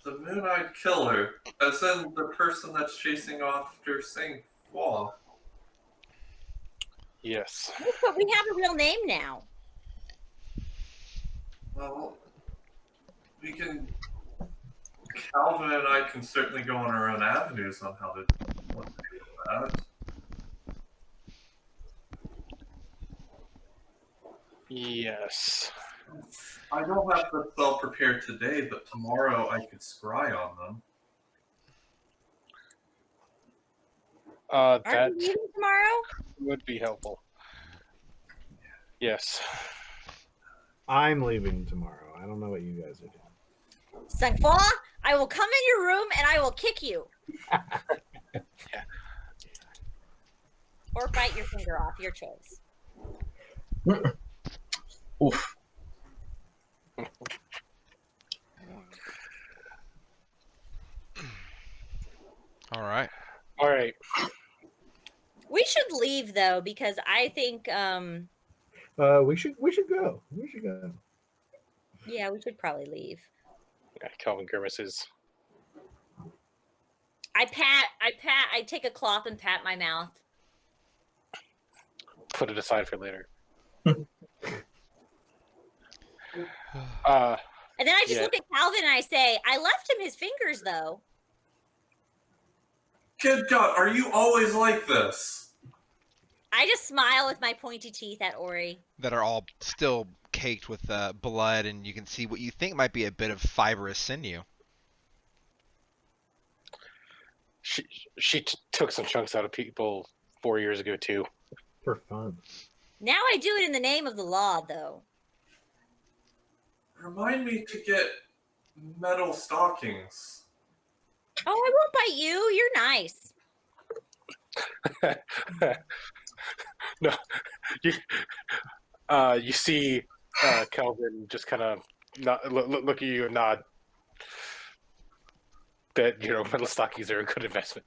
The Moon-Eyed Killer, as in the person that's chasing after Sangfroid. Yes. But we have a real name now. Well, we can. Calvin and I can certainly go on our own avenues on how to what to do with that. Yes. I don't have the spell prepared today, but tomorrow I could scry on them. Aren't That you leaving tomorrow? would be helpful. Yes. I'm leaving tomorrow. I don't know what you guys are doing. Sangfroid, I will come in your room and I will kick you. Or bite your finger off, your choice. Oof. All right. All right. We should leave though, because I think We should go. We should go. yeah, we should probably leave. Yeah, Calvin grimaces. I take a cloth and pat my mouth. Put it aside for later. And then I just Yeah. look at Calvin and I say, I left him his fingers though. Good God, are you always like this? I just smile with my pointy teeth at Ori. That are all still caked with blood, and you can see what you think might be a bit of fibrous sinew. She took some chunks out of people 4 years ago too. For fun. Now I do it in the name of the law though. Remind me to get metal stockings. Oh, I won't bite you. You're nice. No, you see Calvin just kind of look at you and nod. That metal stockings are a good investment.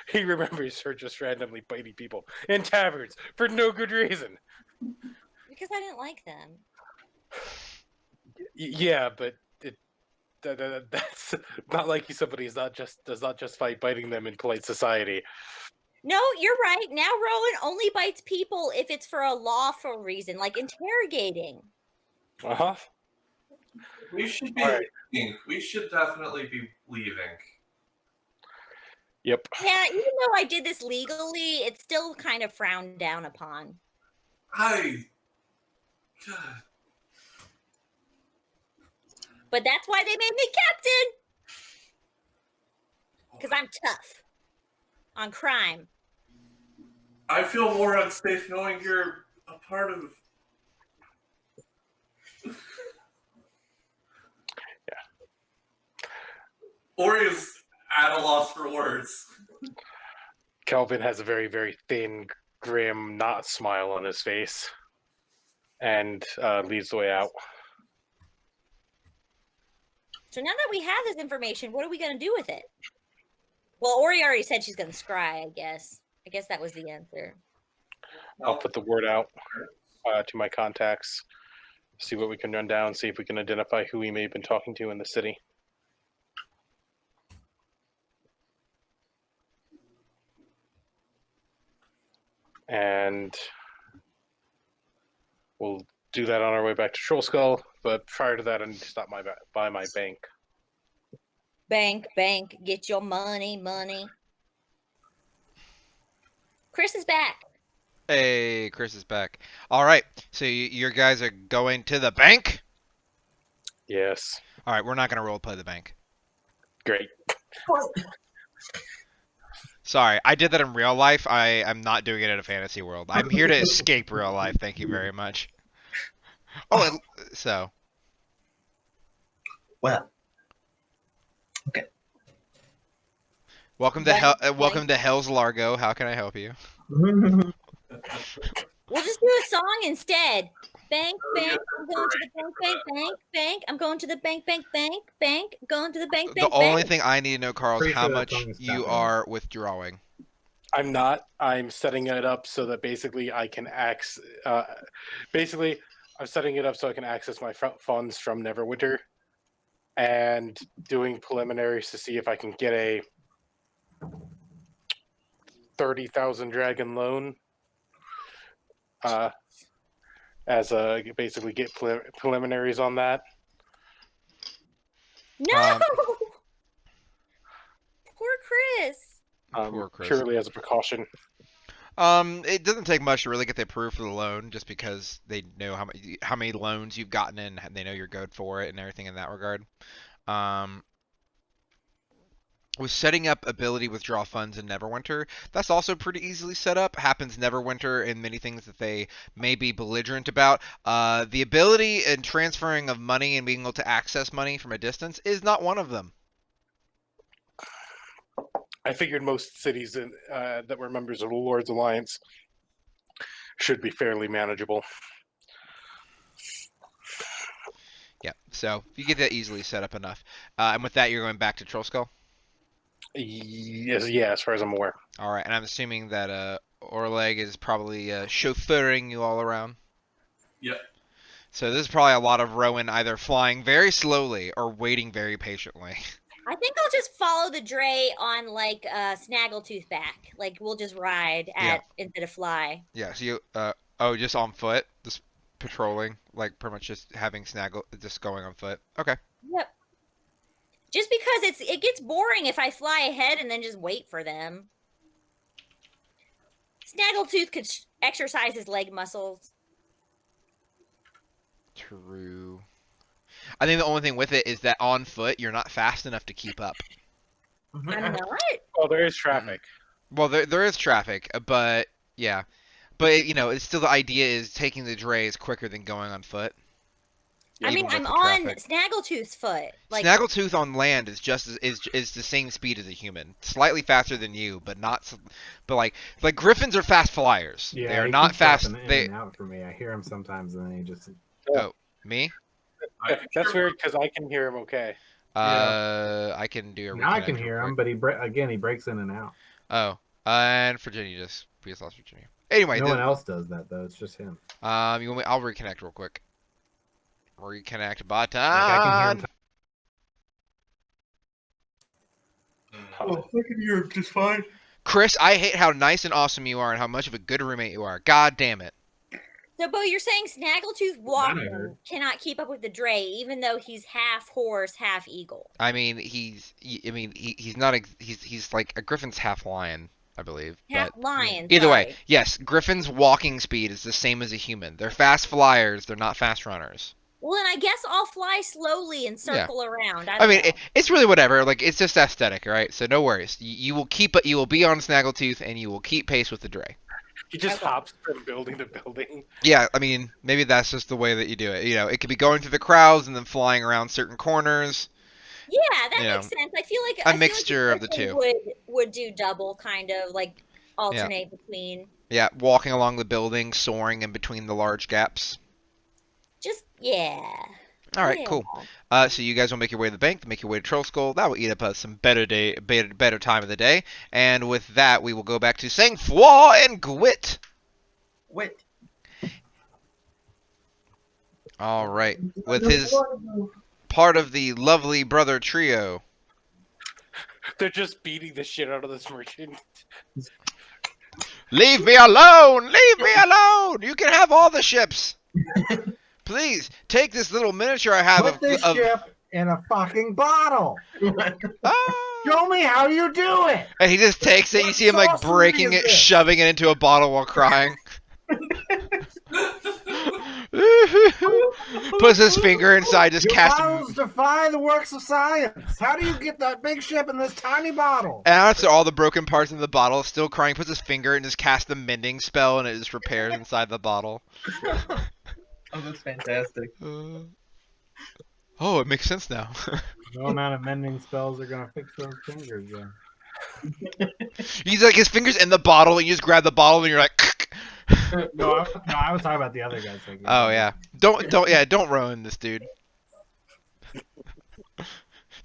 He remembers her just randomly biting people in taverns for no good reason. Because I didn't like them. Yeah, but that's not like somebody does not justify biting them in polite society. No, you're right. Now Rowan only bites people if it's for a lawful reason, like interrogating. Uh-huh. We should be All right. leaving. We should definitely be leaving. Yep. Yeah, even though I did this legally, it's still kind of frowned down upon. God. But that's why they made me captain. Because I'm tough on crime. I feel more unsafe knowing you're a part of. Ori is at a loss for words. Kelvin has a very, very thin, grim, not smile on his face, and leads the way out. So now that we have this information, what are we going to do with it? Well, Ori already said she's going to scry, I guess. I guess that was the answer. I'll put the word out to my contacts, see what we can run down, see if we can identify who we may have been talking to in the city. And we'll do that on our way back to Troll Skull, but prior to that, I need to stop by my bank. Bank, get your money. Kris is back. Hey, Kris is back. All right, so your guys are going to the bank? Yes. All right, we're not going to roleplay the bank. Great. Sorry, I did that in real life. I'm not doing it in a fantasy world. I'm here to escape real life. Thank you very much. Oh, so. Well. Okay. Welcome to Hell's Largo. How can I help you? We'll just do a song instead. Bank, I'm going to the bank. I'm going to the bank. Going to the bank. The only thing I need to know, Carl, is Pretty how sure that much song is you stopping. are withdrawing. I'm not. I'm setting it up so that basically I can access. Basically, I'm setting it up so I can access my funds from Neverwinter, and doing preliminaries to see if I can get a 30,000 dragon loan. As basically get preliminaries on that. No. Poor Kris. Poor Kris. Purely as a precaution. It doesn't take much to really get the approved for the loan, just because they know how many loans you've gotten and they know you're good for it and everything in that regard. With setting up ability withdraw funds in Neverwinter, that's also pretty easily set up. Happens Neverwinter in many things that they may be belligerent about. The ability and transferring of money and being able to access money from a distance is not one of them. I figured most cities that were members of the Lord's Alliance should be fairly manageable. Yeah, so you get that easily set up enough. And with that, you're going back to Trollskull? Yes, yeah, as far as I'm aware. All right, and I'm assuming that Orleg is probably chauffeuring you all around? Yep. So this is probably a lot of Rowan either flying very slowly or waiting very patiently. I think I'll just follow the Dre on like Snaggletooth back. Like we'll just ride instead of fly. Yeah, so you just on foot, just patrolling, like pretty much just having just going on foot. Okay. Yep. Just because it gets boring if I fly ahead and then just wait for them. Snaggletooth could exercise his leg muscles. True. I think the only thing with it is that on foot, you're not fast enough to keep up. I'm not. Oh, there is traffic. Well, there is traffic, but yeah. But, it's still the idea is taking the drays quicker than going on foot. I mean, I'm on Snaggletooth's foot. Like Snaggletooth on land is is the same speed as a human, slightly faster than you, but like griffins are fast flyers. Yeah, they are he not keeps fast. dropping in and out for me. I hear him sometimes, and then he just. Oh, me? That's weird because I can hear him okay. I can do a. Now I can hear him, but he breaks in and out. Oh, and Virginia just lost Virginia. Anyway, no one else does that though. It's just him. I'll reconnect real quick. Reconnect button. I can I can hear him just fine. Kris, I hate how nice and awesome you are and how much of a good roommate you are. God damn it. So, Bo, you're saying Snaggletooth That I walking heard. cannot keep up with the Dray, even though he's half horse, half eagle. I mean, he's not he's like a griffin's half lion, I believe. Half But lion. either way, Sorry. yes, griffin's walking speed is the same as a human. They're fast flyers. They're not fast runners. Well, then I guess I'll fly slowly and Yeah. circle around. I I don't mean, know. it's really whatever. Like, it's just aesthetic, right? So no worries. You will be on Snaggletooth, and you will keep pace with the Dray. He just Okay. hops from building to building. Yeah, I mean, maybe that's just the way that you do it. You know, it could be going through the crowds and then flying around certain corners. Yeah, that You makes know, sense. I feel like a mixture of the Griffin two. would do double, kind of like alternate between. Yeah, walking along the building, soaring in between the large gaps. Just yeah. All right, Yeah. cool. So you guys will make your way to the bank, make your way to Troll Skull. That will eat up some better time of the day. And with that, we will go back to Sangfroid and Gwit. Wait. All right, with his part of the lovely brother trio. They're just beating the shit out of this merchant. Leave me alone! Leave me alone! You can have all the ships. Please take this little miniature I have Put this of ship in a fucking bottle. Ah! Show me how you do it. And he just takes it. You What see him like sorcery breaking is it, this? shoving it into a bottle while crying. Puts his finger inside, just Your casts. bottles defy the works of science. How do you get that big ship in this tiny bottle? And after all the broken parts in the bottle, still crying, puts his finger and just casts the mending spell, and it just repairs inside the bottle. Oh, that's fantastic. Oh, it makes sense now. No amount of mending spells are gonna fix those fingers. Yeah. He's like his fingers in the bottle, and you just grab the bottle, and you're like. No, I was talking about the other guy's fingers. Oh yeah, don't ruin this dude.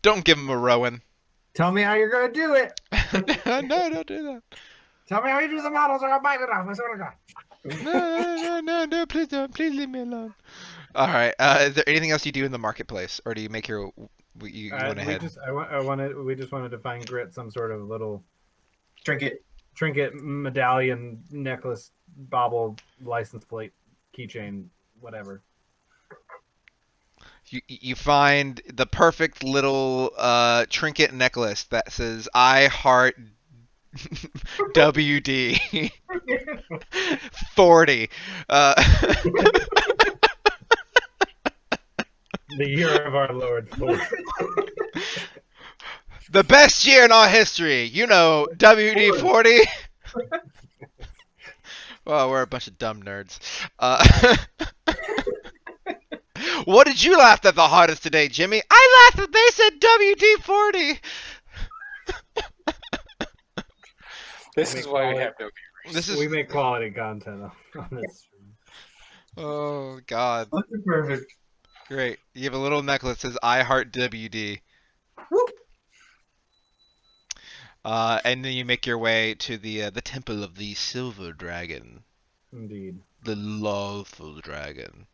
Don't give him a Rowan. Tell me how you're gonna do it. No, don't do that. Tell me how you do the models, or I'll bite it off. I swear to God. No, please don't. Please leave me alone. All right. Is there anything else you do in the marketplace, or do you make your you went ahead? We just wanted to find Grit some sort of little Trinket. trinket, medallion, necklace, bauble, license plate, keychain, whatever. You find the perfect little trinket necklace that says "I heart WD 40." The year of our Lord. The best year in our history. You know, WD 40. Well, we're a bunch of dumb nerds. What did you laugh at the hardest today, Jimmy? I laughed that they said WD 40. This is why we have no viewers. We make quality content on this stream. Oh God. That's perfect. Great. You have a little necklace that says "I heart WD." And then you make your way to the temple of the Silver Dragon, Indeed. the lawful dragon.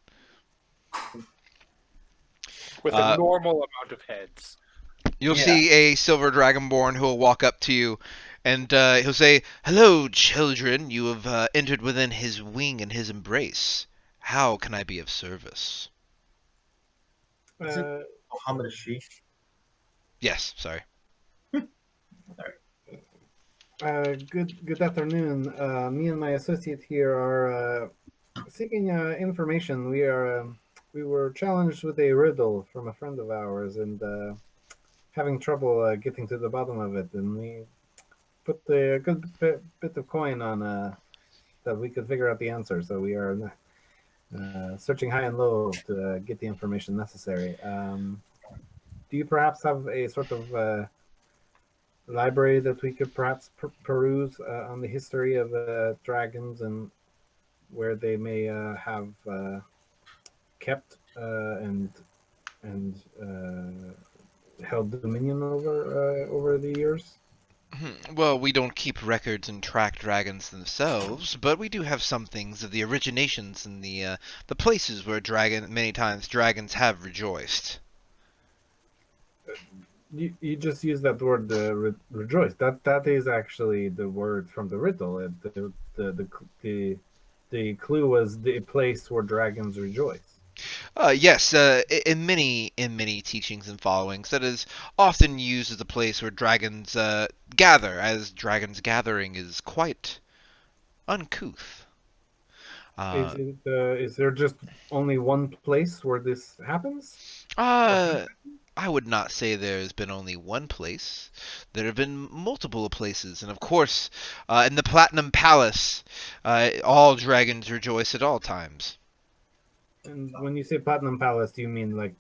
With a normal amount of heads. You'll see a silver dragonborn who will walk up to you, and he'll say, "Hello, children. You have entered within his wing and his embrace. How can I be of service?" Muhammad is she? Yes, sorry. Good afternoon. Me and my associate here are seeking information. We were challenged with a riddle from a friend of ours and having trouble getting to the bottom of it. And we put a good bit of coin on that we could figure out the answer. So we are searching high and low to get the information necessary. Do you perhaps have a sort of library that we could perhaps peruse on the history of dragons and where they may have kept and held dominion over the years? Well, we don't keep records and track dragons themselves, but we do have some things of the originations and the places where many times dragons have rejoiced. You just use that word rejoice. That is actually the word from the riddle. The the clue was the place where dragons rejoice. Yes, in many teachings and followings, that is often used as a place where dragons gather, as dragons gathering is quite uncouth. Is Uh, it? Is there just only one place where this happens? uh, I would not say there's been only one place. There have been multiple places, and of course, in the Platinum Palace, all dragons rejoice at all times. And when you say Platinum Palace, do you mean like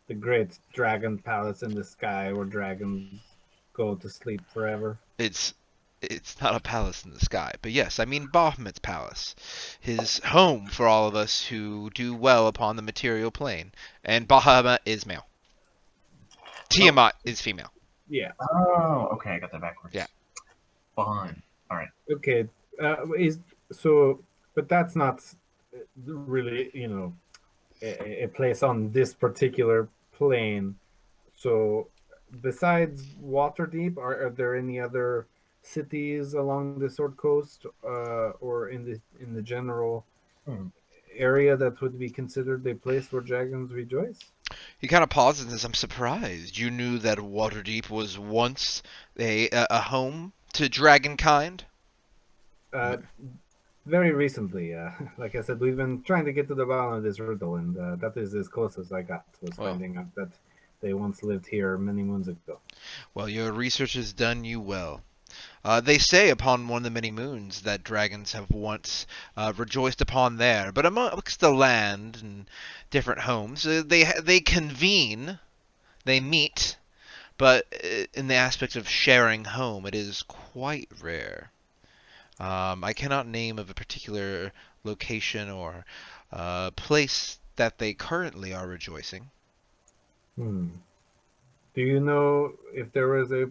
the great dragon palace in the sky where dragons go to sleep forever? It's it's not a palace in the sky, but yes, I mean Baphomet's palace, his home for all of us who do well upon the material plane. And Bahamut is male. Tiamat is female. Yeah. Oh, okay, I got that backwards. Yeah. Fine. All right. Okay. Is so, but that's not really, a place on this particular plane. So, besides Waterdeep, are there any other cities along the Sword Coast, or in the general Hmm. area that would be considered a place where dragons rejoice? He kind of pauses and says, "I'm surprised. You knew that Waterdeep was once a home to dragonkind?" Uh, Very recently, like I said, we've been trying to get to the bottom of this riddle, and that is as close as I got, was Well. finding out that they once lived here many moons ago. Well, your research has done you well. They say upon one of the many moons that dragons have once rejoiced upon there, but amongst the land and different homes, they convene, they meet, but in the aspect of sharing home, it is quite rare. I cannot name of a particular location or place that they currently are rejoicing. Hmm. Do you know if there was a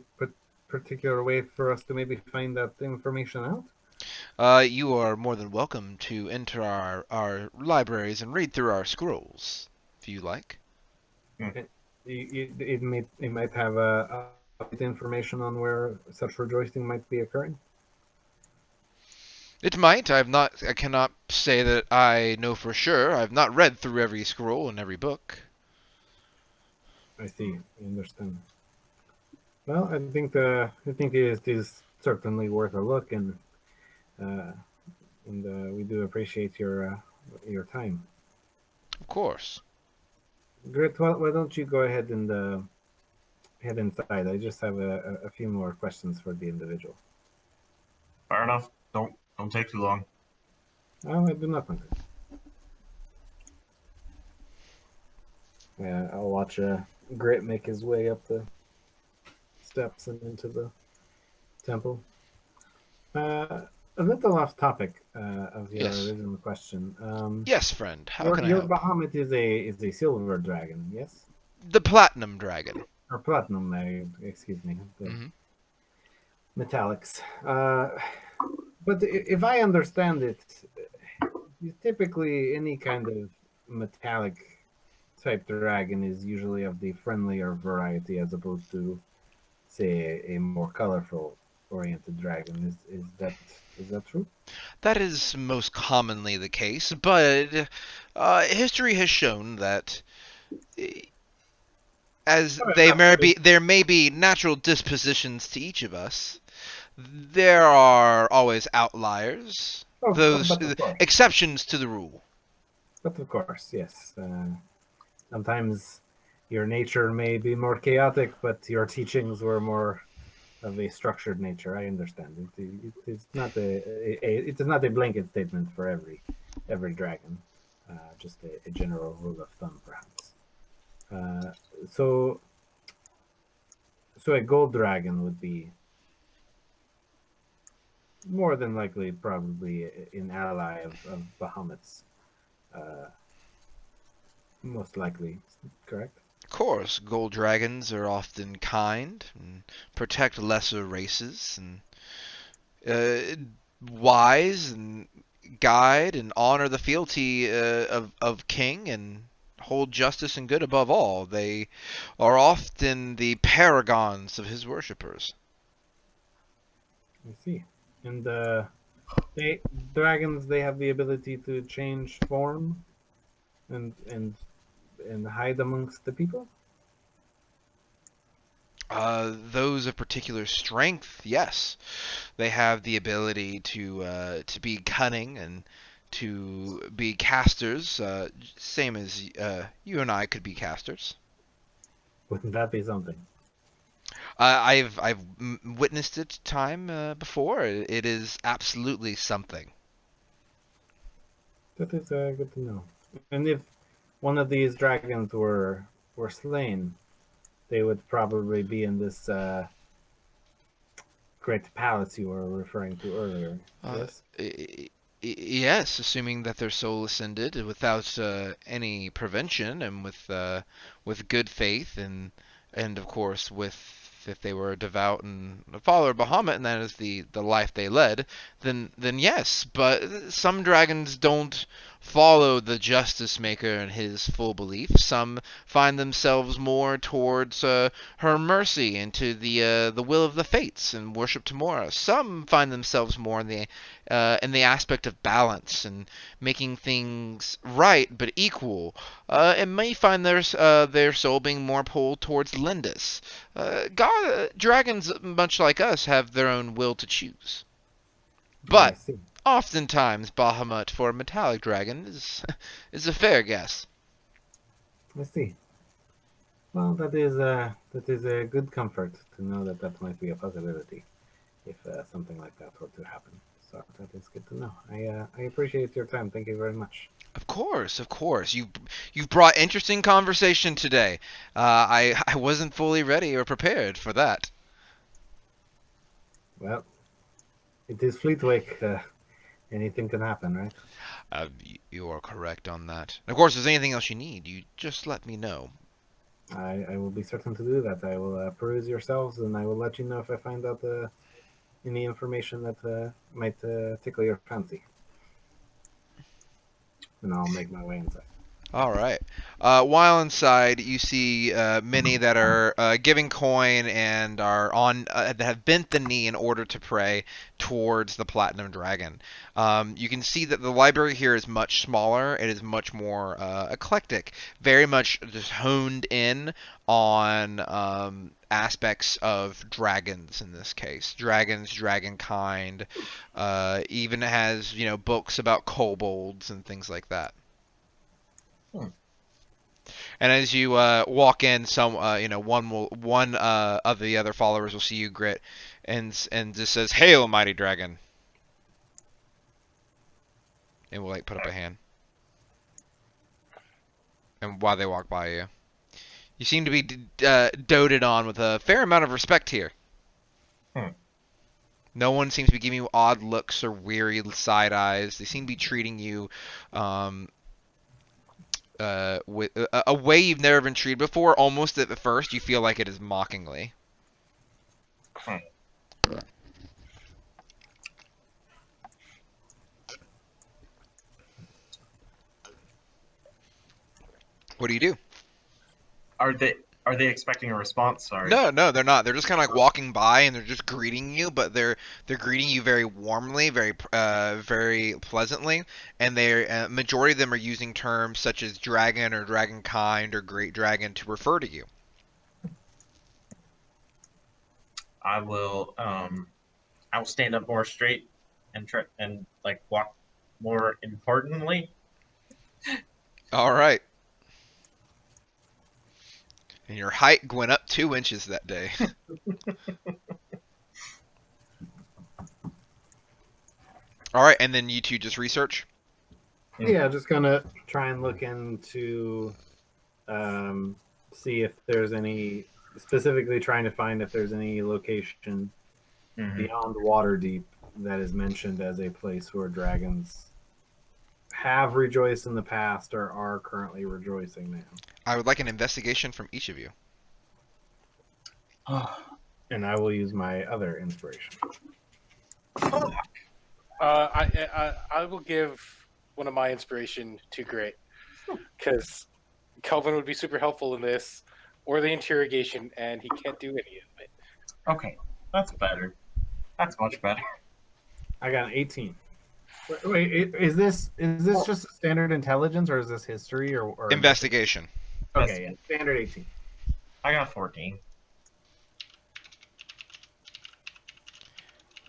particular way for us to maybe find that information out? You are more than welcome to enter our libraries and read through our scrolls, if you like. It might have information on where such rejoicing might be occurring. It might. I cannot say that I know for sure. I've not read through every scroll and every book. I see. I understand. Well, I think it is certainly worth a look, uh, and we do appreciate your time. Of course. Grit, why don't you go ahead and head inside? I just have a few more questions for the individual. Fair enough. Don't take too long. Oh, I do not want to. Yeah, I'll watch Grit make his way up the steps and into the temple. A little off topic of your Yes. original question. Yes, friend. How can I Your help? Bahamut is a silver dragon, yes, The Platinum Dragon. or platinum? Excuse me, the Mhm. metallics. But if I understand it, typically any kind of metallic type dragon is usually of the friendlier variety, as opposed to, say, a more colorful oriented dragon. Is that true? That is most commonly the case, but history has shown that eh, as there may be natural dispositions to each of us, there are always outliers, Oh, those but of course. exceptions to the rule. But of course, yes. Sometimes your nature may be more chaotic, but your teachings were more of a structured nature. I understand. It's not it is not a blanket statement for every dragon. Just a general rule of thumb, perhaps. Uh, so so a gold dragon would be more than likely probably an ally of Bahamut's. Uh, Most likely, correct? Of course, gold dragons are often kind and protect lesser races and wise and guide and honor the fealty of king and hold justice and good above all. They are often the paragons of his worshippers. I see. And They dragons. They have the ability to change form, and hide amongst the people. Those of particular strength, yes, they have the ability to be cunning and to be casters, same as you and I could be casters. Wouldn't that be something? I've witnessed it time before. It is absolutely something. That is good to know. And if one of these dragons were slain, they would probably be in this great palace you were referring to earlier. Yes. Yes, assuming that their soul ascended without any prevention and with good faith and of course with if they were devout and a follower of Bahamut and that is the life they led, then yes. But some dragons don't follow the Justice Maker and his full belief. Some find themselves more towards her mercy and to the will of the fates and worship Tamora. Some find themselves more in the aspect of balance and making things right but equal, and may find their soul being more pulled towards Lindis. Dragons, much like us, have their own will to choose. I But see. oftentimes, Bahamut for a metallic dragon is a fair guess. I see. Well, that is a good comfort to know that that might be a possibility if something like that were to happen. So that is good to know. I appreciate your time. Thank you very much. Of course, of course. You've brought interesting conversation today. I wasn't fully ready or prepared for that. Well, it is Fleetwick. Anything can happen, right? You are correct on that. And of course, if there's anything else you need, you just let me know. I will be certain to do that. I will peruse yourselves, and I will let you know if I find out any information that might tickle your fancy. And I'll make my way inside. All right. While inside, you see many that are giving coin and are on that have bent the knee in order to pray towards the Platinum Dragon. You can see that the library here is much smaller. It is much more eclectic, very much just honed in on aspects of dragons in this case. Dragons, dragonkind. Even has books about kobolds and things like that. And as you walk in, one of the other followers will see you, Grit, and just says, "Hail, mighty dragon," and will put up a hand. And while they walk by you, you seem to be doted on with a fair amount of respect here. No one seems to be giving you odd looks or weary side eyes. They seem to be treating you with a way you've never been treated before. Almost at the first, you feel like it is mockingly. What do you do? Are they expecting a response? Sorry. No, they're not. They're just kind of like walking by and they're just greeting you, but they're greeting you very warmly, very pleasantly, and they majority of them are using terms such as dragon or dragonkind or great dragon to refer to you. I will stand up more straight and try and walk more importantly. All right. And your height went up 2 inches that day. All right, and then you two just research. Yeah, just gonna try and look into, see if there's any, specifically trying to find if there's any location beyond Waterdeep that is mentioned as a place where dragons have rejoiced in the past or are currently rejoicing now. I would like an investigation from each of you. And I will use my other inspiration. I will give one of my inspiration to Grit because Kelvin would be super helpful in this, or the interrogation, and he can't do any of it. Okay, that's better. That's much better. I got an 18. Wait, is this just a standard intelligence or is this history or Investigation. Okay, yeah, standard 18. I got 14.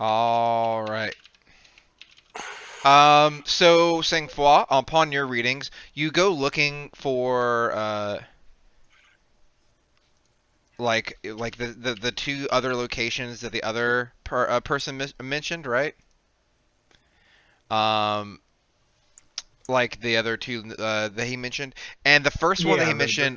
All right. So Sangfroid, upon your readings, you go looking for like the two other locations that the other person mentioned, right? Like the other two that he mentioned, and the first one that he mentioned,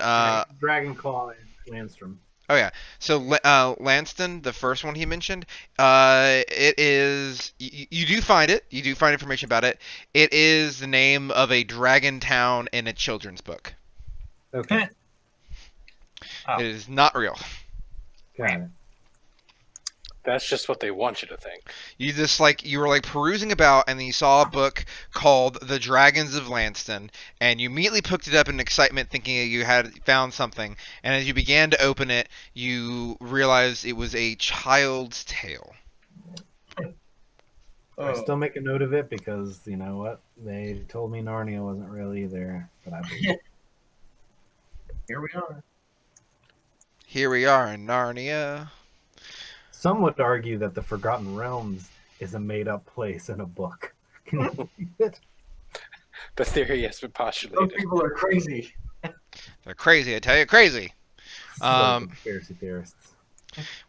Dragon Claw and Landstrom. Oh yeah. So Lanston, the first one he mentioned, it is you do find it. You do find information about it. It is the name of a dragon town in a children's book. Okay. Oh. It is not real. Got it. That's just what they want you to think. You were like perusing about, and then you saw a book called The Dragons of Lanston, and you immediately picked it up in excitement, thinking that you had found something. And as you began to open it, you realized it was a child's tale. I still make a note of it because you know what? They told me Narnia wasn't really there, but I believe. Here we are. Here we are in Narnia. Some would argue that the Forgotten Realms is a made-up place in a book. Can you believe it? The theory has been postulated. Those people are crazy. They're crazy, I tell you, crazy. Conspiracy theorists.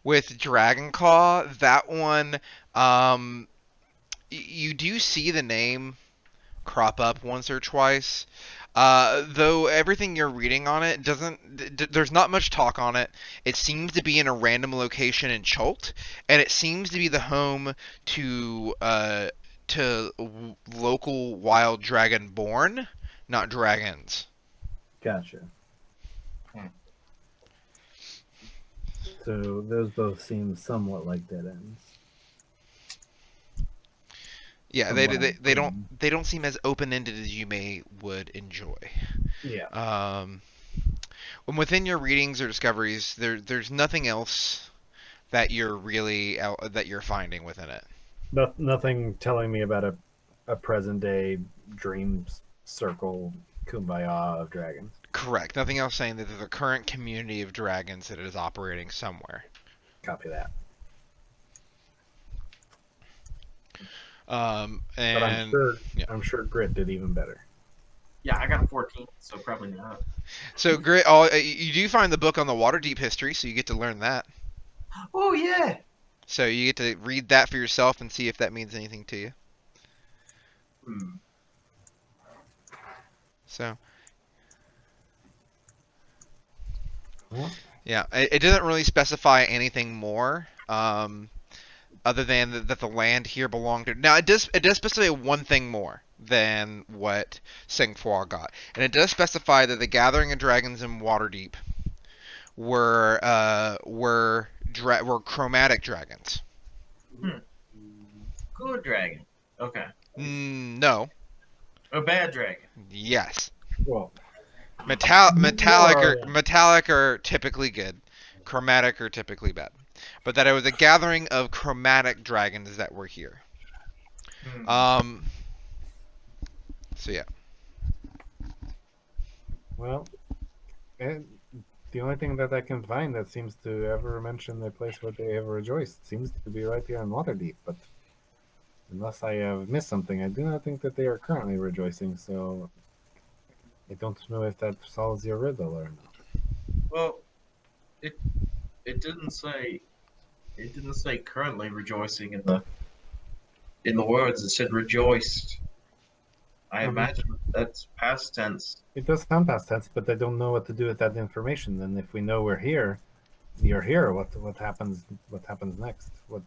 With Dragonclaw, that one, you do see the name crop up once or twice. Though everything you're reading on it there's not much talk on it. It seems to be in a random location in Chult, and it seems to be the home to local wild dragon born, not dragons. Gotcha. So those both seem somewhat like dead ends. Yeah, they don't seem as open ended as you would enjoy. Yeah. When within your readings or discoveries, there's nothing else that you're finding within it. Nothing telling me about a present day dream circle kumbaya of dragons. Correct. Nothing else saying that there's a current community of dragons that is operating somewhere. Copy that. And but I'm sure Grit did even better. Yeah, I got a 14, so probably not. So Grit, you do find the book on the Waterdeep history, so you get to learn that. Oh yeah. So you get to read that for yourself and see if that means anything to you. So. What? Yeah, it doesn't really specify anything more. Other than that the land here belonged to... Now, it does specify one thing more than what Sangfroid got. And it does specify that the Gathering of Dragons in Waterdeep were chromatic dragons. Good dragon. Okay. No. A bad dragon. Yes. Well, metallic are typically good. Chromatic are typically bad. But that it was a gathering of chromatic dragons that were here. So yeah. Well, the only thing that I can find that seems to ever mention the place where they have rejoiced seems to be right here in Waterdeep. But unless I have missed something, I do not think that they are currently rejoicing. So I don't know if that solves your riddle or not. Well, it didn't say. It didn't say currently rejoicing in the words. It said rejoiced. I imagine that's past tense. It does sound past tense, but I don't know what to do with that information. And if we know we're here, you're here. What happens? What happens next? What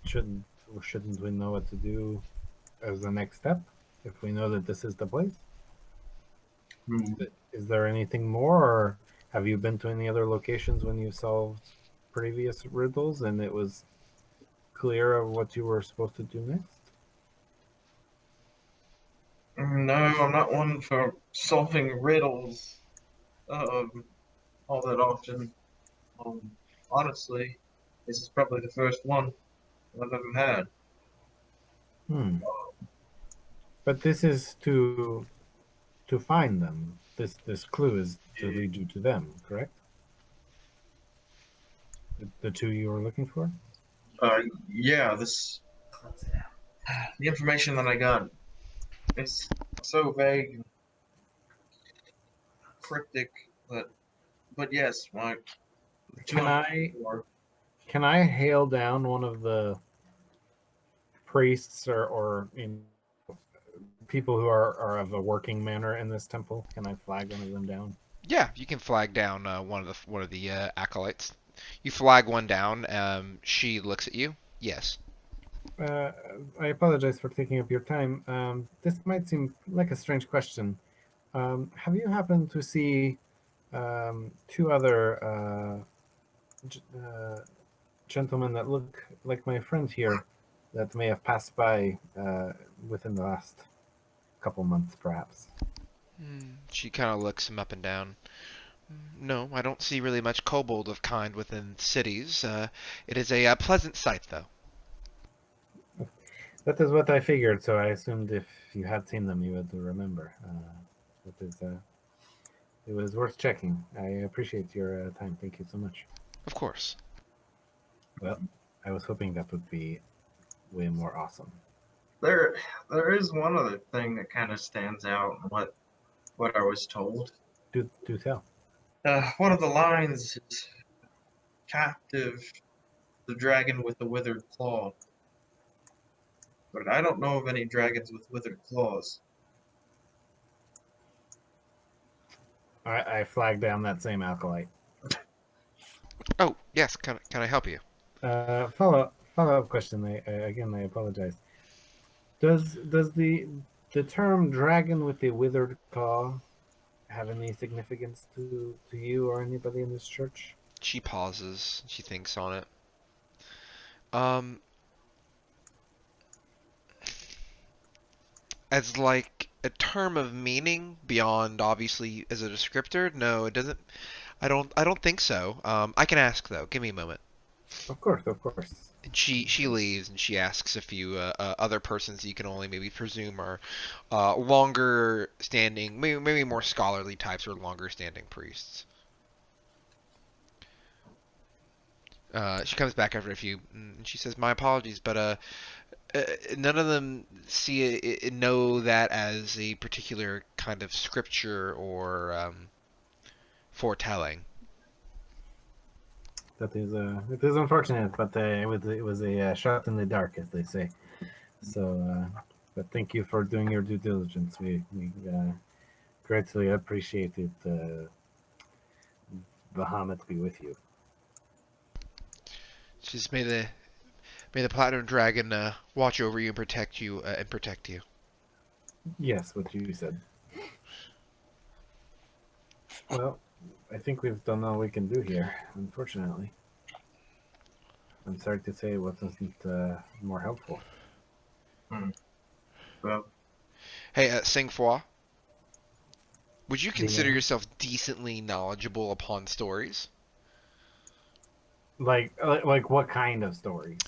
shouldn't we know what to do as the next step? If we know that this is the place, is there anything more, or have you been to any other locations when you solved previous riddles and it was clear of what you were supposed to do next? No, I'm not one for solving riddles all that often. Honestly, this is probably the first one. I've ever had. Hmm. But this is to find them. This clue is to lead you to them, correct? The two you were looking for? Yeah, the information that I got is so vague and cryptic, but yes, my two Can I'm I looking for. can I hail down one of the priests or people who are of a working manner in this temple? Can I flag one of them down? Yeah, you can flag down one of the acolytes. You flag one down. She looks at you. Yes. Uh, I apologize for taking up your time. This might seem like a strange question. Have you happened to see two other gentlemen that look like my friend here that may have passed by within the last couple months, perhaps? She kind of looks him up and down. No, I don't see really much kobold of kind within cities. It is a pleasant sight, though. That is what I figured, so I assumed if you had seen them, you would remember. It was worth checking. I appreciate your time. Thank you so much. Of course. Well, I was hoping that would be way more awesome. There is one other thing that kind of stands out in what I was told. Do tell. One of the lines is captive, the dragon with the withered claw. But I don't know of any dragons with withered claws. I flagged down that same acolyte. Oh, yes. Can I help you? Follow up question. I apologize. Does the term dragon with the withered claw have any significance to you or anybody in this church? She pauses. She thinks on it. As like a term of meaning beyond obviously as a descriptor, no, it doesn't. I don't think so. I can ask though. Give me a moment. Of course. And she leaves and she asks a few other persons you can only maybe presume are longer standing, maybe more scholarly types or longer standing priests. She comes back after a few, and she says, "My apologies, but none of them know that as a particular kind of scripture or foretelling." That is it is unfortunate, but it was a shot in the dark, as they say. So, but thank you for doing your due diligence. We greatly appreciate it. Bahamut be with you. She's may the platinum dragon watch over you and protect you Yes, what you said. Well, I think we've done all we can do here, unfortunately. I'm sorry to say it wasn't more helpful. Well, Hey, Sangfroid, would you consider Yeah. yourself decently knowledgeable upon stories? Like what kind of stories?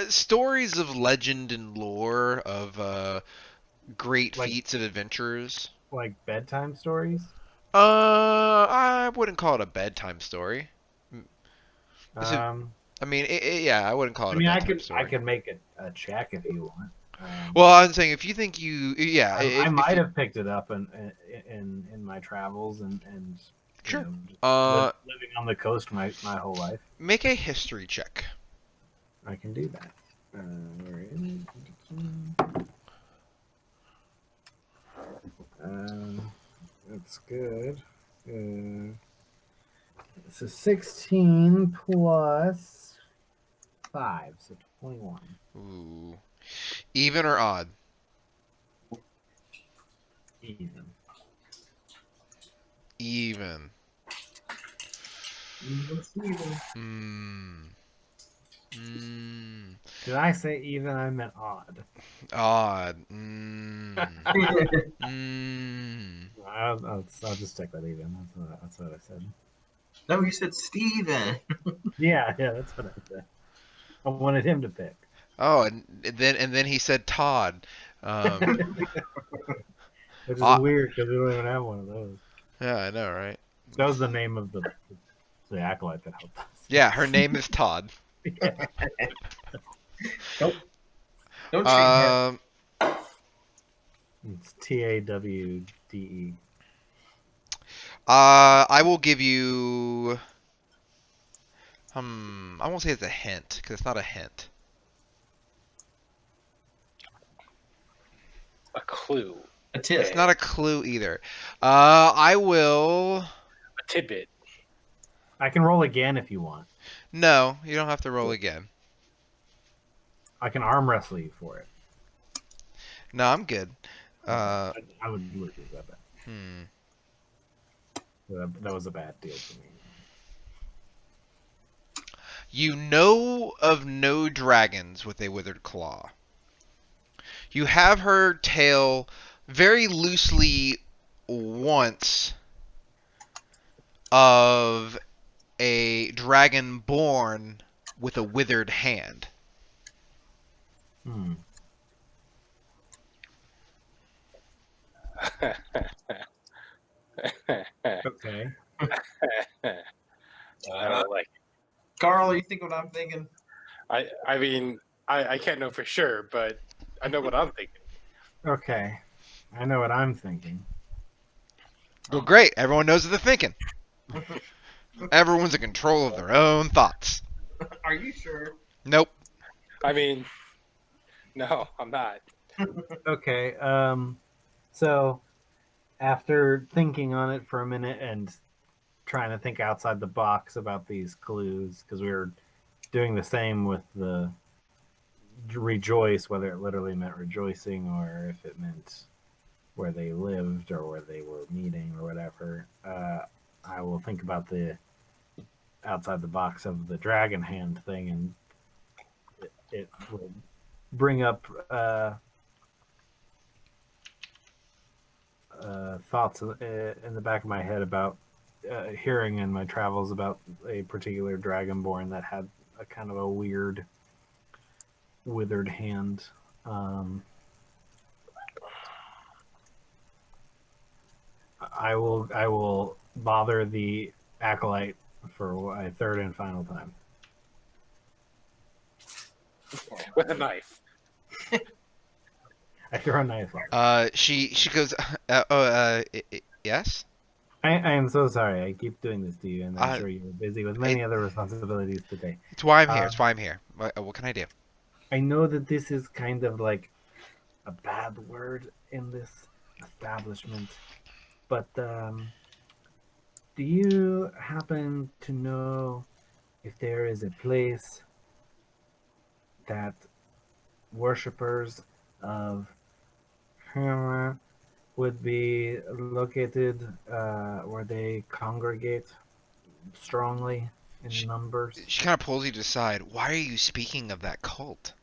Stories of legend and lore of great Like- feats of adventurers. Like bedtime stories? I wouldn't call it a bedtime story. Is it- I mean, yeah, I wouldn't call it I mean, a I bedtime could story. make a check if you want. Well, I'm saying if you think yeah, I might if you, have picked it up in my travels and you Sure. know, just living on the coast my whole life. Make a history check. I can do that. Where is it? That's good. So 16 plus 5, so 21. Ooh. Even or odd? Even. Even. Did I say even? I meant odd. Odd. I'll just stick with even. That's what I said. no, you said Steven. Yeah, that's what I said. I wanted him to pick. Oh, and then he said Todd. Which is Uh, weird because we don't even have one of those. yeah, I know, right? That was the name of the acolyte that helped us. Yeah, her name is Todd. Don't shame him. It's TAWDE. I will give you. I won't say it's a hint because it's not a hint. A clue. A tip. It's not a clue either. I will. A tidbit. I can roll again if you want. No, you don't have to roll again. I can arm wrestle you for it. No, I'm good. I would lose that. Hmm. That was a bad deal for me. You know of no dragons with a withered claw. You have heard tale very loosely once of a dragon born with a withered hand. Hmm. Okay. I don't like. Carl, you think what I'm thinking? I mean, I can't know for sure, but I know what I'm thinking. Okay. I know what I'm thinking. Well, great. Everyone knows what they're thinking. Everyone's in control of their own thoughts. Are you sure? Nope. I mean, no, I'm not. Okay. So after thinking on it for a minute and trying to think outside the box about these clues, because we were doing the same with the rejoice, whether it literally meant rejoicing or if it meant where they lived or where they were meeting or whatever. I will think about the outside the box of the dragon hand thing, and it will bring up thoughts in the back of my head about hearing in my travels about a particular dragonborn that had a kind of a weird withered hand. I will bother the acolyte for a third and final time. With a knife. I throw a knife at her. She goes. Yes. I am so sorry. I keep doing this to you, and I'm Uh, sure you're busy with many other responsibilities today. It's why I'm here. It's why I'm here. What can I do? I know that this is kind of like a bad word in this establishment, but do you happen to know if there is a place that worshippers of Hera would be located, where they congregate strongly in numbers? She kind of pulls you to the side. Why are you speaking of that cult?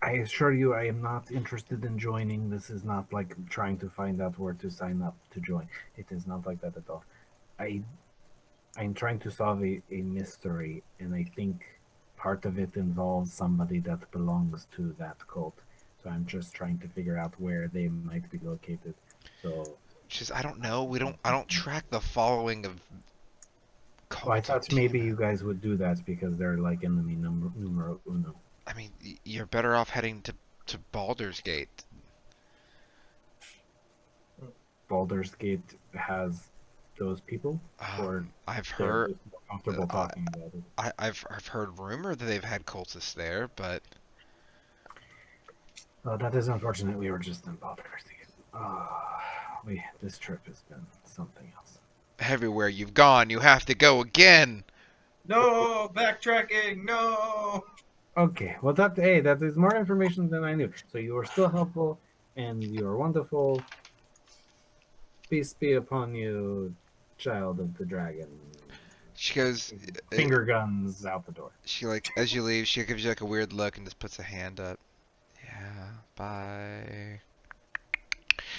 I assure you, I am not interested in joining. This is not like trying to find out where to sign up to join. It is not like that at all. I'm trying to solve a mystery, and I think part of it involves somebody that belongs to that cult. So I'm just trying to figure out where they might be located. So She says, I don't know. I don't track the following of cults. I thought maybe you guys would do that because they're like enemy numero uno. I mean, you're better off heading to Baldur's Gate. Baldur's Gate has those people, or I've they're heard. just more comfortable talking about it. I've heard rumor that they've had cultists there, but Oh, that is unfortunate. We were just in Baldur's Gate. This trip has been something else. everywhere you've gone, you have to go again. No, backtracking. No. Okay, well that is more information than I knew. So you were still helpful, and you are wonderful. Peace be upon you, child of the dragon. She goes. Finger guns out the door. She as you leave, she gives you like a weird look and just puts a hand up. Yeah, bye.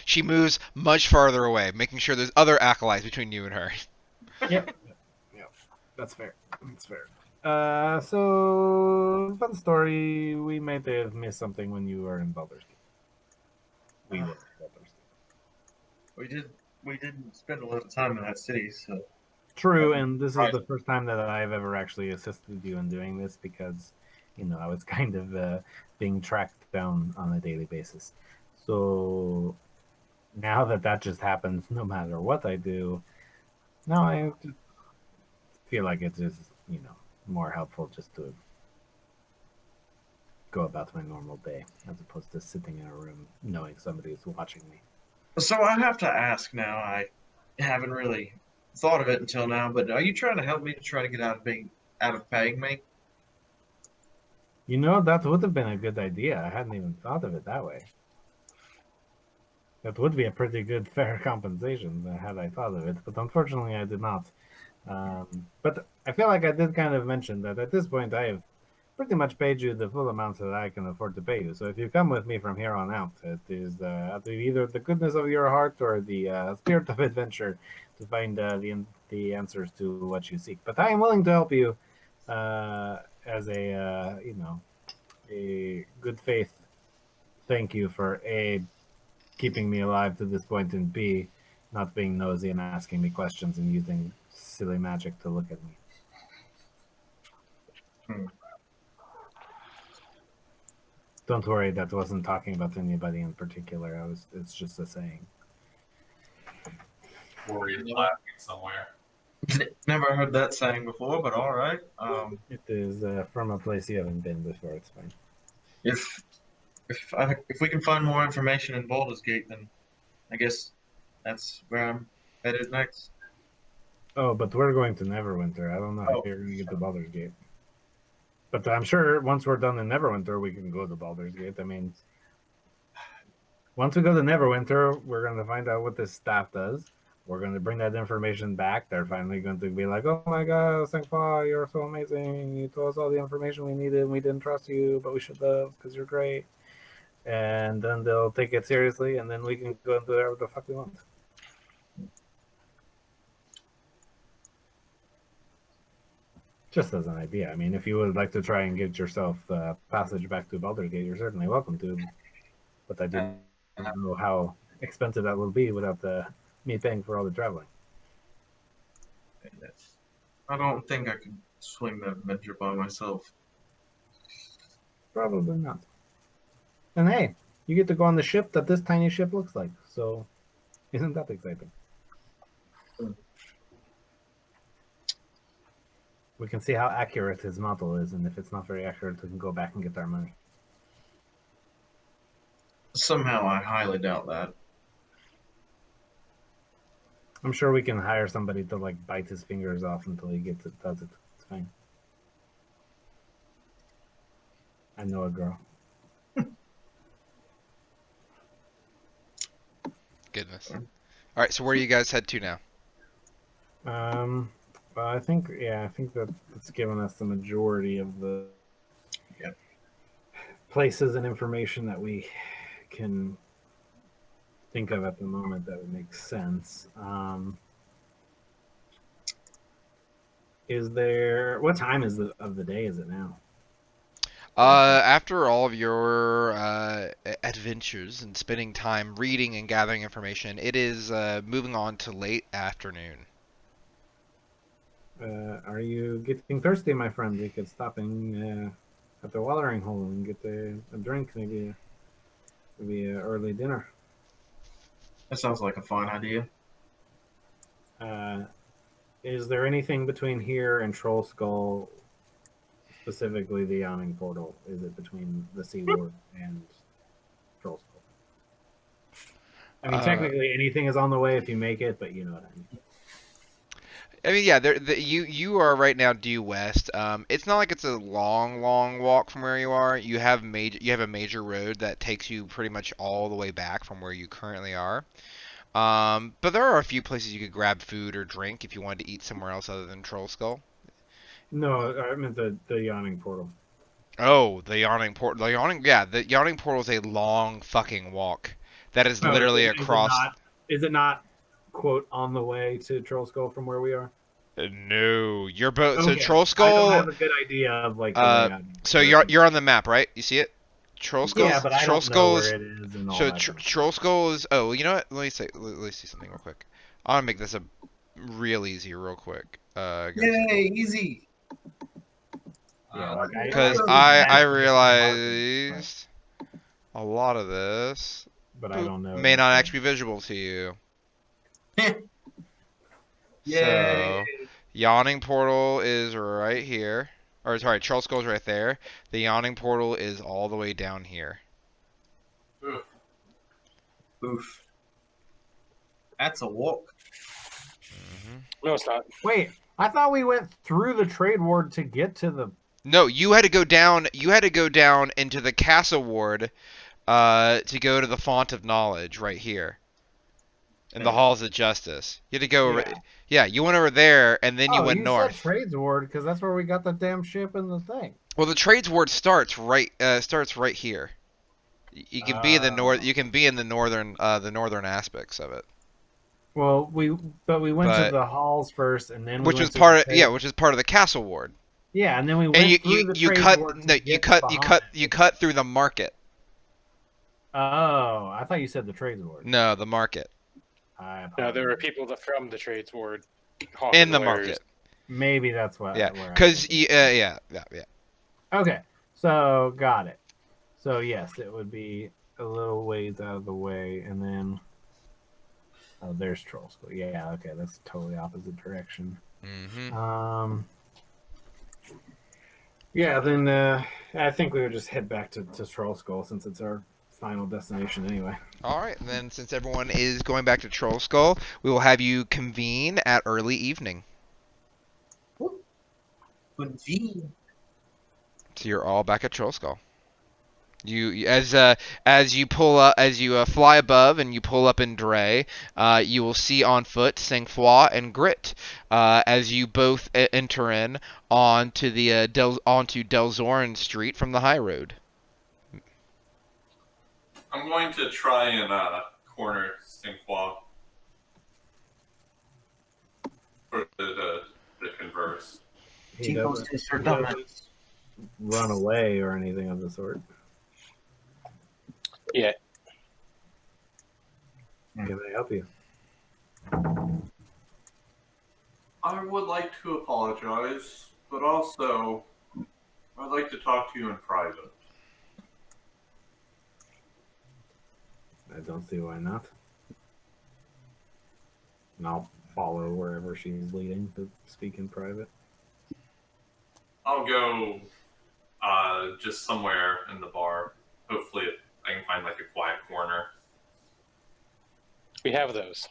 She moves much farther away, making sure there's other acolytes between you and her. Yep. That's fair. That's fair. So fun story. We might have missed something when you were in Baldur's Gate. We were in Baldur's Gate. We didn't spend a lot of time in that city, so True, and this is Right. the first time that I've ever actually assisted you in doing this because, I was kind of being tracked down on a daily basis. So now that just happens, no matter what I do, now I just feel like it's just, more helpful just to go about my normal day as opposed to sitting in a room knowing somebody is watching me. So I have to ask now. I haven't really thought of it until now, but are you trying to help me to try to get out of paying me? That would have been a good idea. I hadn't even thought of it that way. That would be a pretty good fair compensation had I thought of it, but unfortunately I did not. But I feel like I did kind of mention that at this point I have pretty much paid you the full amount that I can afford to pay you. So if you come with me from here on out, it is either the goodness of your heart or the spirit of adventure to find the answers to what you seek. But I am willing to help you as a good faith thank you for A, keeping me alive to this point, and B, not being nosy and asking me questions and using silly magic to look at me. Don't worry, that wasn't talking about anybody in particular. It's just a saying. Ori is laughing somewhere. Never heard that saying before, but all right. It is from a place you haven't been before. It's fine. If we can find more information in Baldur's Gate, then I guess that's where I'm headed next. Oh, but we're going to Neverwinter. I don't know how you're going to get to Baldur's Gate. But I'm sure once we're done in Neverwinter, we can go to Baldur's Gate. I mean, once we go to Neverwinter, we're going to find out what this staff does. We're going to bring that information back. They're finally going to be like, oh my god, Sangfroid, you're so amazing. You told us all the information we needed and we didn't trust you, but we should have because you're great. And then they'll take it seriously, and then we can go and do whatever the fuck we want. Just as an idea. I mean, if you would like to try and get yourself passage back to Baldur's Gate, you're certainly welcome to. But I don't know how expensive that will be without me paying for all the traveling. I don't think I could swing that adventure by myself. Probably not. And hey, you get to go on the ship that this tiny ship looks like. So, isn't that exciting? We can see how accurate his model is, and if it's not very accurate, we can go back and get our money. Somehow, I highly doubt that. I'm sure we can hire somebody to bite his fingers off until he does it. It's fine. I know a girl. Goodness. All right, so where do you guys head to now? Well, I think that it's given us the majority of the places and information that we can think of at the moment that would make sense. What time of the day is it now? After all of your adventures and spending time reading and gathering information, it is moving on to late afternoon. Are you getting thirsty, my friend? We could stop in at the watering hole and get a drink, maybe an early dinner. That sounds like a fine idea. Is there anything between here and Troll Skull, specifically the Yawning Portal? Is it between the Sea Ward and Troll Skull? I mean, technically anything is on the way if you make it, but you know what I mean. I mean, yeah, you are right now due west. It's not like it's a long walk from where you are. You have a major road that takes you pretty much all the way back from where you currently are. But there are a few places you could grab food or drink if you wanted to eat somewhere else other than Troll Skull. No, I meant the Yawning Portal. Oh, the Yawning Portal. The Yawning Portal is a long fucking walk. That is literally across. Is it not, quote, on the way to Troll Skull from where we are? No, your boat. So Okay, Troll I don't Skull. have a good idea of like the layout. So you're on the map, right? You see it? Troll Skull. Yeah, but I Troll don't know Skull where is. it is and all So that. Kind of Troll Skull is. Oh, you know what? Let me see something real quick. I want to make this a real easy, real quick. Yay, easy. Yeah, like Because see I maps just realized a lot of this but I don't know. may not actually be visible to you. Yay. So, Yawning Portal is right here. Or, sorry, Troll Skull's right there. The Yawning Portal is all the way down here. Oof. That's a walk. No, it's not. Wait, I thought we went through the trade ward to get to the. No, you had to go down. You had to go down into the Castle Ward, to go to the Font of Knowledge right here, in the Halls of Justice. You had to go. Yeah, you went over there, and then you went north. Said trades ward because that's where we got the damn ship and the thing. Well, the Trades Ward starts right here. You can be in the north. You can be in the northern aspects of it. Well, we went to the halls first, and then which is part of the Castle Ward. Yeah, and then we went and through the you trade cut ward no you cut through the market. Oh, I thought you said the trades ward. No, the market. No, there were people from the trades ward in the market. Maybe that's what. Yeah, because yeah. Okay, so got it. So yes, it would be a little ways out of the way, and then there's Troll School. Yeah, okay, that's totally opposite direction. Mm-hmm. Yeah, then I think we would just head back to Troll Skull since it's our final destination anyway. All right, and then since everyone is going back to Troll Skull, we will have you convene at early evening. Convene. So you're all back at Troll Skull. You as you pull up, as you fly above and you pull up in Dre, you will see on foot Sangfroid and Grit as you both enter in onto the onto Delzorin Street from the high road. I'm going to try and corner Sangfroid for the converse. He doesn't run away or anything of the sort. Yeah. Can I help you? I would like to apologize, but also I'd like to talk to you in private. I don't see why not. And I'll follow wherever she's leading to speak in private. I'll go just somewhere in the bar. Hopefully I can find like a quiet corner. We have those.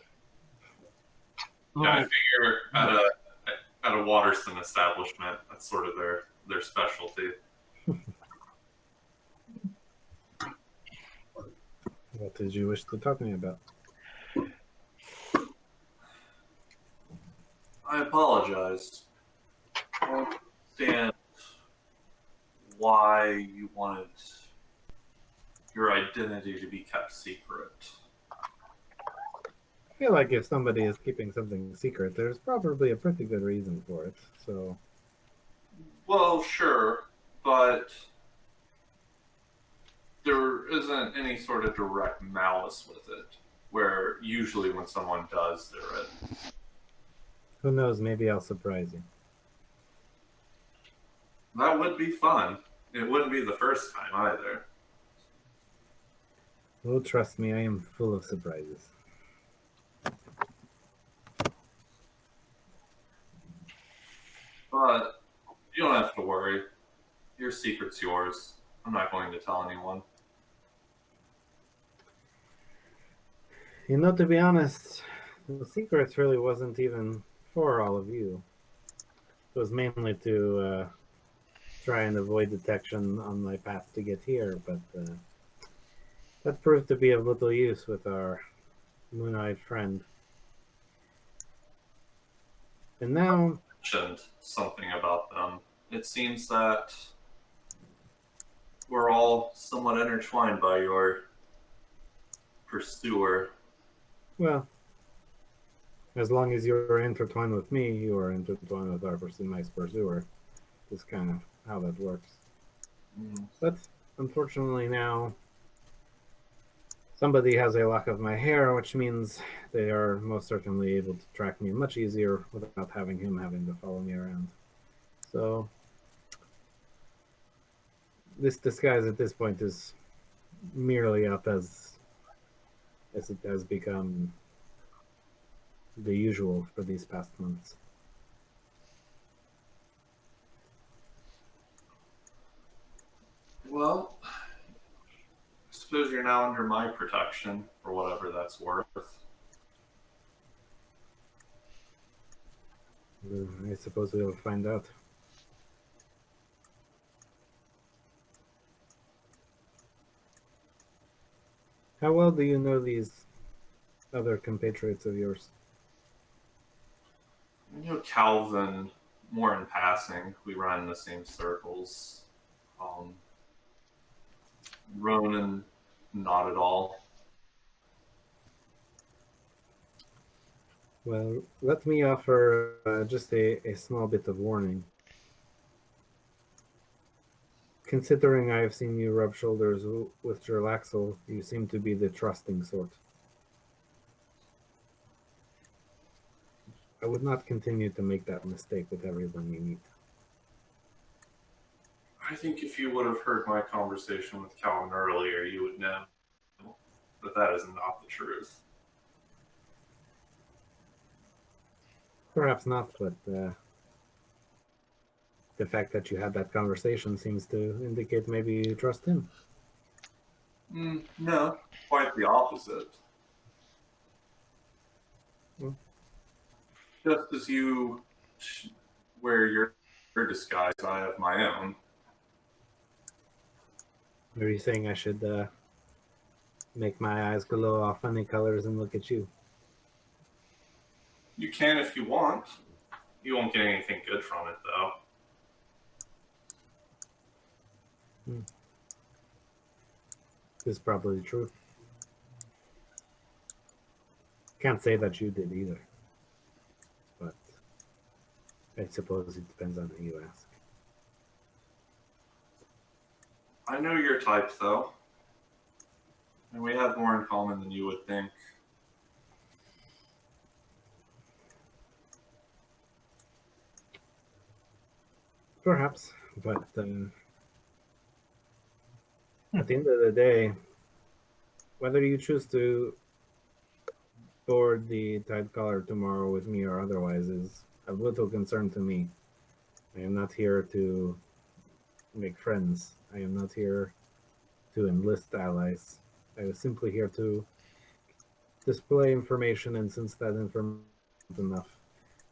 Yeah, I figure at a Waterson establishment, that's sort of their specialty. What did you wish to talk to me about? I apologize. I don't understand why you wanted your identity to be kept secret. I feel like if somebody is keeping something secret, there's probably a pretty good reason for it. So, Well, sure, but there isn't any sort of direct malice with it, where usually when someone does, they're in. who knows? Maybe I'll surprise you. That would be fun. It wouldn't be the first time either. Well, trust me, I am full of surprises. But you don't have to worry. Your secret's yours. I'm not going to tell anyone. You know, to be honest, the secrets really wasn't even for all of you. It was mainly to try and avoid detection on my path to get here, but that proved to be of little use with our moon-eyed friend. And now... Mentioned something about them. It seems that we're all somewhat intertwined by your pursuer. Well, As long as you're intertwined with me, you are intertwined with our nice pursuer. Is kind of how that works. But unfortunately now, somebody has a lock of my hair, which means they are most certainly able to track me much easier without having to follow me around. So this disguise at this point is merely up as it has become the usual for these past months. Well, I suppose you're now under my protection for whatever that's worth. I suppose we'll find out. How well do you know these other compatriots of yours? You know, Calvin, more in passing, we run in the same circles. Ronan, not at all. Well, let me offer just a small bit of warning. Considering I have seen you rub shoulders with Gerlaxel, you seem to be the trusting sort. I would not continue to make that mistake with everyone you meet. I think if you would have heard my conversation with Calvin earlier, you would know that that is not the truth. Perhaps not, but the fact that you had that conversation seems to indicate maybe you trust him. No, quite the opposite. Hmm. Just as you wear your disguise, I have my own. Are you saying I should make my eyes glow off funny colors and look at you? You can if you want. You won't get anything good from it, though. This is probably true. Can't say that you did either. But I suppose it depends on who you ask. I know your type, though. And we have more in common than you would think. Perhaps, but at the end of the day, whether you choose to board the Tidecaller tomorrow with me or otherwise is of little concern to me. I am not here to make friends. I am not here to enlist allies. I was simply here to display information, and since that information is enough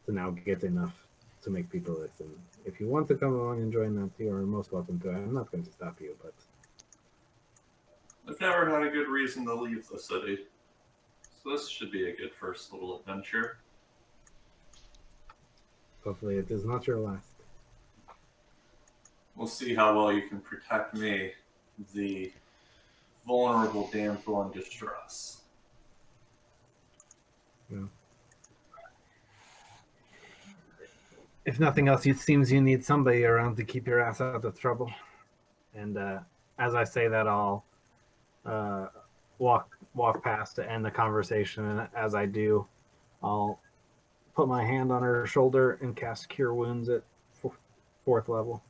to now get enough to make people listen. If you want to come along and join that, you are most welcome to. I'm not going to stop you, but I've never had a good reason to leave the city. So this should be a good first little adventure. hopefully it is not your last. We'll see how well you can protect me, the vulnerable damsel in distress. Yeah. If nothing else, it seems you need somebody around to keep your ass out of trouble. And as I say that, I'll walk past to end the conversation, and as I do, I'll put my hand on her shoulder and cast Cure Wounds at 4th level.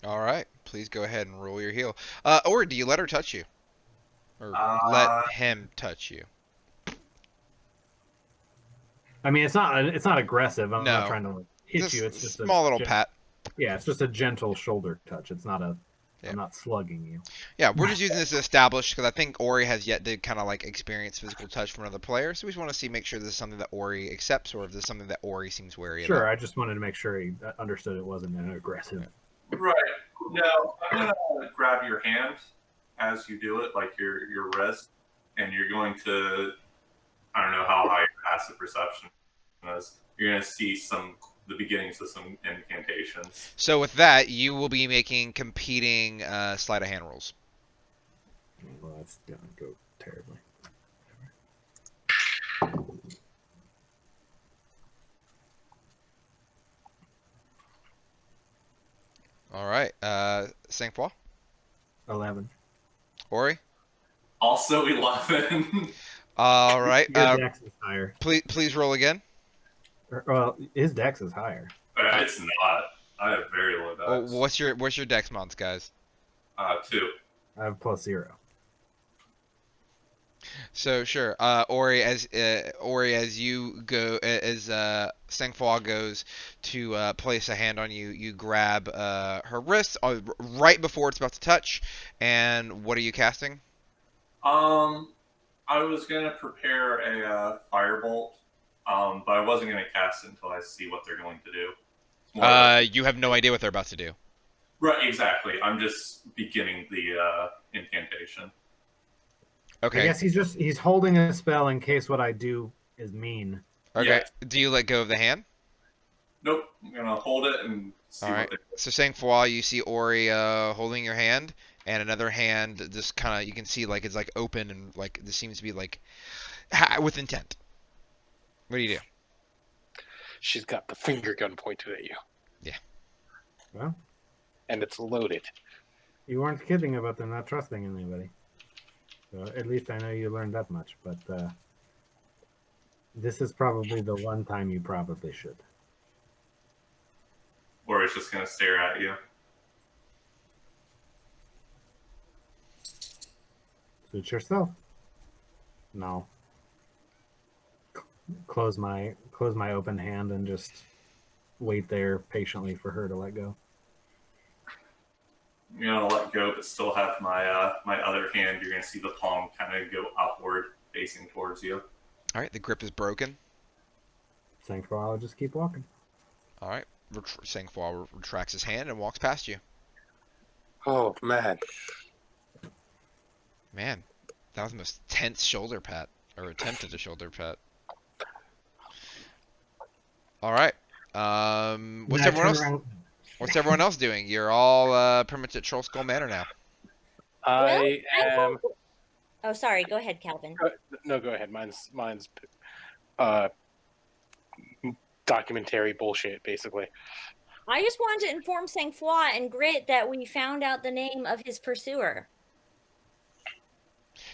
All right, please go ahead and roll your heal. Or do you let her touch you, or let him touch you? I mean, it's not aggressive. I'm not No. trying to hit you. It's just a small little pat. Yeah, it's just a gentle shoulder touch. It's not a. Yeah. I'm not slugging you. Yeah, we're just using this to establish, because I think Ori has yet to kind of like experience physical touch from another player, so we just want to see, make sure this is something that Ori accepts, or if this is something that Ori seems wary Sure, about. I just wanted to make sure he understood it wasn't an aggressive. Right. No, I'm going to grab your hand as you do it, like your wrist, and you're going to, I don't know how high your passive perception is, you're going to see the beginnings of some incantations. So with that, you will be making competing sleight of hand rolls. Well, that's gonna go terribly. All right. Sangfroid, 11. Ori. Also 11. All right. Your dex is higher. Please roll again. Well, his dex is higher. It's not. I have very low Oh, dice. what's your dex mods, guys? 2. I have +0. So sure, Ori, as you go, as Sangfroid goes to place a hand on you, you grab her wrist right before it's about to touch. And what are you casting? I was gonna prepare a firebolt, but I wasn't gonna cast it until I see what they're going to do. It's more like- You have no idea what they're about to do. Right, exactly. I'm just beginning the incantation. Okay. I guess he's holding a spell in case what I do is mean. Okay. Yes. Do you let go of the hand? Nope. I'm gonna hold it and see All what right. they do. So Sangfroid, you see Ori holding your hand, and another hand just kind of you can see like it's like open and like this seems to be like with intent. What do you do? She's got the finger gun pointed at you. Yeah. Well, and it's loaded. You weren't kidding about them not trusting anybody. So at least I know you learned that much. But this is probably the one time you probably should. Or it's just gonna stare at you. Suit yourself. No. Close my open hand and just wait there patiently for her to let go. I'm gonna let go, but still have my my other hand. You're gonna see the palm kind of go upward, facing towards you. All right. The grip is broken. Sangfroid, I'll just keep walking. All right. Sangfroid retracts his hand and walks past you. Oh man. Man, that was the most tense shoulder pat, or attempt at a shoulder pat. All right. What's Now everyone turn else? around. What's everyone else doing? You're all pretty much at Troll Skull Manor now. I am. Oh, sorry. Go ahead, Calvin. No, go ahead. Mine's documentary bullshit, basically. I just wanted to inform Sangfroid and Grit that we found out the name of his pursuer.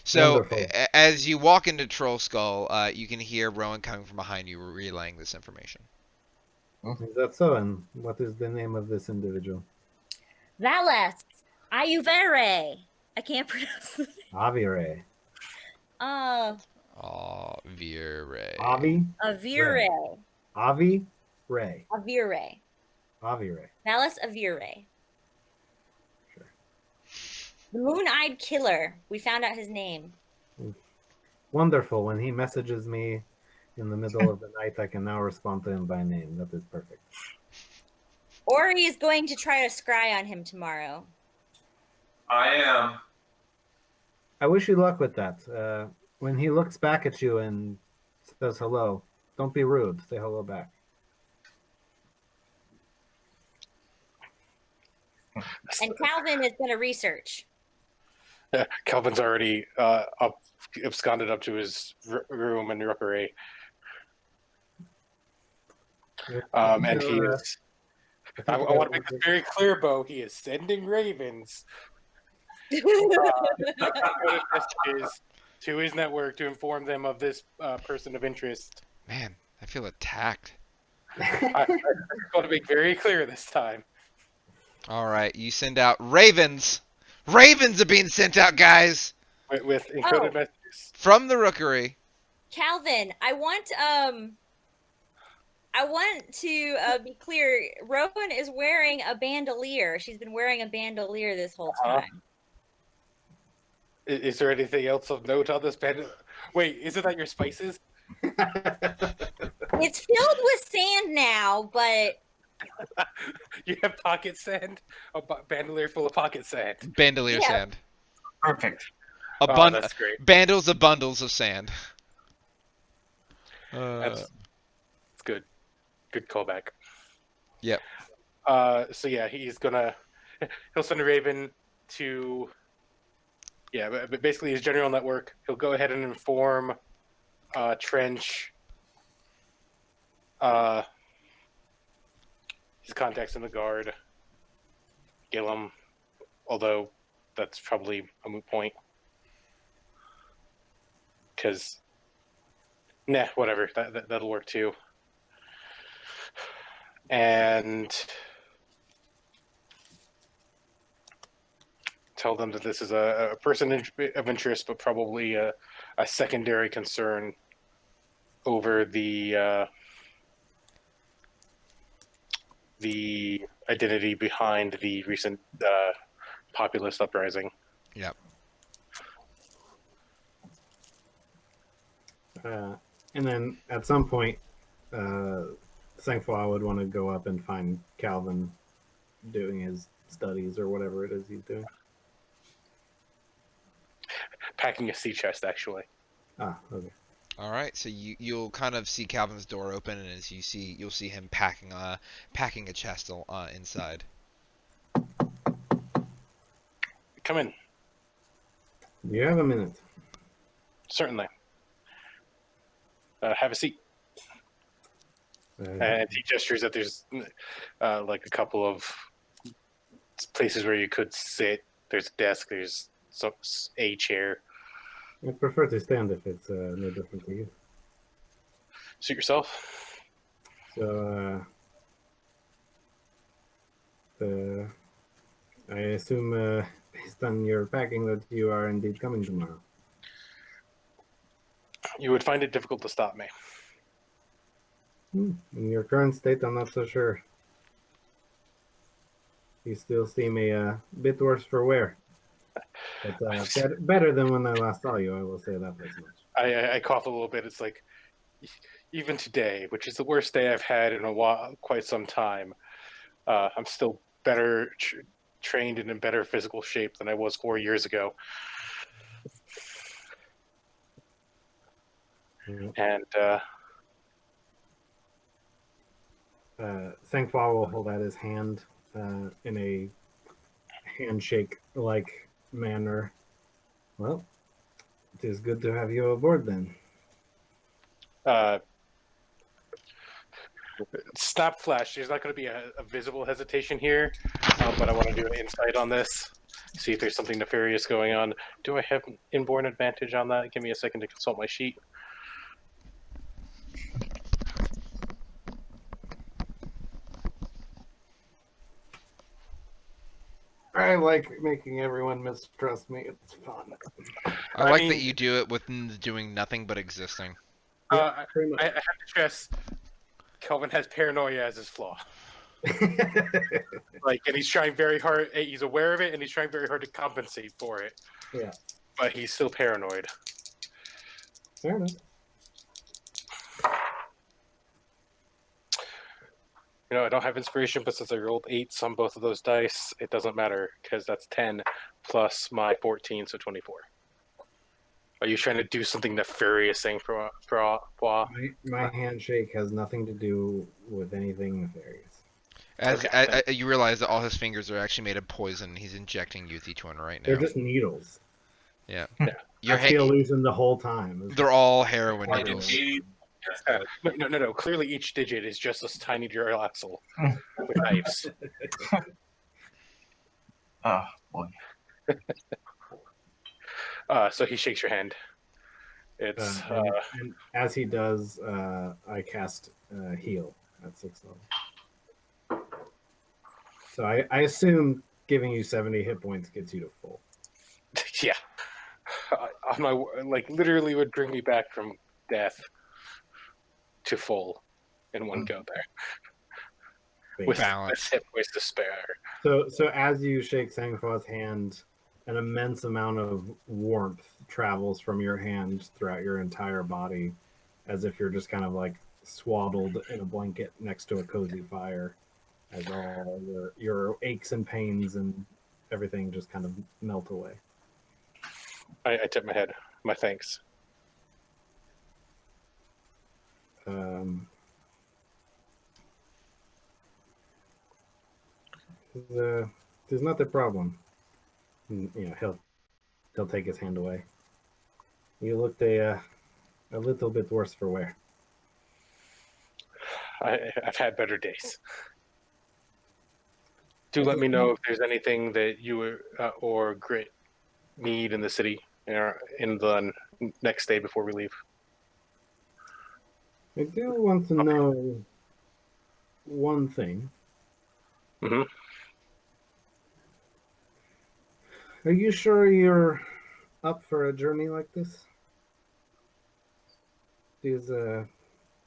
So Wonderful. as you walk into Troll Skull, you can hear Rowan coming from behind you relaying this information. Is that so? And what is the name of this individual? Valas Ayuvere. I can't pronounce it. Avire. Oh, Vire. Avi? Avire. Avi? Ray. Avire. Avire. Valas Avire. Sure. The Moon-Eyed Killer. We found out his name. Wonderful. When he messages me in the middle of the night, I can now respond to him by name. That is perfect. Ori is going to try to scry on him tomorrow. I am. I wish you luck with that. When he looks back at you and says hello, don't be rude. Say hello back. And Calvin is going to research. Calvin's already absconded up to his room in Rookery. And he is. I want to make this very clear, Bo. He is sending ravens messages to his network to inform them of this person of interest. Man, I feel attacked. I want to make very clear this time. All right, you send out ravens. Ravens are being sent out, guys, With encoded messages. from the Rookery. Calvin, I want to be clear. Rowan is wearing a bandolier. She's been wearing a bandolier this whole time. Is there anything else of note on this bandolier? Wait, isn't that your spices? It's filled with sand now, but You have pocket sand? A bandolier full of pocket sand. Bandolier Yeah. sand. Perfect. That's great. Bundles of bundles of sand. That's good. Good callback. Yep. So yeah, he'll send a raven to, but basically his general network. He'll go ahead and inform Trench, his contacts in the guard, Gillum, although that's probably a moot point. Because, nah, whatever. That'll work too. And tell them that this is a person of interest, but probably a secondary concern over the identity behind the recent populist uprising. Yep. And then at some point, Sangfroid would want to go up and find Calvin doing his studies or whatever it is he's doing. Packing a sea chest, actually. Ah, okay. All right, so you'll kind of see Calvin's door open, and as you'll see him packing a chest inside. Come in. You have a minute. Certainly. Have a seat. And he gestures that there's like a couple of places where you could sit. There's a desk. There's a chair. I prefer to stand if it's no different to you. Suit yourself. So, I assume, based on your packing, that you are indeed coming tomorrow. You would find it difficult to stop me. In your current state, I'm not so sure. You still seem a bit worse for wear. But better than when I last saw you, I will say that much. I cough a little bit. It's like, even today, which is the worst day I've had in a while, quite some time, I'm still better trained and in better physical shape than I was 4 years ago. And Sangfroid will hold out his hand in a handshake-like manner. Well, it is good to have you aboard then. Stop flash. There's not going to be a visible hesitation here, but I want to do an insight on this. See if there's something nefarious going on. Do I have an inborn advantage on that? Give me a second to consult my sheet. I like making everyone mistrust me. It's fun. I like that you do it with doing nothing but existing. I have to stress, Kelvin has paranoia as his flaw. And he's trying very hard. He's aware of it, and he's trying very hard to compensate for it. Yeah. But he's still paranoid. Fair enough. I don't have inspiration, but since I rolled 8s on both of those dice, it doesn't matter, because that's 10 plus my 14, so 24. Are you trying to do something nefarious thing for My handshake has nothing to do with anything nefarious. You realize that all his fingers are actually made of poison. He's injecting you with each one right now. They're just needles. Yeah. I feel losing the whole time. They're all heroin needles. No. Clearly, each digit is just this tiny drill axle with knives. Oh, boy. So he shakes your hand. It's and as he does, I cast heal at 6th level. So I assume giving you 70 hit points gets you to full. Yeah. On my literally would bring me back from death to full in one go there. With balance. Hit points to spare. So as you shake Sangfroid's hand, an immense amount of warmth travels from your hand throughout your entire body, as if you're just kind of like swaddled in a blanket next to a cozy fire, as all your aches and pains and everything just kind of melt away. I tip my head. My thanks. There's not a problem. He'll take his hand away. You looked a little bit worse for wear. I've had better days. Do let me know if there's anything that you or Grit need in the city in the next day before we leave. I do want to know one thing. Mm-hmm. Are you sure you're up for a journey like this? Is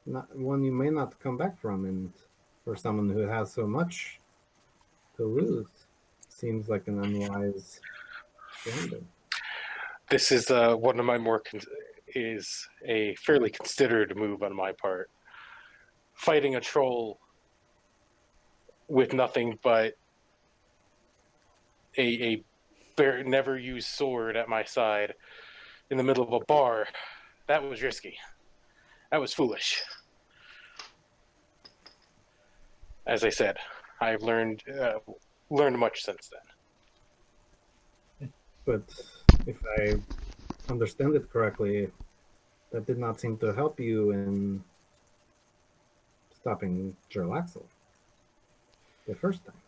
not one you may not come back from, and for someone who has so much to lose, seems like an unwise gambit. This is one of my is a fairly considered move on my part. Fighting a troll with nothing but a never used sword at my side in the middle of a bar, that was risky. That was foolish. As I said, I've learned much since then. But if I understand it correctly, that did not seem to help you in stopping Gerlaxel the first time.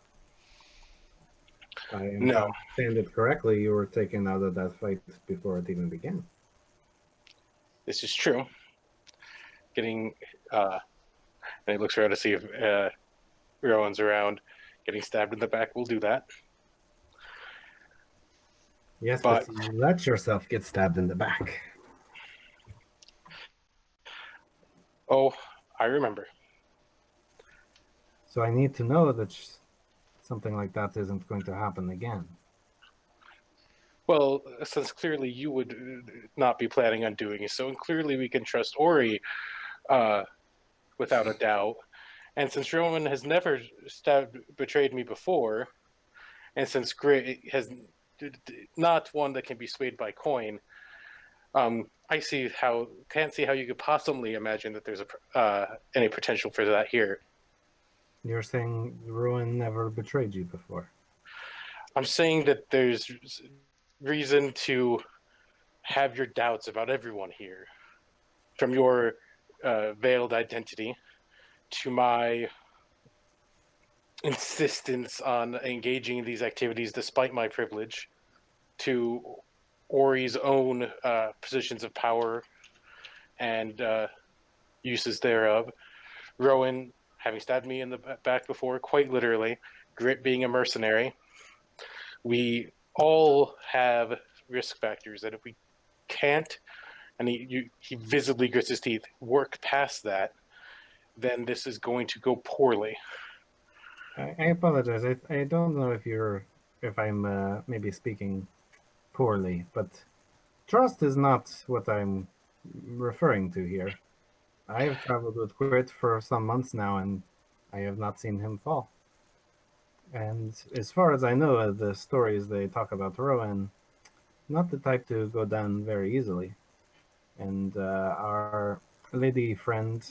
If I understand it correctly, you were taken out of that fight before it even began. This is true. And he looks around to see if Rowan's around. Getting stabbed in the back will do that. Yes, but you let yourself get stabbed in the back. Oh, I remember. So I need to know that something like that isn't going to happen again. Well, since clearly you would not be planning on doing so, and clearly we can trust Ori without a doubt, and since Rowan has never betrayed me before, and since Grit has not one that can be swayed by coin, I can't see how you could possibly imagine that there's any potential for that here. You're saying Rowan never betrayed you before? I'm saying that there's reason to have your doubts about everyone here. From your veiled identity to my insistence on engaging in these activities despite my privilege, to Ori's own positions of power and uses thereof, Rowan having stabbed me in the back before, quite literally, Grit being a mercenary. We all have risk factors that if we can't, and he visibly grits his teeth, work past that, then this is going to go poorly. I apologize. I don't know if I'm maybe speaking poorly, but trust is not what I'm referring to here. I have traveled with Grit for some months now, and I have not seen him fall. And as far as I know, the stories they talk about Rowan, not the type to go down very easily. And our lady friend,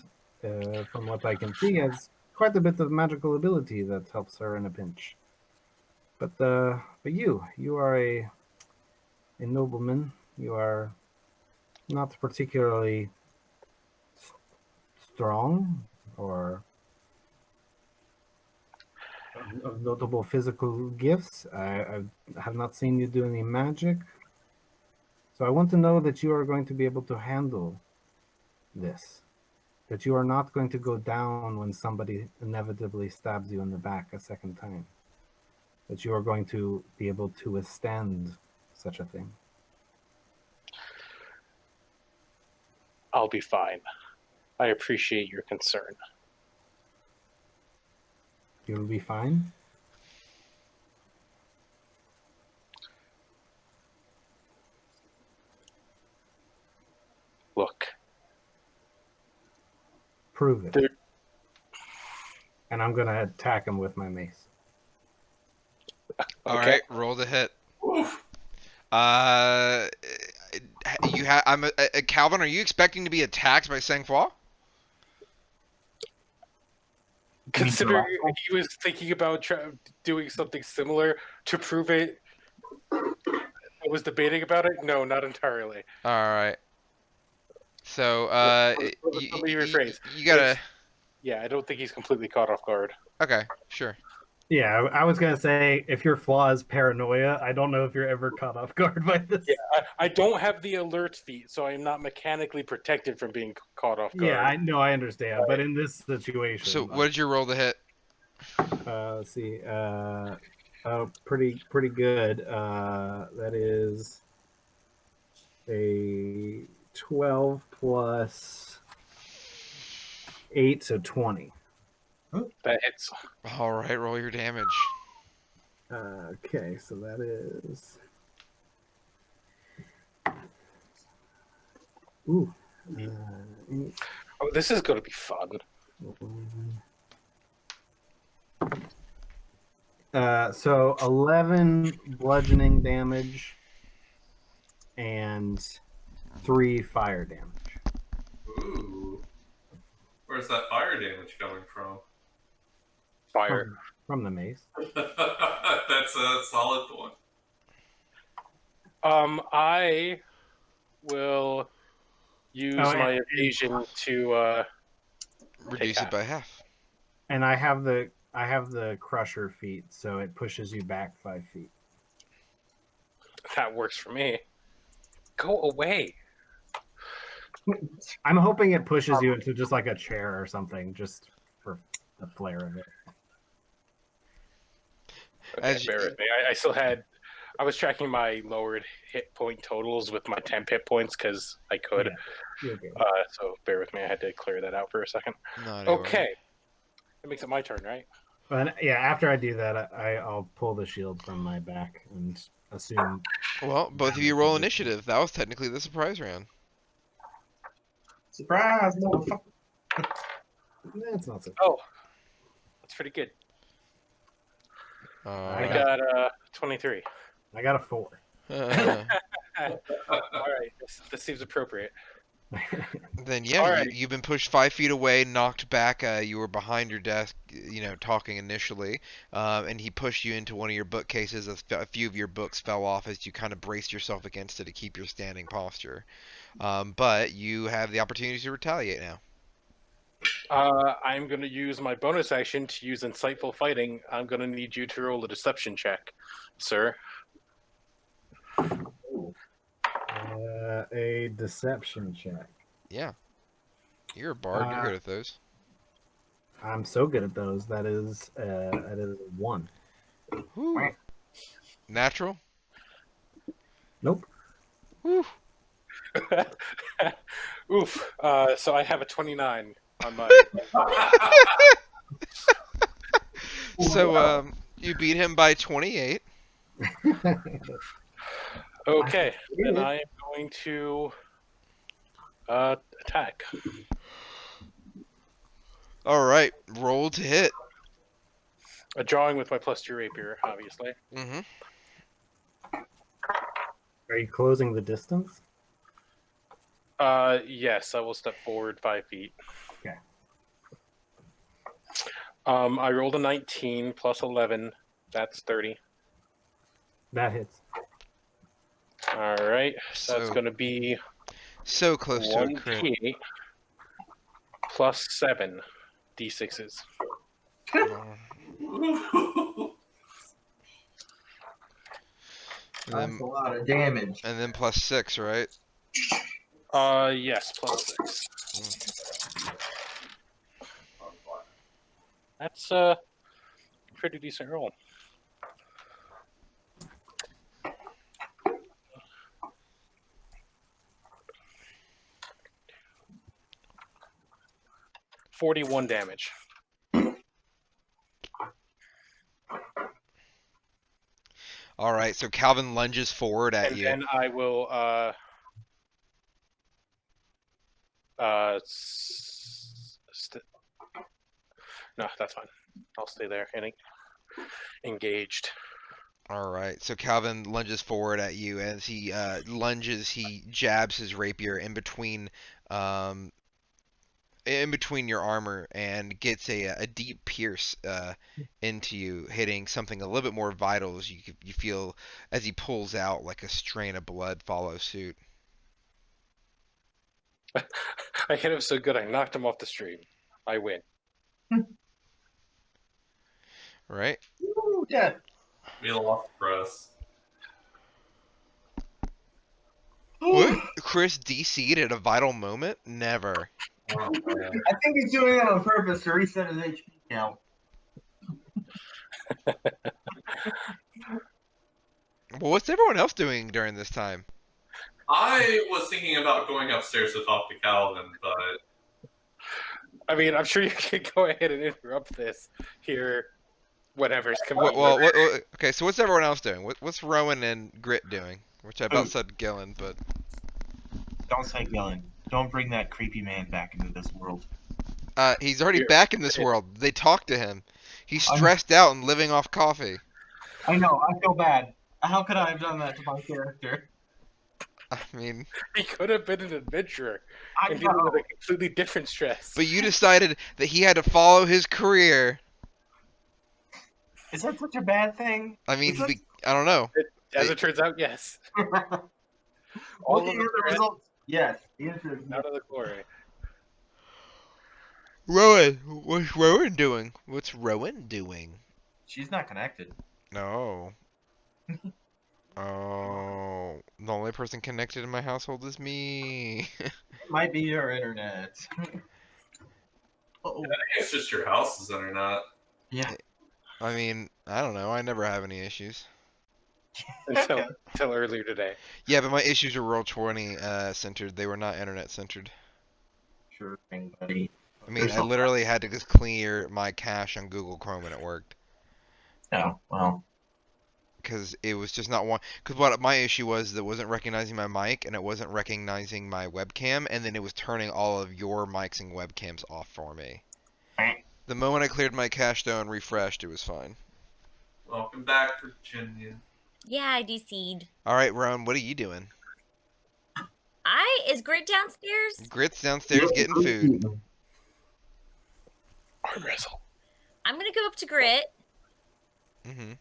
from what I can see, has quite a bit of magical ability that helps her in a pinch. But you are a nobleman. You are not particularly strong or of notable physical gifts. I have not seen you do any magic. So I want to know that you are going to be able to handle this. That you are not going to go down when somebody inevitably stabs you in the back a second time. That you are going to be able to withstand such a thing. I'll be fine. I appreciate your concern. You'll be fine? Look. Prove it. And I'm going to attack him with my mace. All right, roll the hit. Calvin, are you expecting to be attacked by Sangfroid? Considering he was thinking about doing something similar to prove it, I was debating about it. No, not entirely. All right. So, let me rephrase. You gotta. Yeah, I don't think he's completely caught off guard. Okay, sure. Yeah, I was gonna say if your flaw is paranoia, I don't know if you're ever caught off guard by this. Yeah, I don't have the alert feat, so I'm not mechanically protected from being caught off guard. Yeah, I know, I understand, but in this situation, So what did you roll to hit? let's see. Oh, pretty good. That is a 12 plus 8, so 20. That hits. All right, roll your damage. Okay, so that is. Ooh. Eight, Oh, this is going to be fun. 11. So 11 bludgeoning damage and 3 fire damage. Ooh. Where's that fire damage coming from? Fire. From the mace. That's a solid point. I will use my evasion to Reduce it by half. And I have the crusher feat, so it pushes you back 5 feet. That works for me. Go away. I'm hoping it pushes you into just like a chair or something, just for the flair of it. Okay, bear with me. I was tracking my lowered hit point totals with my temp hit points because I could. Yeah. Okay. So bear with me. I had to clear that out for a second. Not Okay. That makes it my turn, right? But yeah, after I do that, I'll pull the shield from my back and assume. Well, both of you roll initiative. That was technically the surprise round. Surprise, motherfucker. That's not so. Oh, that's pretty good. I got 23. I got a 4. All right, this seems appropriate. Then yeah, you've been pushed 5 feet away, knocked back. You were behind your desk, talking initially, and he pushed you into one of your bookcases. A few of your books fell off as you kind of braced yourself against it to keep your standing posture. But you have the opportunity to retaliate now. I'm going to use my bonus action to use Insightful Fighting. I'm going to need you to roll a deception check, sir. A deception check. Yeah. You're a bard. You're good at those. I'm so good at those. That is a 1. Woo. Natural? Nope. Woo. Oof. So I have a 29 on my. So you beat him by 28. Okay, then I am going to attack. All right, roll to hit. A drawing with my +2 rapier, obviously. Mm-hmm. Are you closing the distance? Yes, I will step forward 5 feet. Okay. I rolled a 19 plus 11. That's 30. That hits. All right, so that's going to be so close to a crit. 1d8 plus 7 d6s. That's a lot of damage. And then plus 6, right? Yes, plus 6. That's a pretty decent roll. $41 damage. All right, so Calvin lunges forward at you. And I will no, that's fine. I'll stay there and engaged. All right, so Calvin lunges forward at you. As he lunges, he jabs his rapier in between your armor and gets a deep pierce into you, hitting something a little bit more vital as you feel as he pulls out like a strain of blood follow suit. I hit him so good I knocked him off the stream. I win. right? Ooh, death. We lost Chris. What? Kris DC'd at a vital moment? Never. Oh, man. I think he's doing it on purpose to reset his HP count. Well, what's everyone else doing during this time? I was thinking about going upstairs to talk to Calvin, but I mean, I'm sure you can go ahead and interrupt this here, whatever's coming. Okay, so what's everyone else doing? What's Rowan and Grit doing? Which I about said Gillen, but Don't say Gillen. Don't bring that creepy man back into this world. he's already back in this world. They talked to him. He's stressed out and living off coffee. I know. I feel bad. How could I have done that to my character? I mean, He could have been an adventurer I and dealing know. with a completely different stress. but you decided that he had to follow his career. Is that such a bad thing? I mean, Is that- I don't know. As it turns out, yes. All Looking of at the the results, yes. The answer is yes. out of the glory. Rowan, what's Rowan doing? What's Rowan doing? She's not connected. No. Oh, the only person connected in my household is me. It might be your internet. Uh-oh. I think it's just your house's internet. Yeah. I mean, I don't know. I never have any issues. Until earlier today. Yeah, but my issues are Roll20 centered. They were not internet centered. Sure thing, buddy. I mean, There's I no- literally had to just clear my cache on Google Chrome and it worked. No, well, Because it was just not one. Because what my issue was, that it wasn't recognizing my mic and it wasn't recognizing my webcam, and then it was turning all of your mics and webcams off for me. The moment I cleared my cache though and refreshed, it was fine. Welcome back, Virginia. Yeah, I DC'd. All right, Rowan, what are you doing? Is Grit downstairs? Grit's downstairs getting food. Arm wrestle. I'm gonna go up to Grit Mm-hmm. and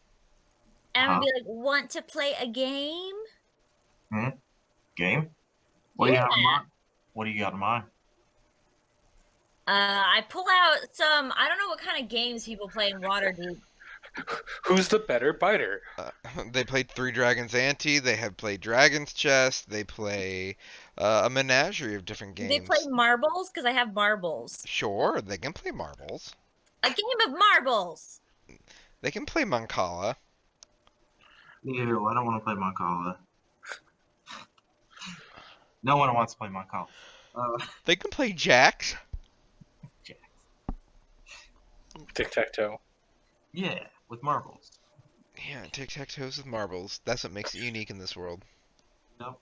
I'm gonna be like, "Want to play a game?" game? What do you have in mind? What do you got in mind? I pull out some. I don't know what kind of games people play in Waterdeep. Who's the better biter? They played Three Dragons Ante. They have played Dragon's Chest. They play a menagerie of different Do games. they play marbles? Because I have marbles. Sure, they can play marbles. A game of marbles. They can play Mancala. Ew, I don't want to play Mancala. No one wants to play Mancala. They can play Jacks. Tic-tac-toe. Yeah, with marbles. Yeah, tic-tac-toes with marbles. That's what makes it unique in this world. No.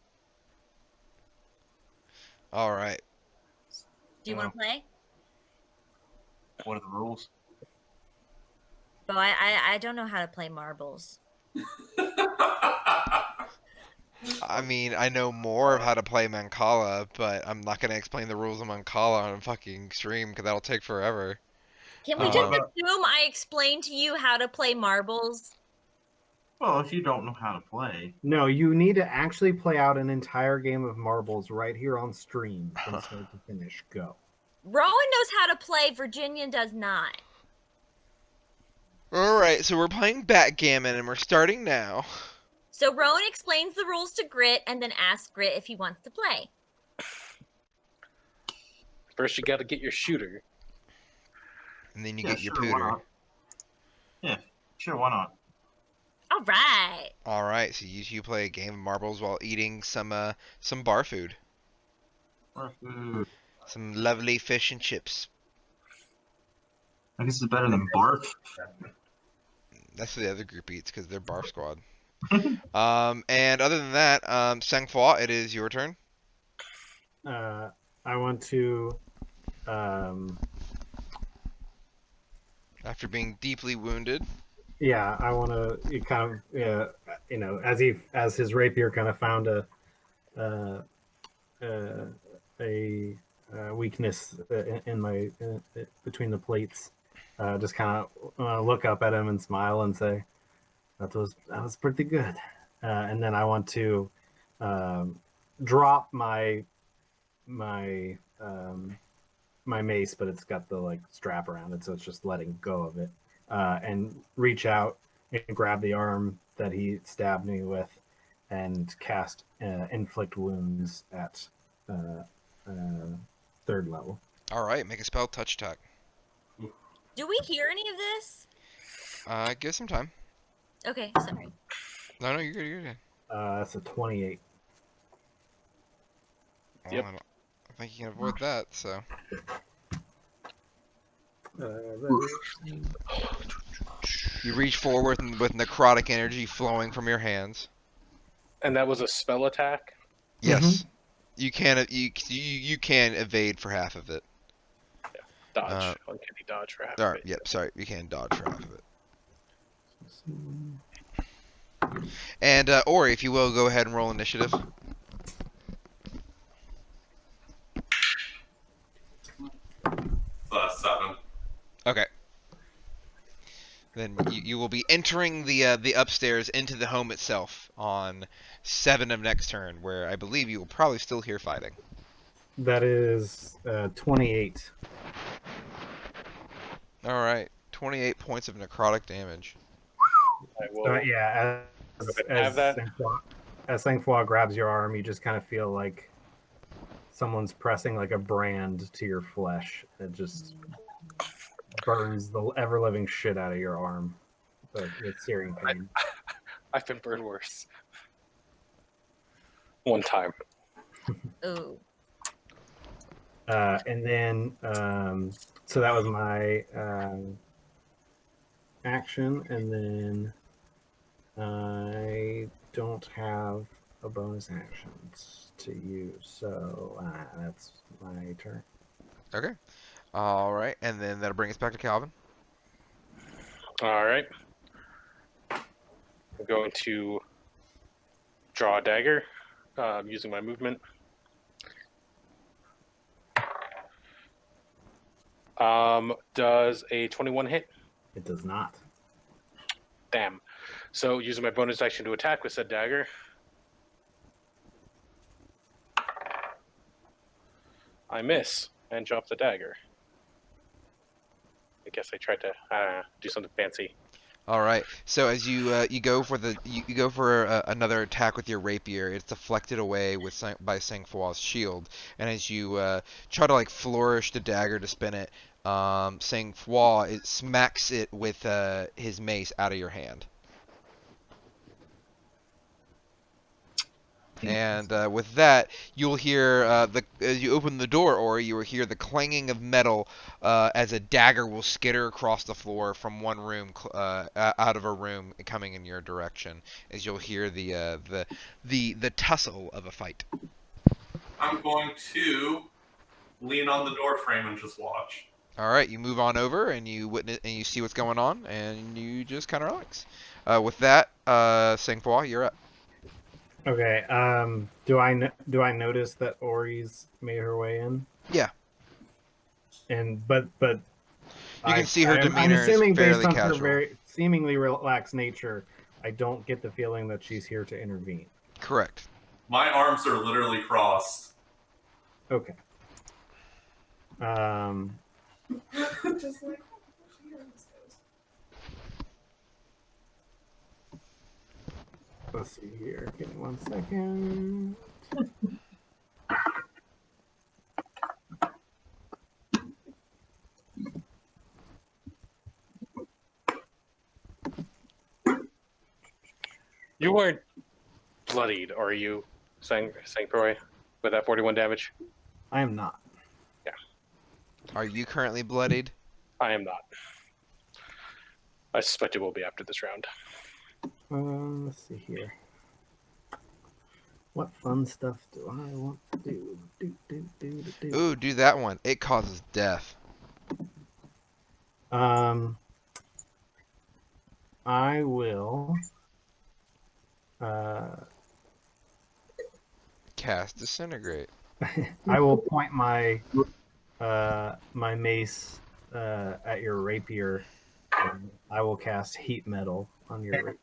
All right. Do you want to play? What are the rules? Oh, I don't know how to play marbles. I mean, I know more of how to play Mancala, but I'm not going to explain the rules of Mancala on a fucking stream because that'll take forever. Can we just assume I explained to you how to play marbles? Well, if you don't know how to play. No, you need to actually play out an entire game of marbles right here on stream from start to finish. Go. Rowan knows how to play. Virginia does not. All right, so we're playing backgammon and we're starting now. So Rowan explains the rules to Grit and then asks Grit if he wants to play. First, you got to get your shooter. And then you Yeah, get your sure, why pooter. not? Yeah, sure, why not? All right. All right, so you play a game of marbles while eating some bar food. Some lovely fish and chips. I guess it's better than barf. That's what the other group eats because they're barf squad. And other than that, Sangfroid, it is your turn. I want to. After being deeply wounded. Yeah, I want to kind of, as his rapier kind of found a weakness in my between the plates. Just kind of look up at him and smile and say, "That was pretty good." And then I want to drop my mace, but it's got the strap around it, so it's just letting go of it. and reach out and grab the arm that he stabbed me with, and cast inflict wounds at third level. All right, make a spell touch attack. Do we hear any of this? Give some time. Okay, sorry. No, you're good. You're good. That's a 28. Well, Yep. I don't think you can avoid that. So you reach forward with necrotic energy flowing from your hands. And that was a spell attack? Yes, you can. You can evade for half of it. Dodge. Uncanny dodge for half All of right. it. Yep. Sorry, you can dodge for half of it. And Ori, if you will, go ahead and roll initiative. 7. Okay. Then you will be entering the upstairs into the home itself on 7 of next turn, where I believe you will probably still hear fighting. That is 28. All right, 28 points of necrotic damage. I will Yeah, have that. as Sangfroid grabs your arm, you just kind of feel like someone's pressing like a brand to your flesh. It just burns the ever-living shit out of your arm with searing pain. I've been burned worse. One time. Ooh. And then, so that was my action, and then I don't have a bonus action to use, so that's my turn. Okay. All right, and then that'll bring us back to Calvin. All right. I'm going to draw a dagger using my movement. Does a 21 hit? It does not. Damn. So using my bonus action to attack with said dagger. I miss and drop the dagger. I guess I tried to do something fancy. All right. So as you go for another attack with your rapier, it's deflected away by Sangfroid's shield, and as you try to like flourish the dagger to spin it, Sangfroid it smacks it with his mace out of your hand. And with that, you'll hear as you open the door, or you will hear the clanging of metal as a dagger will skitter across the floor from one room out of a room coming in your direction. As you'll hear the tussle of a fight. I'm going to lean on the door frame and just watch. All right, you move on over and you witness and you see what's going on, and you just kind of relax. With that, Sangfroid, you're up. Okay. Do I notice that Ori's made her way in? Yeah. And but you can see her demeanor I'm assuming is fairly based on casual. her very seemingly relaxed nature, I don't get the feeling that she's here to intervene. Correct. My arms are literally crossed. Okay. Just like, Let's see here. Give me 1 second. You weren't bloodied, are you, Sangfroid, with that 41 damage? I am not. Yeah. Are you currently bloodied? I am not. I suspect it will be after this round. Let's see here. What fun stuff do I want to do? Ooh, do that one. It causes death. I will Cast Disintegrate. I will point my my mace at your rapier. And I will cast Heat Metal on your rapier.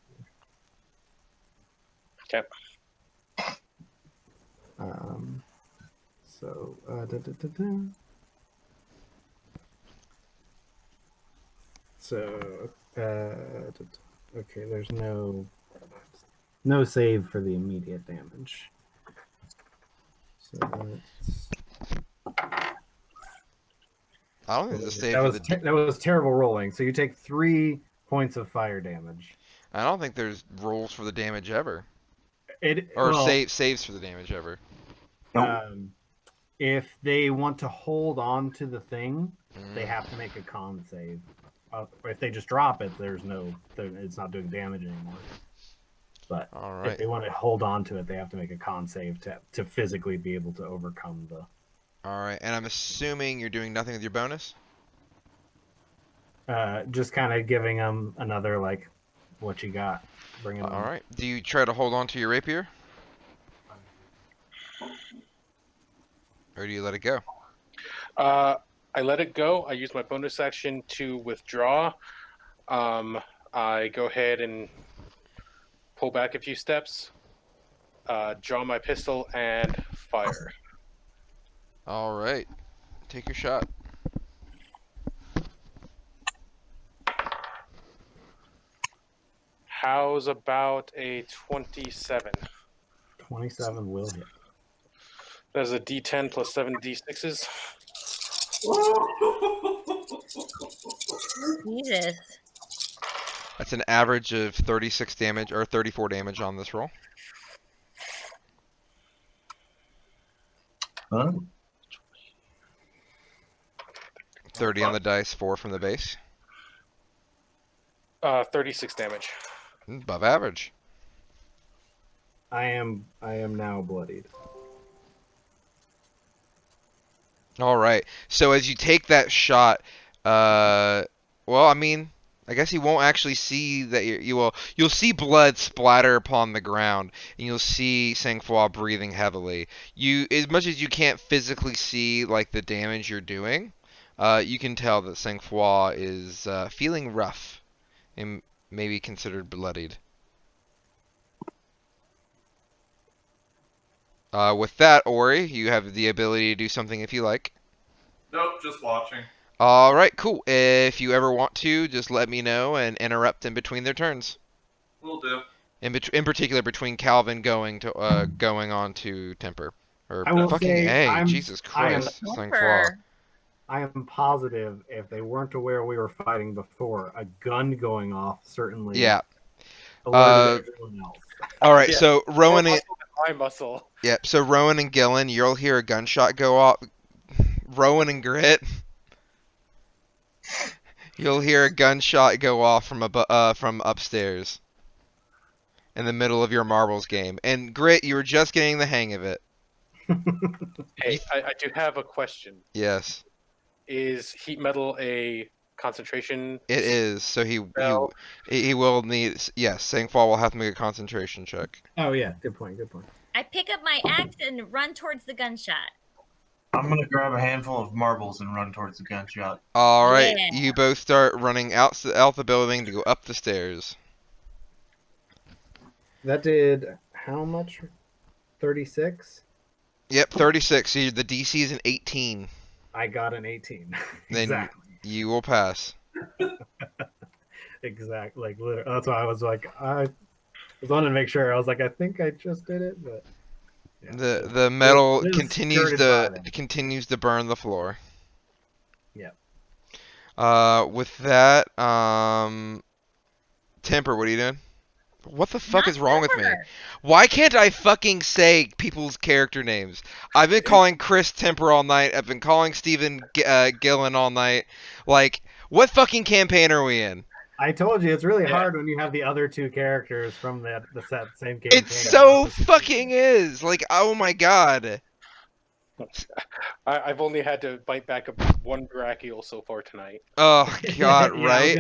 Okay. So So, okay, there's no save for the immediate damage. So let's... I don't think it's a save that for was the. that was terrible rolling. So you take 3 points of fire damage. I don't think there's rolls for the damage ever, Or saves for the damage ever. If they want to hold on to the thing, they have to make a con save. If they just drop it, it's not doing damage anymore. But if they want to hold on to it, they have to make a con save to physically be able to overcome the. All right, and I'm assuming you're doing nothing with your bonus. Just kind of giving them another what you got. Bring it on. All right. Do you try to hold on to your rapier, or do you let it go? I let it go. I use my bonus action to withdraw. I go ahead and pull back a few steps, draw my pistol, and fire. All right. Take your shot. How's about a 27? 27 will hit. That's a D10 plus 7 D6s. Jesus. That's an average of 36 damage or 34 damage on this roll. Huh? 30 on the dice, 4 from the base. 36 damage. Above average. I am now bloodied. All right. So as you take that shot, well, I mean, I guess you won't actually see that you'll see blood splatter upon the ground, and you'll see Sangfroid breathing heavily. As much as you can't physically see the damage you're doing, you can tell that Sangfroid is feeling rough and maybe considered bloodied. With that, Ori, you have the ability to do something if you like. Nope, just watching. All right, cool. If you ever want to, just let me know and interrupt in between their turns. Will do. In particular, between Calvin going on to Temper. Or I will fucking say, A, Jesus Christ. Temper. I am positive if they weren't aware we were fighting before, a gun going off certainly alerted everyone else. All right, Yeah. so Rowan and My muscle. so Rowan and Gillen, you'll hear a gunshot go off. Rowan and Grit, you'll hear a gunshot go off from upstairs in the middle of your marbles game. And Grit, you were just getting the hang of it. Hey, I do have a question. Yes. Is heat metal a concentration? It is. So he will need. Yes, Sangfroid will have to make a concentration check. Oh yeah, good point. I pick up my axe and run towards the gunshot. I'm gonna grab a handful of marbles and run towards the gunshot. All right, Yeah. you both start running out the building to go up the stairs. That did how much? 36? Yep, 36. So the DC is an 18. I got an 18. Then Exactly. you will pass. Exactly. Like literally, that's why I was like, I was wanting to make sure. I was like, I think I just did it, but yeah. The metal This continues to burn the floor. Yep. With that, Temper, what are you doing? What the fuck is wrong with me? Why can't I fucking say people's character names? I've been calling Kris Temper all night. I've been calling Steven Gillen all night. Like, what fucking campaign are we in? I told you it's really hard when you have the other two characters from the same campaign. It so fucking is. Like, oh my god. I've only had to bite back one brachial so far tonight. Oh god, Yeah, right?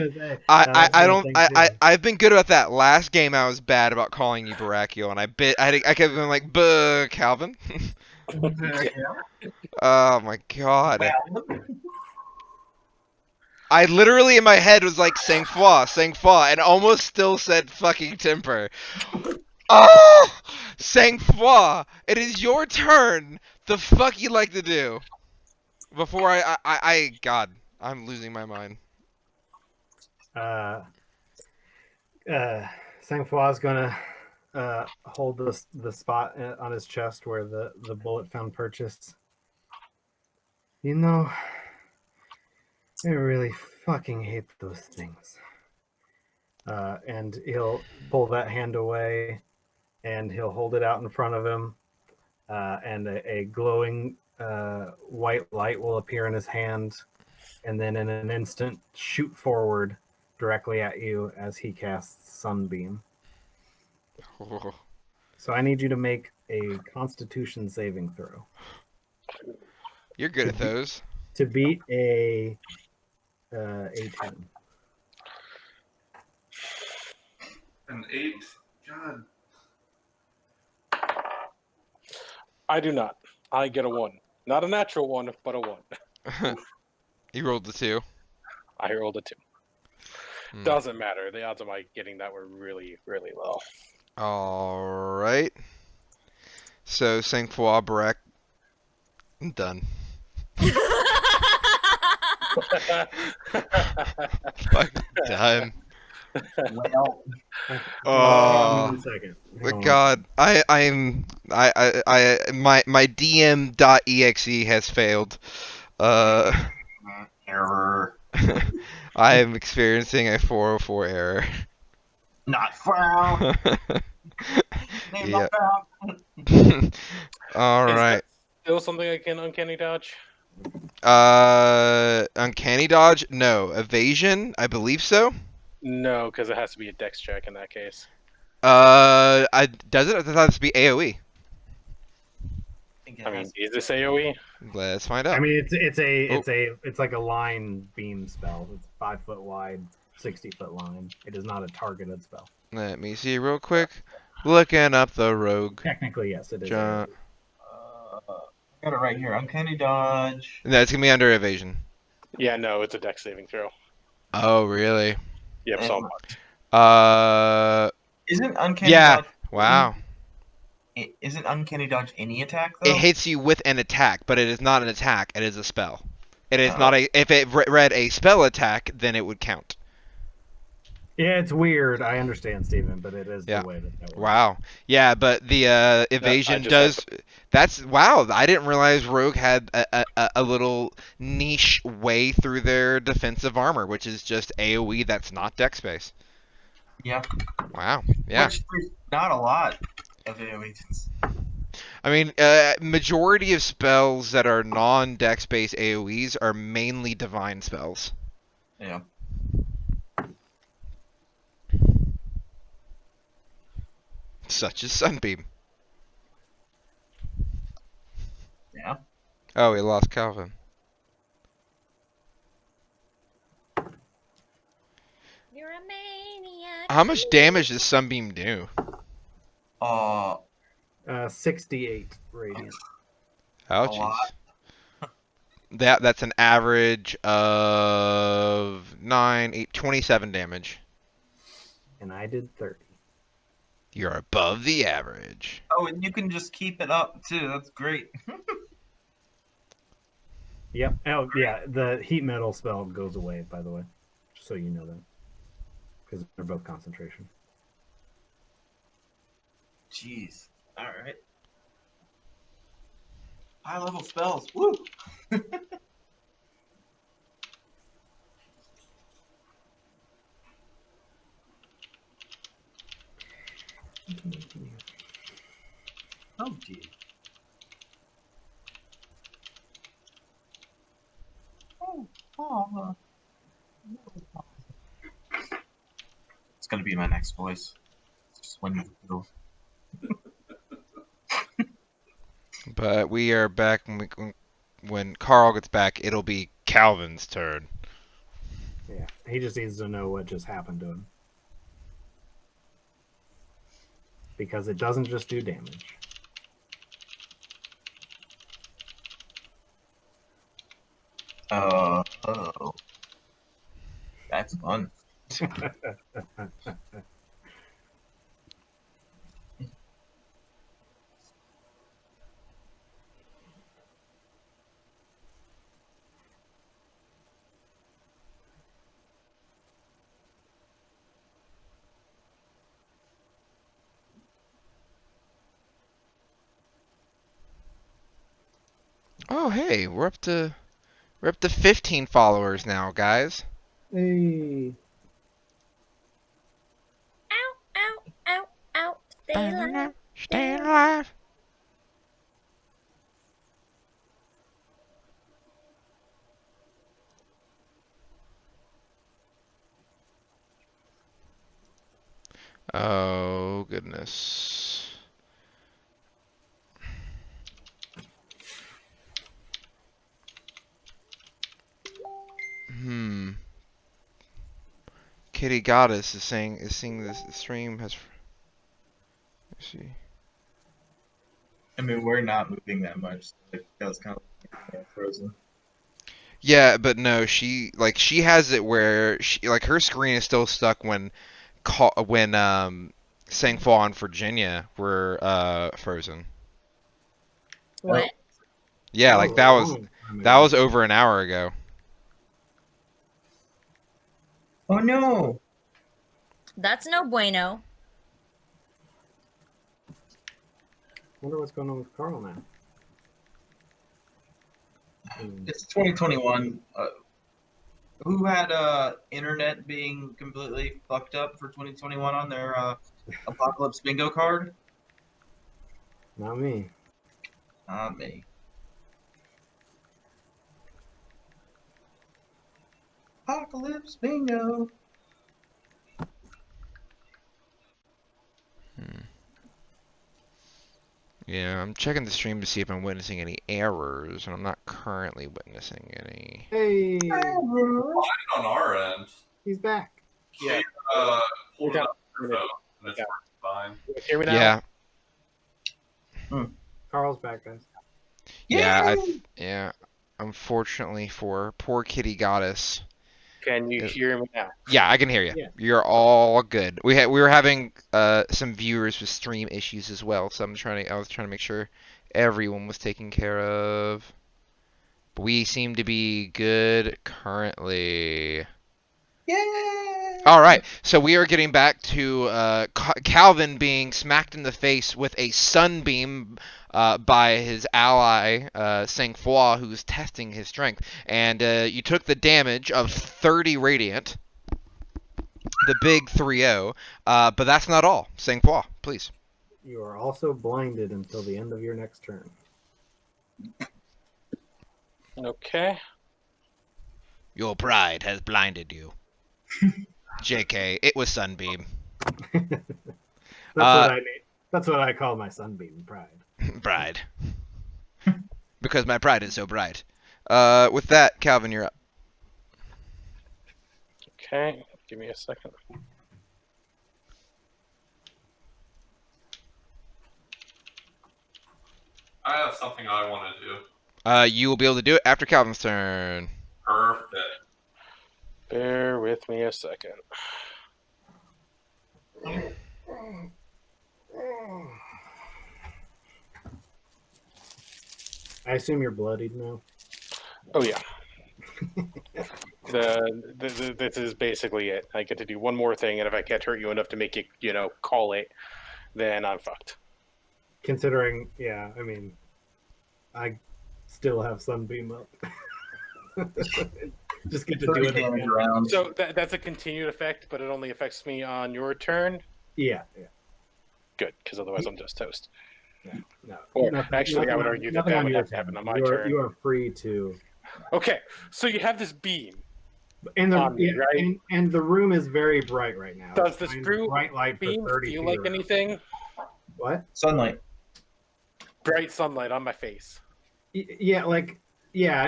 I was gonna say, I've been good about that. Last game I was bad about calling you Baracchio, and I kept going like, "Buh, Calvin." Oh my god. I literally in my head was like Sangfroid, and almost still said fucking Temper. Oh, Sangfroid, it is your turn. The fuck you like to do? Before God, I'm losing my mind. Sangfroid's gonna hold the spot on his chest where the bullet found purchase. You know, I really fucking hate those things. And he'll pull that hand away, and he'll hold it out in front of him, and a glowing white light will appear in his hand, and then in an instant shoot forward directly at you as he casts Sunbeam. So I need you to make a Constitution saving throw. You're good at those. To beat a 18. An 8. God. I do not. I get a 1. Not a natural 1, but a 1. You rolled the 2. I rolled a 2. Doesn't matter. The odds of my getting that were really, really low. All right. So, Sangfroid Barek, I'm done. Fucking done. Well, One second. Hang on. God, my DM.exe has failed. error. I am experiencing a 404 error. Not found. Name Yeah. not found. All Is right. that still something I can uncanny dodge? Uncanny dodge? No. Evasion? I believe so. No, because it has to be a dex check in that case. Does it? I thought it has to be AOE. I mean, is this AoE? Let's find out. I mean, it's like a line beam spell. It's 5 foot wide, 60-foot line. It is not a targeted spell. Let me see real quick. Looking up the rogue. Technically, yes, it is. John. I got it right here. Uncanny dodge. No, it's gonna be under evasion. Yeah, no, it's a dex saving throw. Oh, really? Yep, so marked. Isn't uncanny Yeah. dodge? Wow. Isn't uncanny dodge any attack though? It hits you with an attack, but it is not an attack. It is a spell. It is not a. If it read a spell attack, then it would count. Yeah, it's weird. I understand, Steven, but it is Yeah. the way that works. Wow. Yeah, but the evasion does. That's wow. I didn't realize Rogue had a little niche way through their defensive armor, which is just AOE. That's not dex space. Yeah. Wow. Yeah. Which there's not a lot of AoEs. I mean, majority of spells that are non-dex based AOEs are mainly divine spells. Yeah. Such as Sunbeam. Yeah. Oh, we lost Calvin. You're a maniac. How much damage does Sunbeam do? 68 radiant. Oh, jeez. That's an average of 9, 8, 27 damage. And I did 30. You're above the average. Oh, and you can just keep it up too. That's great. Yep. Oh, yeah. The heat metal spell goes away, by the way. Just so you know that. Because they're both concentration. Jeez. All right. High level spells. Woo! Oh, gee. It's gonna be my next voice. Just when you But we are back when Carl gets back. It'll be Calvin's turn. Yeah. He just needs to know what just happened to him. Because it doesn't just do damage. Oh. That's fun. Oh, hey, we're up to 15 followers now, guys. Hey. Ow, ow, ow, ow. Stay alive. Stay alive. Oh, goodness. Hmm. Kitty Goddess is seeing this stream has. Let's see. I mean, we're not moving that much. So that was kind of frozen. Yeah, but no, she has it where her screen is still stuck when Sangfroid and Virginia were frozen. What? Yeah, was like a that was long time that ago. was over an hour ago. Oh no! That's no bueno. Wonder what's going on with Carl now. It's 2021. Who had internet being completely fucked up for 2021 on their apocalypse bingo card? Not me. Not me. Apocalypse bingo. Yeah, I'm checking the stream to see if I'm witnessing any errors, and I'm not currently witnessing any. Hey, Fine on our end. he's back. Yeah. Pulled it up on your phone, and it's Yeah. fine. You hear me now? Yeah, Carl's back, guys. yeah. Unfortunately for poor Kitty Goddess. Can you hear me now? Yeah, I can hear you. Yeah. You're all good. We were having some viewers with stream issues as well, so I was trying to make sure everyone was taken care of. But we seem to be good currently. Yay! All right, so we are getting back to Calvin being smacked in the face with a sunbeam by his ally Sangfroid, who's testing his strength, and you took the damage of 30 radiant, the big 3-0. But that's not all. Sangfroid, please. You are also blinded until the end of your next turn. Okay. Your pride has blinded you. JK, it was sunbeam. That's what I call my sunbeam pride. Pride. Because my pride is so bright. With that, Calvin, you're up. Okay. Give me a second. I have something I want to do. You will be able to do it after Calvin's turn. Perfect. Bear with me a second. I assume you're bloodied now. Oh yeah. This is basically it. I get to do one more thing, and if I can't hurt you enough to make you, call it, then I'm fucked. Considering, yeah, I mean, I still have sunbeam up. Just get to do 30 it damage again. round. So that's a continued effect, but it only affects me on your turn. Yeah. Good, because otherwise I'm just toast. No. Or Nothing- actually, I would nothing- argue that nothing that on would your have to happen turn. on my you are, turn. You are free to. Okay, so you have this beam. And the On me, right? and the room is very bright right now. Does It's this shining brew bright light for beam 30 feel feet like around. anything? What? Sunlight. Bright sunlight on my face. Yeah,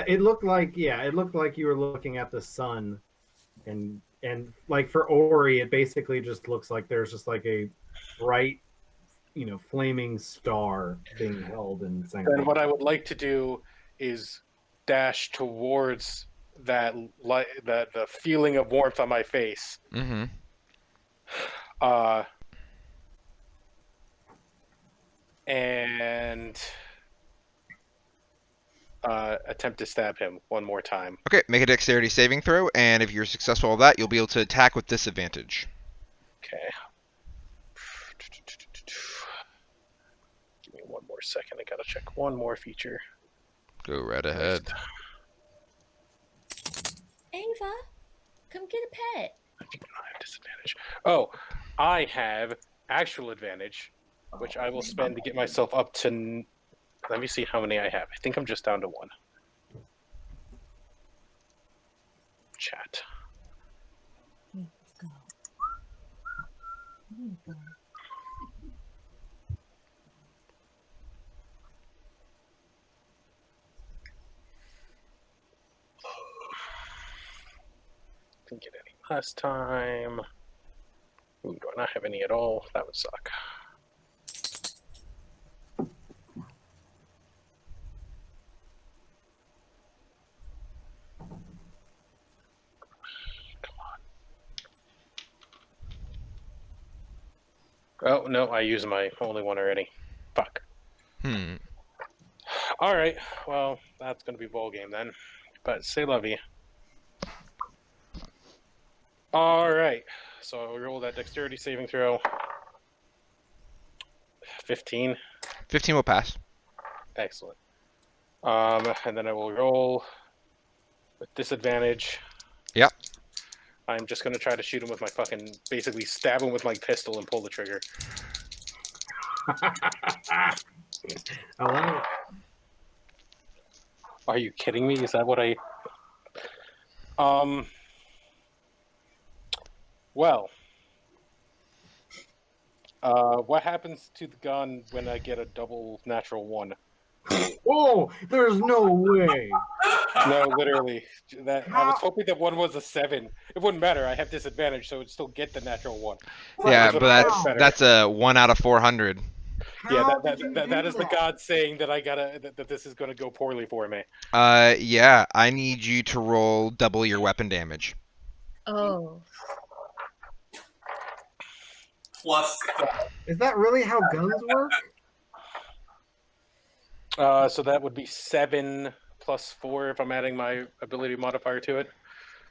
it looked like you were looking at the sun, and like for Ori, it basically just looks like there's just like a bright, flaming star being held in And what I would like to do is dash towards that light, the feeling of warmth on my face. Mm-hmm. And attempt to stab him one more time. Okay, make a dexterity saving throw, and if you're successful at that, you'll be able to attack with disadvantage. Okay. Give me one more second. I gotta check one more feature. Go right ahead. Ava, come get a pet. I think I have disadvantage. Oh, I have actual advantage, which I will spend to get myself up to. Let me see how many I have. I think I'm just down to 1. Chat. Let's go. Didn't get any last time. Ooh, do I not have any at all? That would suck. Oh, no, I used my only one already. Fuck. Alright, well, that's going to be ball game then. But say lovey. Alright, so I'll roll that dexterity saving throw. 15. 15 will pass. Excellent. And then I will roll with disadvantage. Yep. I'm just going to try to shoot him with my fucking... Basically stab him with my pistol and pull the trigger. Hello. Are you kidding me? Is that what I... Well... what happens to the gun when I get a double natural 1? Oh, there's no way. No, literally. I was hoping that 1 was a 7. It wouldn't matter. I have disadvantage, so it would still get the natural 1. Yeah, Which but would have been better. that's a 1 out of 400. Yeah, How did you that do is the god saying that that this is gonna go poorly for me. Yeah, I need you to roll double your weapon damage. Oh. Plus, Is that really how guns work? So that would be 7 plus 4 if I'm adding my ability modifier to it.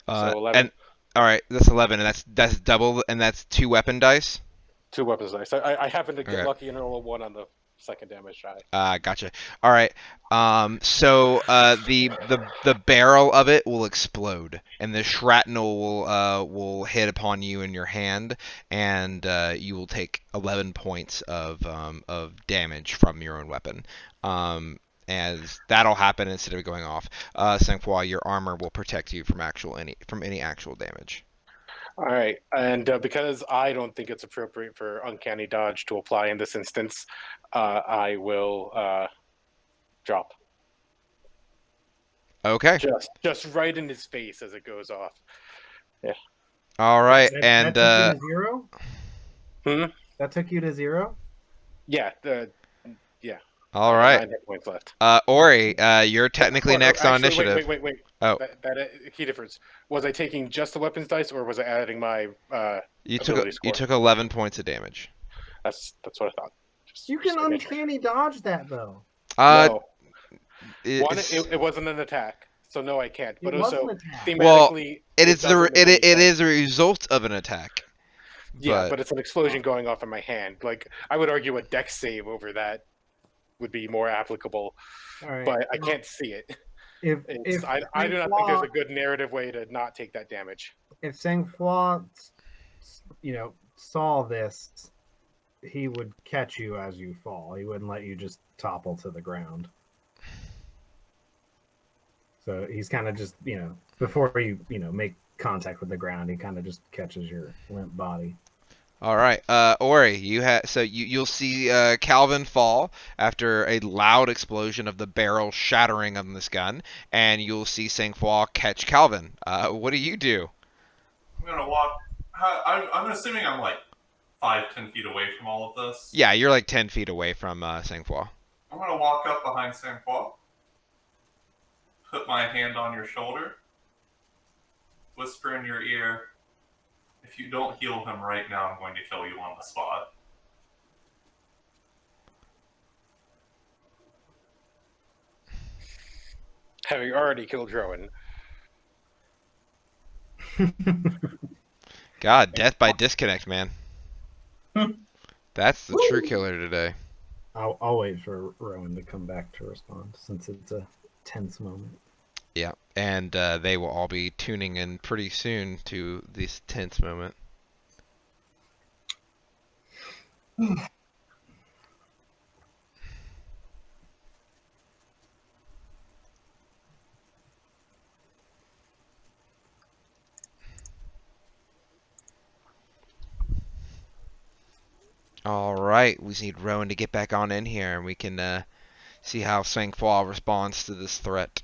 So 11. And all right, that's 11, and that's double, and that's 2 weapon dice. 2 weapons dice. I happen to get Okay. lucky and roll a 1 on the second damage die. Gotcha. All right. So the barrel of it will explode, and the shrapnel will hit upon you in your hand, and you will take 11 points of damage from your own weapon. As that'll happen instead of going off. Sangfroid, your armor will protect you from any actual damage. All right, and because I don't think it's appropriate for Uncanny Dodge to apply in this instance, I will drop. Okay. Just right in his face as it goes off. Yeah. All right, That took you to 0? Hmm? That took you to 0? Yeah. All I have right. 9 hit points left. Ori, you're technically next on actually, initiative. Wait. Oh. That key difference. Was I taking just the weapons dice, or was I adding my You ability score? took 11 points of damage. That's what I thought. You can uncanny dodge that though. No. It's- It wasn't an attack, so no, I can't. But It was also, an attack. thematically, it is doesn't make any it is sense. a result of an attack. Yeah, but it's an explosion going off in my hand. Like, I would argue a dex save over that would be more applicable, All right. but I can't see it. I do not think there's a good narrative way to not take that damage. If Sangfroid, saw this, he would catch you as you fall. He wouldn't let you just topple to the ground. So he's kind of just, before you, make contact with the ground, he kind of just catches your limp body. All right, Ori, you'll see Calvin fall after a loud explosion of the barrel shattering on this gun, and you'll see Sangfroid catch Calvin. What do you do? I'm gonna walk. I'm assuming I'm like 5-10 feet away from all of this. Yeah, you're like 10 feet away from Sangfroid. I'm gonna walk up behind Sangfroid, put my hand on your shoulder, whisper in your ear, "If you don't heal him right now, I'm going to kill you on the spot." Having already killed Rowan. God, death by disconnect, man. That's the true killer today. I'll wait for Rowan to come back to respond, since it's a tense moment. Yeah, and they will all be tuning in pretty soon to this tense moment. All right, we just need Rowan to get back on in here, and we can see how Sangfroid responds to this threat.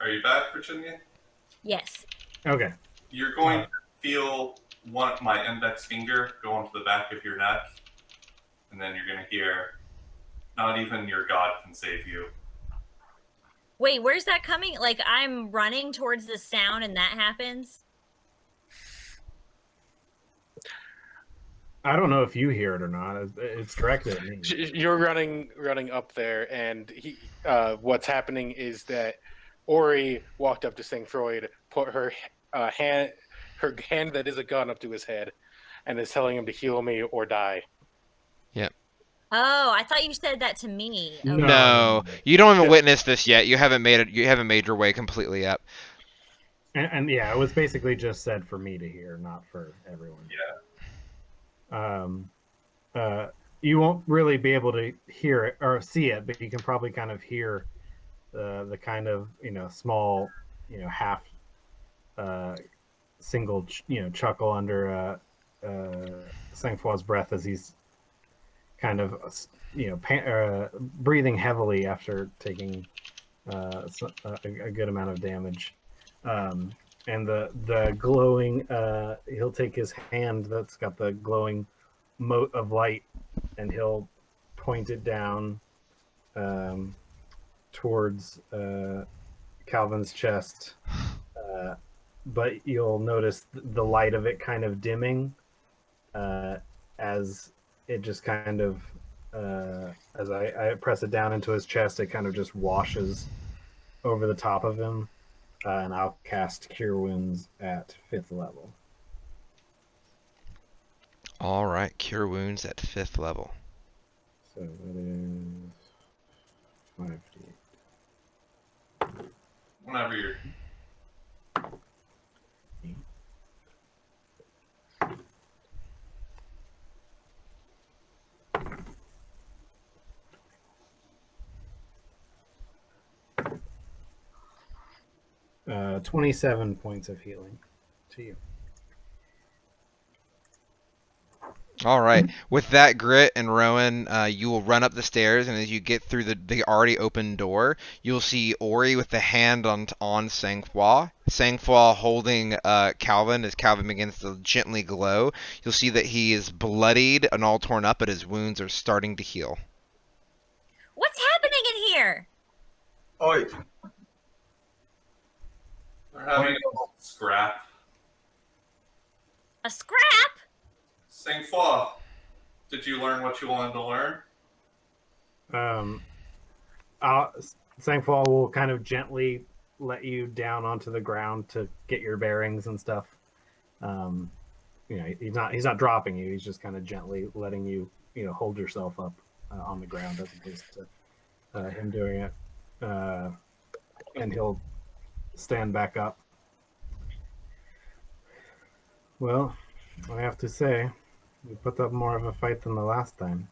Are you back, Virginia? Yes. Okay. You're going to feel my index finger go onto the back of your neck, and then you're going to hear, "Not even your God can save you." Wait, where's that coming? Like, I'm running towards the sound and that happens? I don't know if you hear it or not. It's directed at me. You're running up there, and what's happening is that Ori walked up to Sangfroid, put her hand that is a gun up to his head, and is telling him to heal me or die. Oh, I thought you said that to me. Okay. No, you don't even witness this yet. You haven't made it. You haven't made your way completely up. And yeah, it was basically just said for me to hear, not for everyone. Yeah. You won't really be able to hear it or see it, but you can probably kind of hear the kind of small half single chuckle under Sangfroid's breath as he's kind of breathing heavily after taking a good amount of damage. And the glowing, he'll take his hand that's got the glowing mote of light, and he'll point it down towards Calvin's chest. But you'll notice the light of it kind of dimming as it just kind of, as I press it down into his chest, it kind of just washes over the top of him. And I'll cast Cure Wounds at 5th level. All right, Cure Wounds at 5th level. So that is 5d8. Whenever you're... 27 points of healing to you. All right. With that, Grit and Rowan, you will run up the stairs, and as you get through the already open door, you'll see Ori with the hand on Sangfroid. Sangfroid holding Calvin as Calvin begins to gently glow. You'll see that he is bloodied and all torn up, but his wounds are starting to heal. What's happening in here? Oi, We're having a scrap. A scrap? Sangfroid, did you learn what you wanted to learn? Sangfroid will kind of gently let you down onto the ground to get your bearings and stuff. He's not dropping you. He's just kind of gently letting you, hold yourself up on the ground as opposed to him doing it. And he'll stand back up. Well, I have to say, we put up more of a fight than the last time.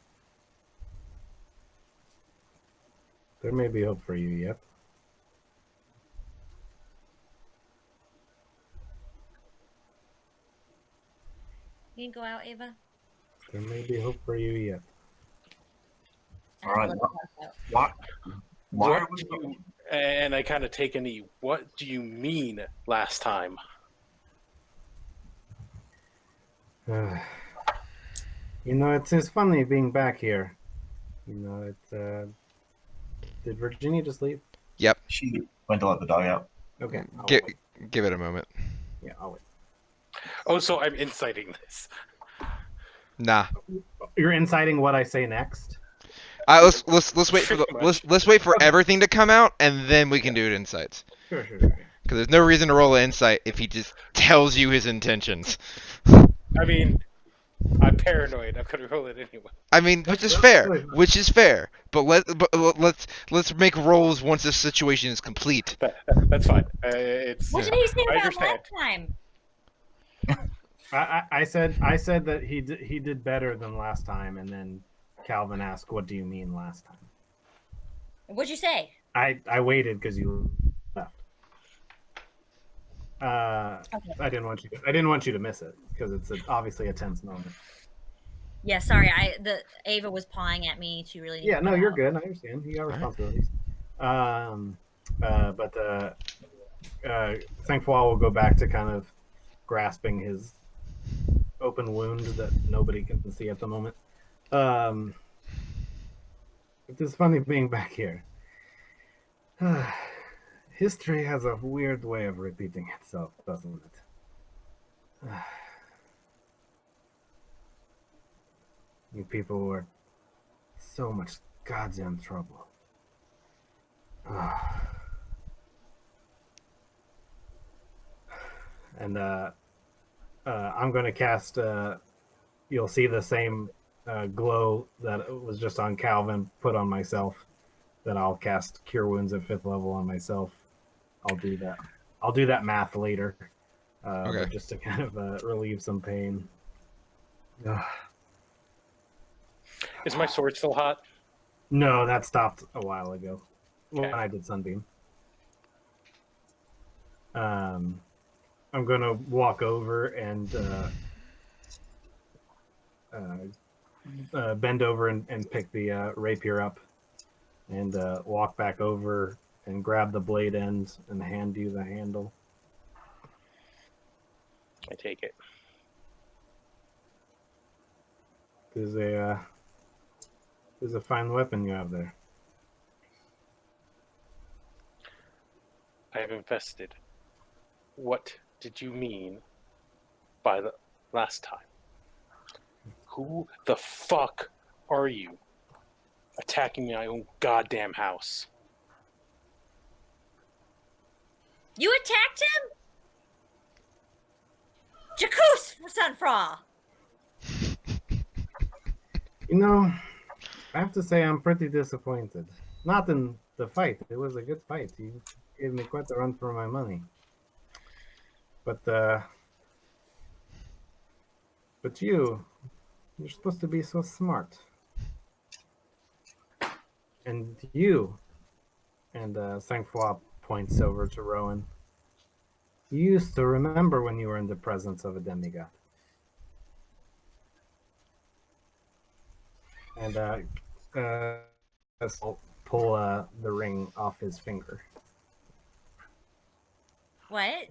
There may be hope for you yet. You can go out, Ava. There may be hope for you yet. all right. Why are we? And I kind of take a knee. What do you mean last time? It's funny being back here. Did Virginia just leave? Yep. She went to let the dog out. Okay. Give it a moment. Yeah, I'll wait. Oh, so I'm inciting this. Nah. You're inciting what I say next? Let's wait for Pretty much. let's wait for everything to come out, and then we can do it insights. Sure. Because there's no reason to roll an insight if he just tells you his intentions. I mean, I'm paranoid. I'm gonna roll it anyway. I mean, which is fair. Which is fair. But let's make rolls once this situation is complete. That's fine. It's. What did he say I about understand. last time? I said that he did better than last time, and then Calvin asked, "What do you mean last time?" What'd you say? I waited because you left. Okay. I didn't want you to miss it because it's obviously a tense moment. Yeah, sorry. Ava was pawing at me to really. Yeah, no, you're good. I understand. You got responsibilities. But Sangfroid will go back to kind of grasping his open wound that nobody can see at the moment. It is funny being back here. History has a weird way of repeating itself, doesn't it? You people were so much goddamn trouble. And I'm going to cast. You'll see the same glow that was just on Calvin put on myself. That I'll cast Cure Wounds at 5th level on myself. I'll do that. I'll do that math later, Okay. but just to kind of relieve some pain. Is my sword still hot? No, that stopped a while ago. Okay. When I did Sunbeam. I'm gonna walk over and bend over and pick the rapier up, and walk back over and grab the blade end and hand you the handle. I take it. There's a fine weapon you have there. I have invested. What did you mean by the last time? Who the fuck are you attacking my own goddamn house? You attacked him? Jacuz for Sunfraw. You know, I have to say I'm pretty disappointed. Not in the fight. It was a good fight. You gave me quite a run for my money. But you're supposed to be so smart. And you, and Sangfroid points over to Rowan. You used to remember when you were in the presence of a demigod. And I'll pull the ring off his finger. What?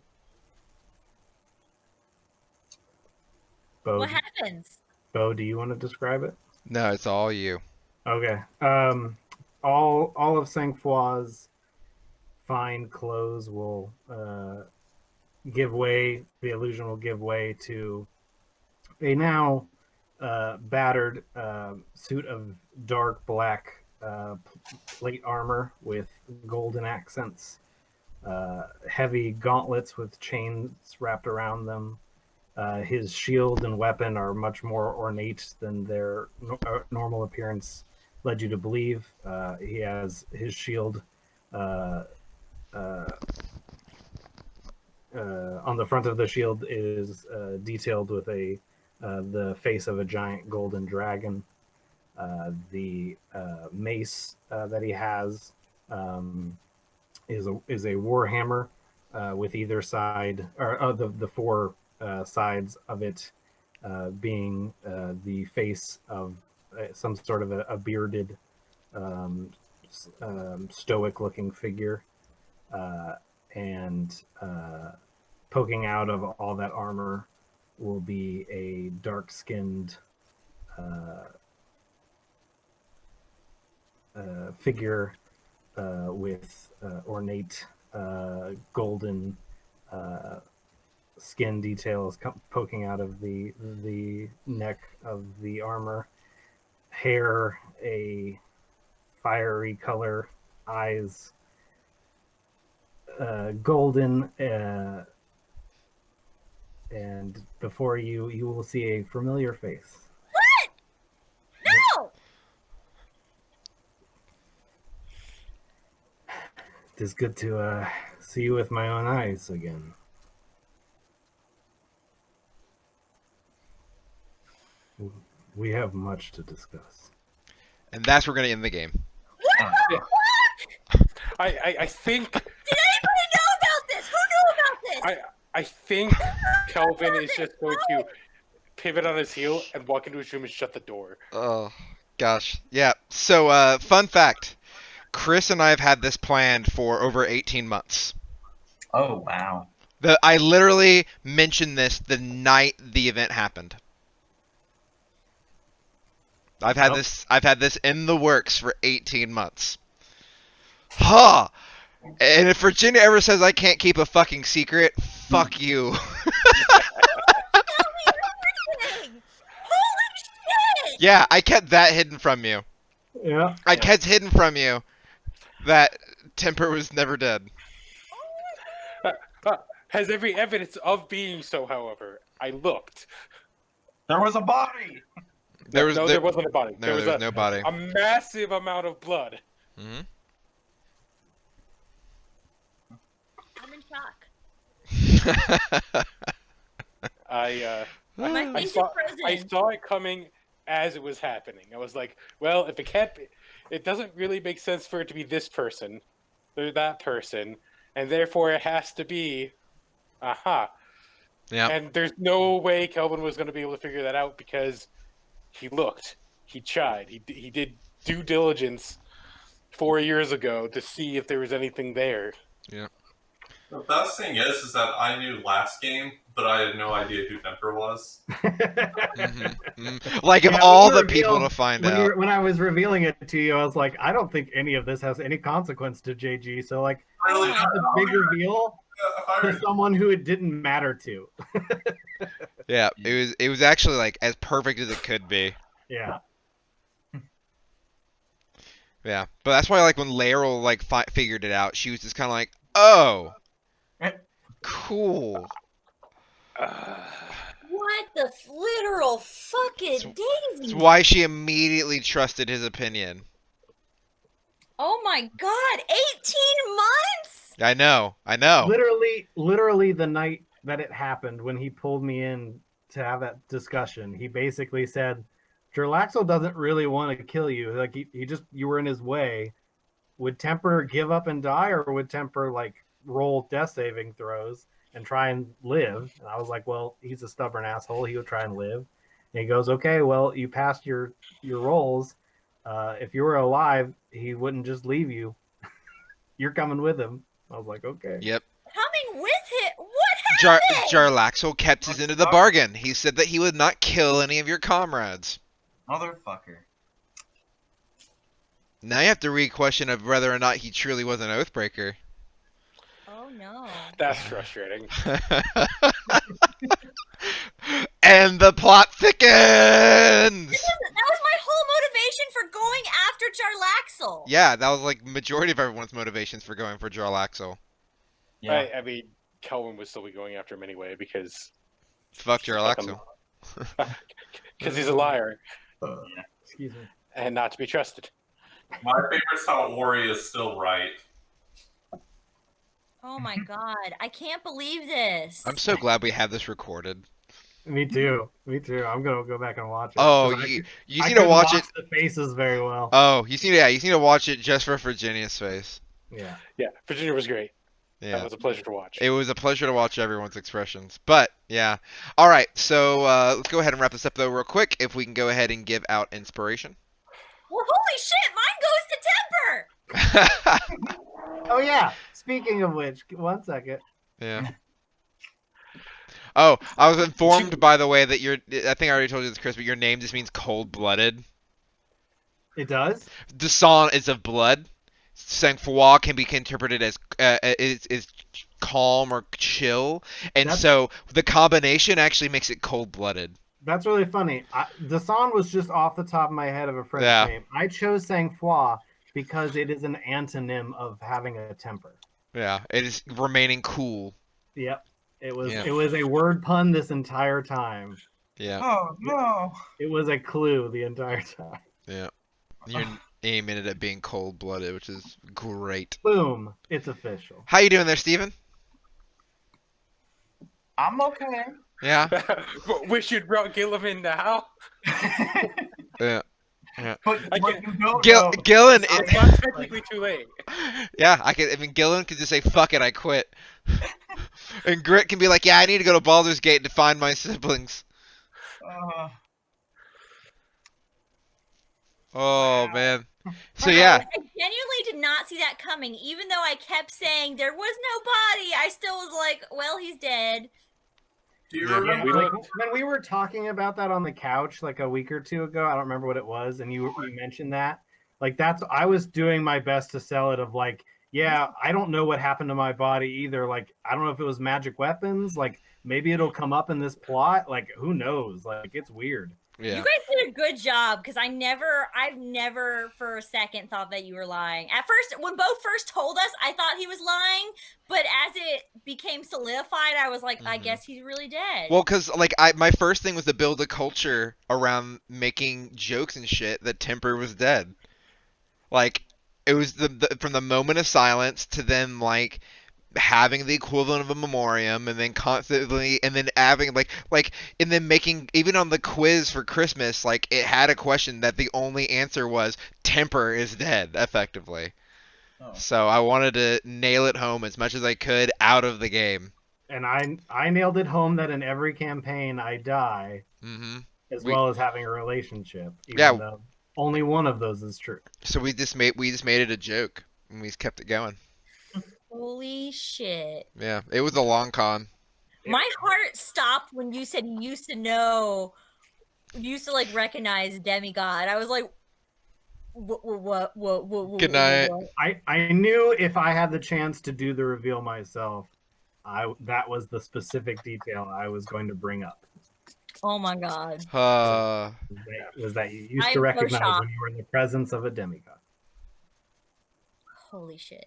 Bo, What happens? Bo, do you want to describe it? No, it's all you. Okay. All of Sangfroid's fine clothes will give way. The illusion will give way to a now battered suit of dark black plate armor with golden accents, heavy gauntlets with chains wrapped around them. His shield and weapon are much more ornate than their normal appearance led you to believe. He has his shield on the front of the shield is detailed with the face of a giant golden dragon. The mace that he has is a warhammer with either side, or the four sides of it being the face of some sort of a bearded, stoic-looking figure, and poking out of all that armor will be a dark-skinned figure with ornate golden skin details poking out of the neck of the armor. Hair, a fiery color, eyes golden, and before you will see a familiar face. No! It is good to see you with my own eyes again. We have much to discuss. And that's where we're gonna end the game. What the fuck? I think Did anybody know about this? Who knew about this? I think Kelvin is just going to pivot on his heel and walk into his room and shut the door. Oh, gosh. Yeah. So, fun fact. Kris and I have had this planned for over 18 months. Oh, wow. I literally mentioned this the night the event happened. I've had this in the works for 18 months. Huh. And if Virginia ever says I can't keep a fucking secret, fuck you. Everything! Holy shit! Yeah, I kept that hidden from you. Yeah. I kept hidden from you that Temper was never dead. Has every evidence of being so, however. I looked. There was a body! There wasn't a body. No, there was no body. A massive amount of blood. Mm-hmm. I'm in shock. I My face is I frozen. saw it coming as it was happening. I was like, well, if it can't be, it doesn't really make sense for it to be this person or that person, and therefore it has to be, aha. Yeah. And there's no way Kelvin was going to be able to figure that out because he looked, he tried, he did due diligence 4 years ago to see if there was anything there. Yeah. The best thing is that I knew last game, but I had no idea who Temper was. Like, of Yeah, all when you the people revealed- to find when out. when I was revealing it to you, I was like, I don't think any of this has any consequence to JG. So, like, Really? it's a big reveal to someone who it didn't matter to. Yeah, it was actually, like, as perfect as it could be. Yeah. Yeah, but that's why, like, when Laryl, like, figured it out, she was just kind of like, oh, cool. What the literal fucking That's daisy? why she immediately trusted his opinion. Oh my god, 18 months? I know. Literally the night that it happened, when he pulled me in to have that discussion, he basically said, Gerlaxo doesn't really want to kill you. Like, he just, you were in his way. Would Temper give up and die, or would Temper, like, roll death saving throws and try and live? And I was like, well, he's a stubborn asshole. He would try and live. And he goes, okay, well, you passed your rolls. If you were alive, he wouldn't just leave you. You're coming with him. I was like, okay. Yep. Coming with him? What happened? Jarlaxle kept his end of the bargain. He said that he would not kill any of your comrades. Motherfucker. Now you have to re-question of whether or not he truly was an Oathbreaker. Oh no. That's frustrating. And the plot thickens! That was my whole motivation for going after Jarlaxle. Yeah, that was like majority of everyone's motivations for going for Jarlaxle. Yeah. I mean, Kelvin would still be going after him anyway because Fuck Jarlaxle. he's a liar Excuse me. and not to be trusted. My favorite's how Ori is still right. Oh my god, I can't believe this. I'm so glad we have this recorded. Me too. I'm gonna go back and watch it. Oh, 'Cause you I need to couldn't watch it. the faces very well. Oh, you need to watch it just for Virginia's face. Yeah. Yeah, Virginia was great. That Yeah. was a pleasure to watch. It was a pleasure to watch everyone's expressions. But, yeah. All right, so let's go ahead and wrap this up, though, real quick. If we can go ahead and give out inspiration. Well, holy shit, mine goes to Temper! Oh yeah. Speaking of which, 1 second. Yeah. Oh, I was informed, by the way, that I think I already told you this, Kris, but your name just means cold-blooded. It does? De Sand is of blood. Sangfroid can be interpreted as is calm or chill, and so the combination actually makes it cold-blooded. That's really funny. De Sand was just off the top of my head of a French name. I chose Sangfroid because it is an antonym of having a temper. Yeah, it is remaining cool. Yep. It was Yeah. it was a word pun this entire time. Yeah, Oh no! It was a clue the entire time. yeah. You're aiming it at being cold-blooded, which is great. Boom. It's official. How you doing there, Steven? I'm okay. Yeah, Wish you'd brought Gilliam in now. yeah. But I what get- you don't Gil- know, Gillen, It's not technically too late. yeah. I mean, Gillen could just say, "Fuck it, I quit." And Grit can be like, "Yeah, I need to go to Baldur's Gate to find my siblings." Oh man. So yeah, I genuinely did not see that coming. Even though I kept saying there was no body, I still was like, well, he's dead. Do you Yeah. remember? we Like, looked- when we were talking about that on the couch like a week or two ago, I don't remember what it was, and you mentioned that. Like I was doing my best to sell it of like, yeah, I don't know what happened to my body either. Like, I don't know if it was magic weapons. Like, maybe it'll come up in this plot. Like, who knows? Like, it's weird. yeah. You guys did a good job because I've never for a second thought that you were lying. At first, when Bo first told us, I thought he was lying, but as it became solidified, I was like, I Mhm. guess he's really dead. Well, cause like my first thing was to build a culture around making jokes and shit that Temper was dead. Like it was from the moment of silence to then like having the equivalent of a memoriam and then constantly and then having like and then making even on the quiz for Christmas like it had a question that the only answer was Temper is dead effectively. Oh. So I wanted to nail it home as much as I could out of the game. And I nailed it home that in every campaign I die, Hmm as We- well as having a relationship. Even Yeah. though only one of those is true. So we just made it a joke and we just kept it going. Holy shit. Yeah, it was a long con. My heart stopped when you said you used to know, you used to like recognize demigod. I was like, what? Good night. I knew if I had the chance to do the reveal myself, that was the specific detail I was going to bring up. Oh my god. Was that you used I'm to so recognize shocked. when you were in the presence of a demigod. Holy shit.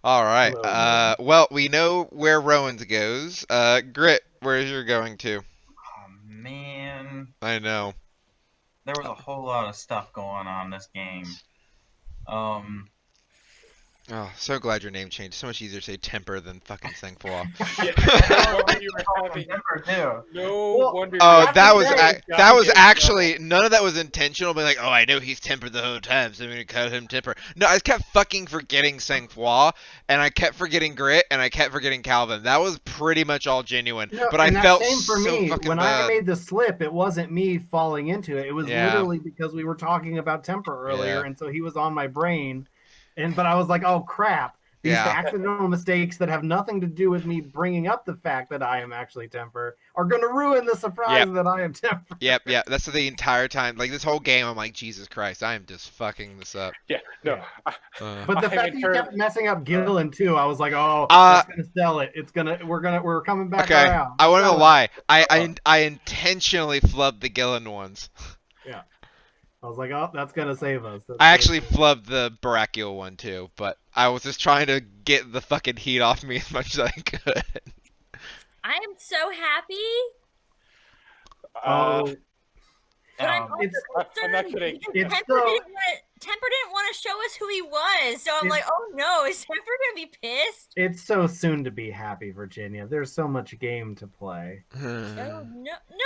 All right. Hello, Well, we know where Rowan's goes. Grit, where's your going to? oh man, I know. there was a whole lot of stuff going on this game. Oh, so glad your name changed. So much easier to say Temper than fucking Sangfroid. No wonder you were having. Temper too. No Well, wonder. Oh, have that to was say, that was God, actually none of that was intentional. Being like, oh, I know he's tempered the whole time, so I'm gonna cut him temper. No, I kept fucking forgetting Sangfroid, and I kept forgetting Grit, and I kept forgetting Calvin. That was pretty much all genuine. No, But I and that felt same for so me. fucking When bad. I made the slip, it wasn't me falling into it. It was Yeah. literally because we were talking about temper earlier, Yeah. and so he was on my brain. But I was like, oh crap. These Yeah. accidental mistakes that have nothing to do with me bringing up the fact that I am actually temper are going to ruin the surprise that I am temper. Yep. That's the entire time. Like this whole game, I'm like, Jesus Christ, I am just fucking this up. Yeah, no. Uh, But the I fact that you returned- kept messing up Gillen too, I was like, oh, Uh, that's gonna sell it. We're coming back okay, around. I want to Sell know it. why. I intentionally flubbed the Gillen ones. I was like, oh, that's gonna save us. That's I gonna actually save us. flubbed the Brachial one too, but I was just trying to get the fucking heat off me as much as I could. I am so happy, Oh, but I'm Um, also it's- I'm not concerned kidding. because It's Temper so- didn't want to show us who he was. So I'm It's- like, oh no, is Temper gonna be pissed? it's so soon to be happy, Virginia. There's so much game to play. Oh no,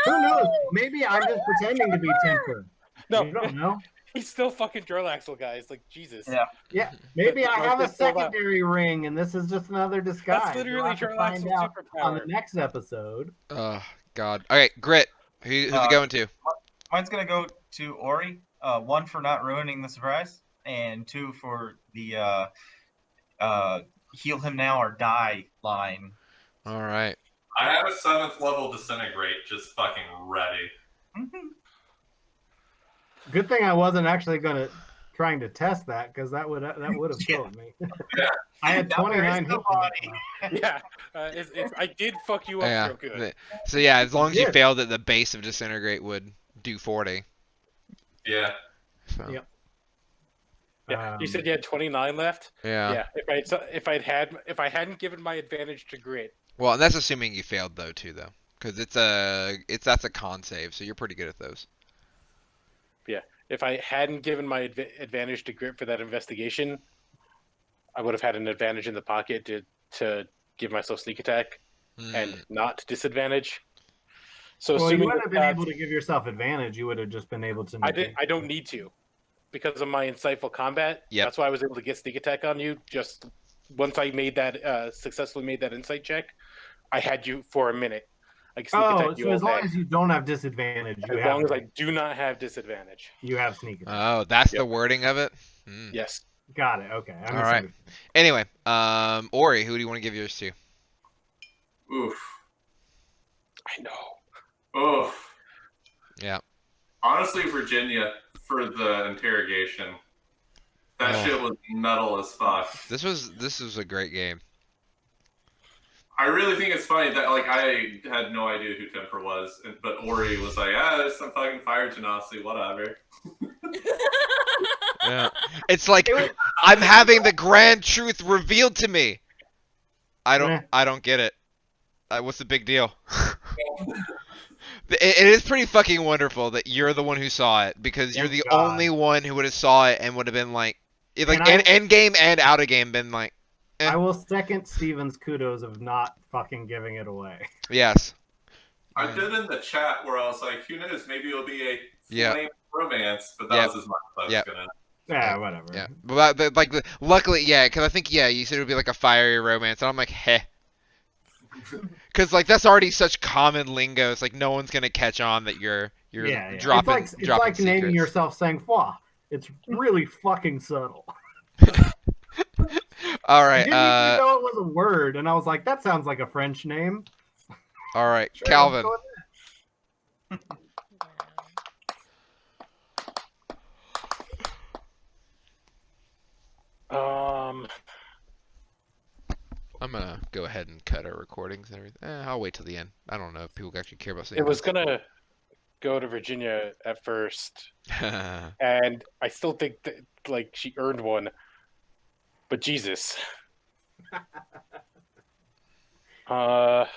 Who no. knows? Maybe I'm just pretending to be temper. No, You don't know. he's still fucking Durlaxle, guys. Like Jesus. Yeah. Yeah, maybe I have a Let's fill that. secondary ring, and this is just another disguise. That's We'll literally have to find Durlaxle's out on the superpower. next episode. Oh God. Okay, Grit. Who's it going to? Mine's gonna go to Ori. One for not ruining the surprise, and two for the heal him now or die line. All right. I have a 7th level disintegrate just fucking ready. Good thing I wasn't actually trying to test that because that would have killed me. I had Now there is 29 hit no points. body. Yeah, I did fuck you up Yeah. real good. So yeah, as long as you Good. failed it, the base of disintegrate would do 40. Yeah. So. Yep. Yeah, you said you had 29 left. Yeah. Yeah, if I hadn't given my advantage to grit, Well, and that's assuming you failed though too, though, because that's a con save, so you're pretty good at those. if I hadn't given my advantage to grit for that investigation, I would have had an advantage in the pocket to give myself sneak attack and not disadvantage. So Well, you assuming wouldn't have been that- able to give yourself advantage. You would have just been able to. I don't need to, because of my insightful combat. Yep. That's why I was able to get sneak attack on you. Just once I made that successfully made that insight check, I had you for a minute. I can sneak attack you so all as long day. as you don't have disadvantage, As long as I do not have disadvantage. you have sneak attack. Oh, that's Yep. the wording of it. Yes. Got it. Okay. All right. Anyway, Ori, who do you want to give yours to? Oof. I know. Oof. Yeah. Honestly, Virginia for the interrogation. That shit was metal as fuck. This was a great game. I really think it's funny that I had no idea who Temper was, but Ori was like, there's some fucking fire genasi, whatever. Yeah. It's like I'm having the grand truth revealed to me. I don't get it. What's the big deal? It is pretty fucking wonderful that you're the one who saw it, because you're the only one who would have saw it and would have been like end game and out of game been like. I will second Steven's kudos of not fucking giving it away. Yes. I did in the chat where I was like, who knows, maybe it'll be a flame romance, but that was as much as I was gonna. Yeah, whatever. Yeah, but luckily, yeah, because I think you said it would be like a fiery romance, and I'm like, heh. Because that's already such common lingo. It's like no one's gonna catch on that you're dropping. It's like naming yourself Sangfroid. It's really fucking subtle. All right. I didn't even know it was a word, and I was like, that sounds like a French name. All right, Sure, Calvin. I'm gonna go ahead and cut our recordings and everything. I'll wait till the end. I don't know if people actually care about saying. It was gonna go to Virginia at first, and I still think that she earned one. But Jesus. Yeah,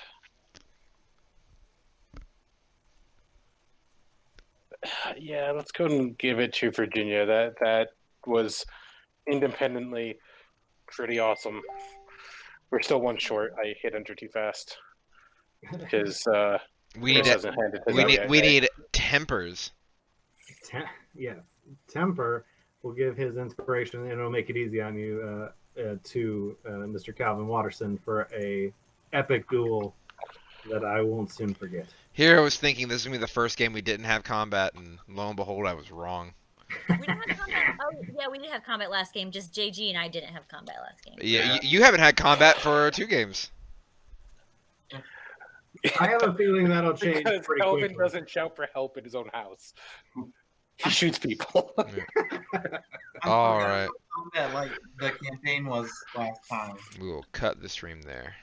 let's go and give it to Virginia. That was independently pretty awesome. We're still one short. I hit enter too fast because we need tempers. Yes, Temper will give his inspiration, and it'll make it easy on you to Mr. Calvin Waterson for a epic duel that I won't soon forget. Here I was thinking this was gonna be the first game we didn't have combat, and lo and behold, I was wrong. We didn't have combat. Oh yeah, we did have combat last game. Just JG and I didn't have combat last game. Yeah, you haven't had combat for 2 games. I have a feeling that'll change because pretty Calvin quickly. doesn't shout for help in his own house. He shoots people. All right. That the campaign was last time. We will cut the stream there.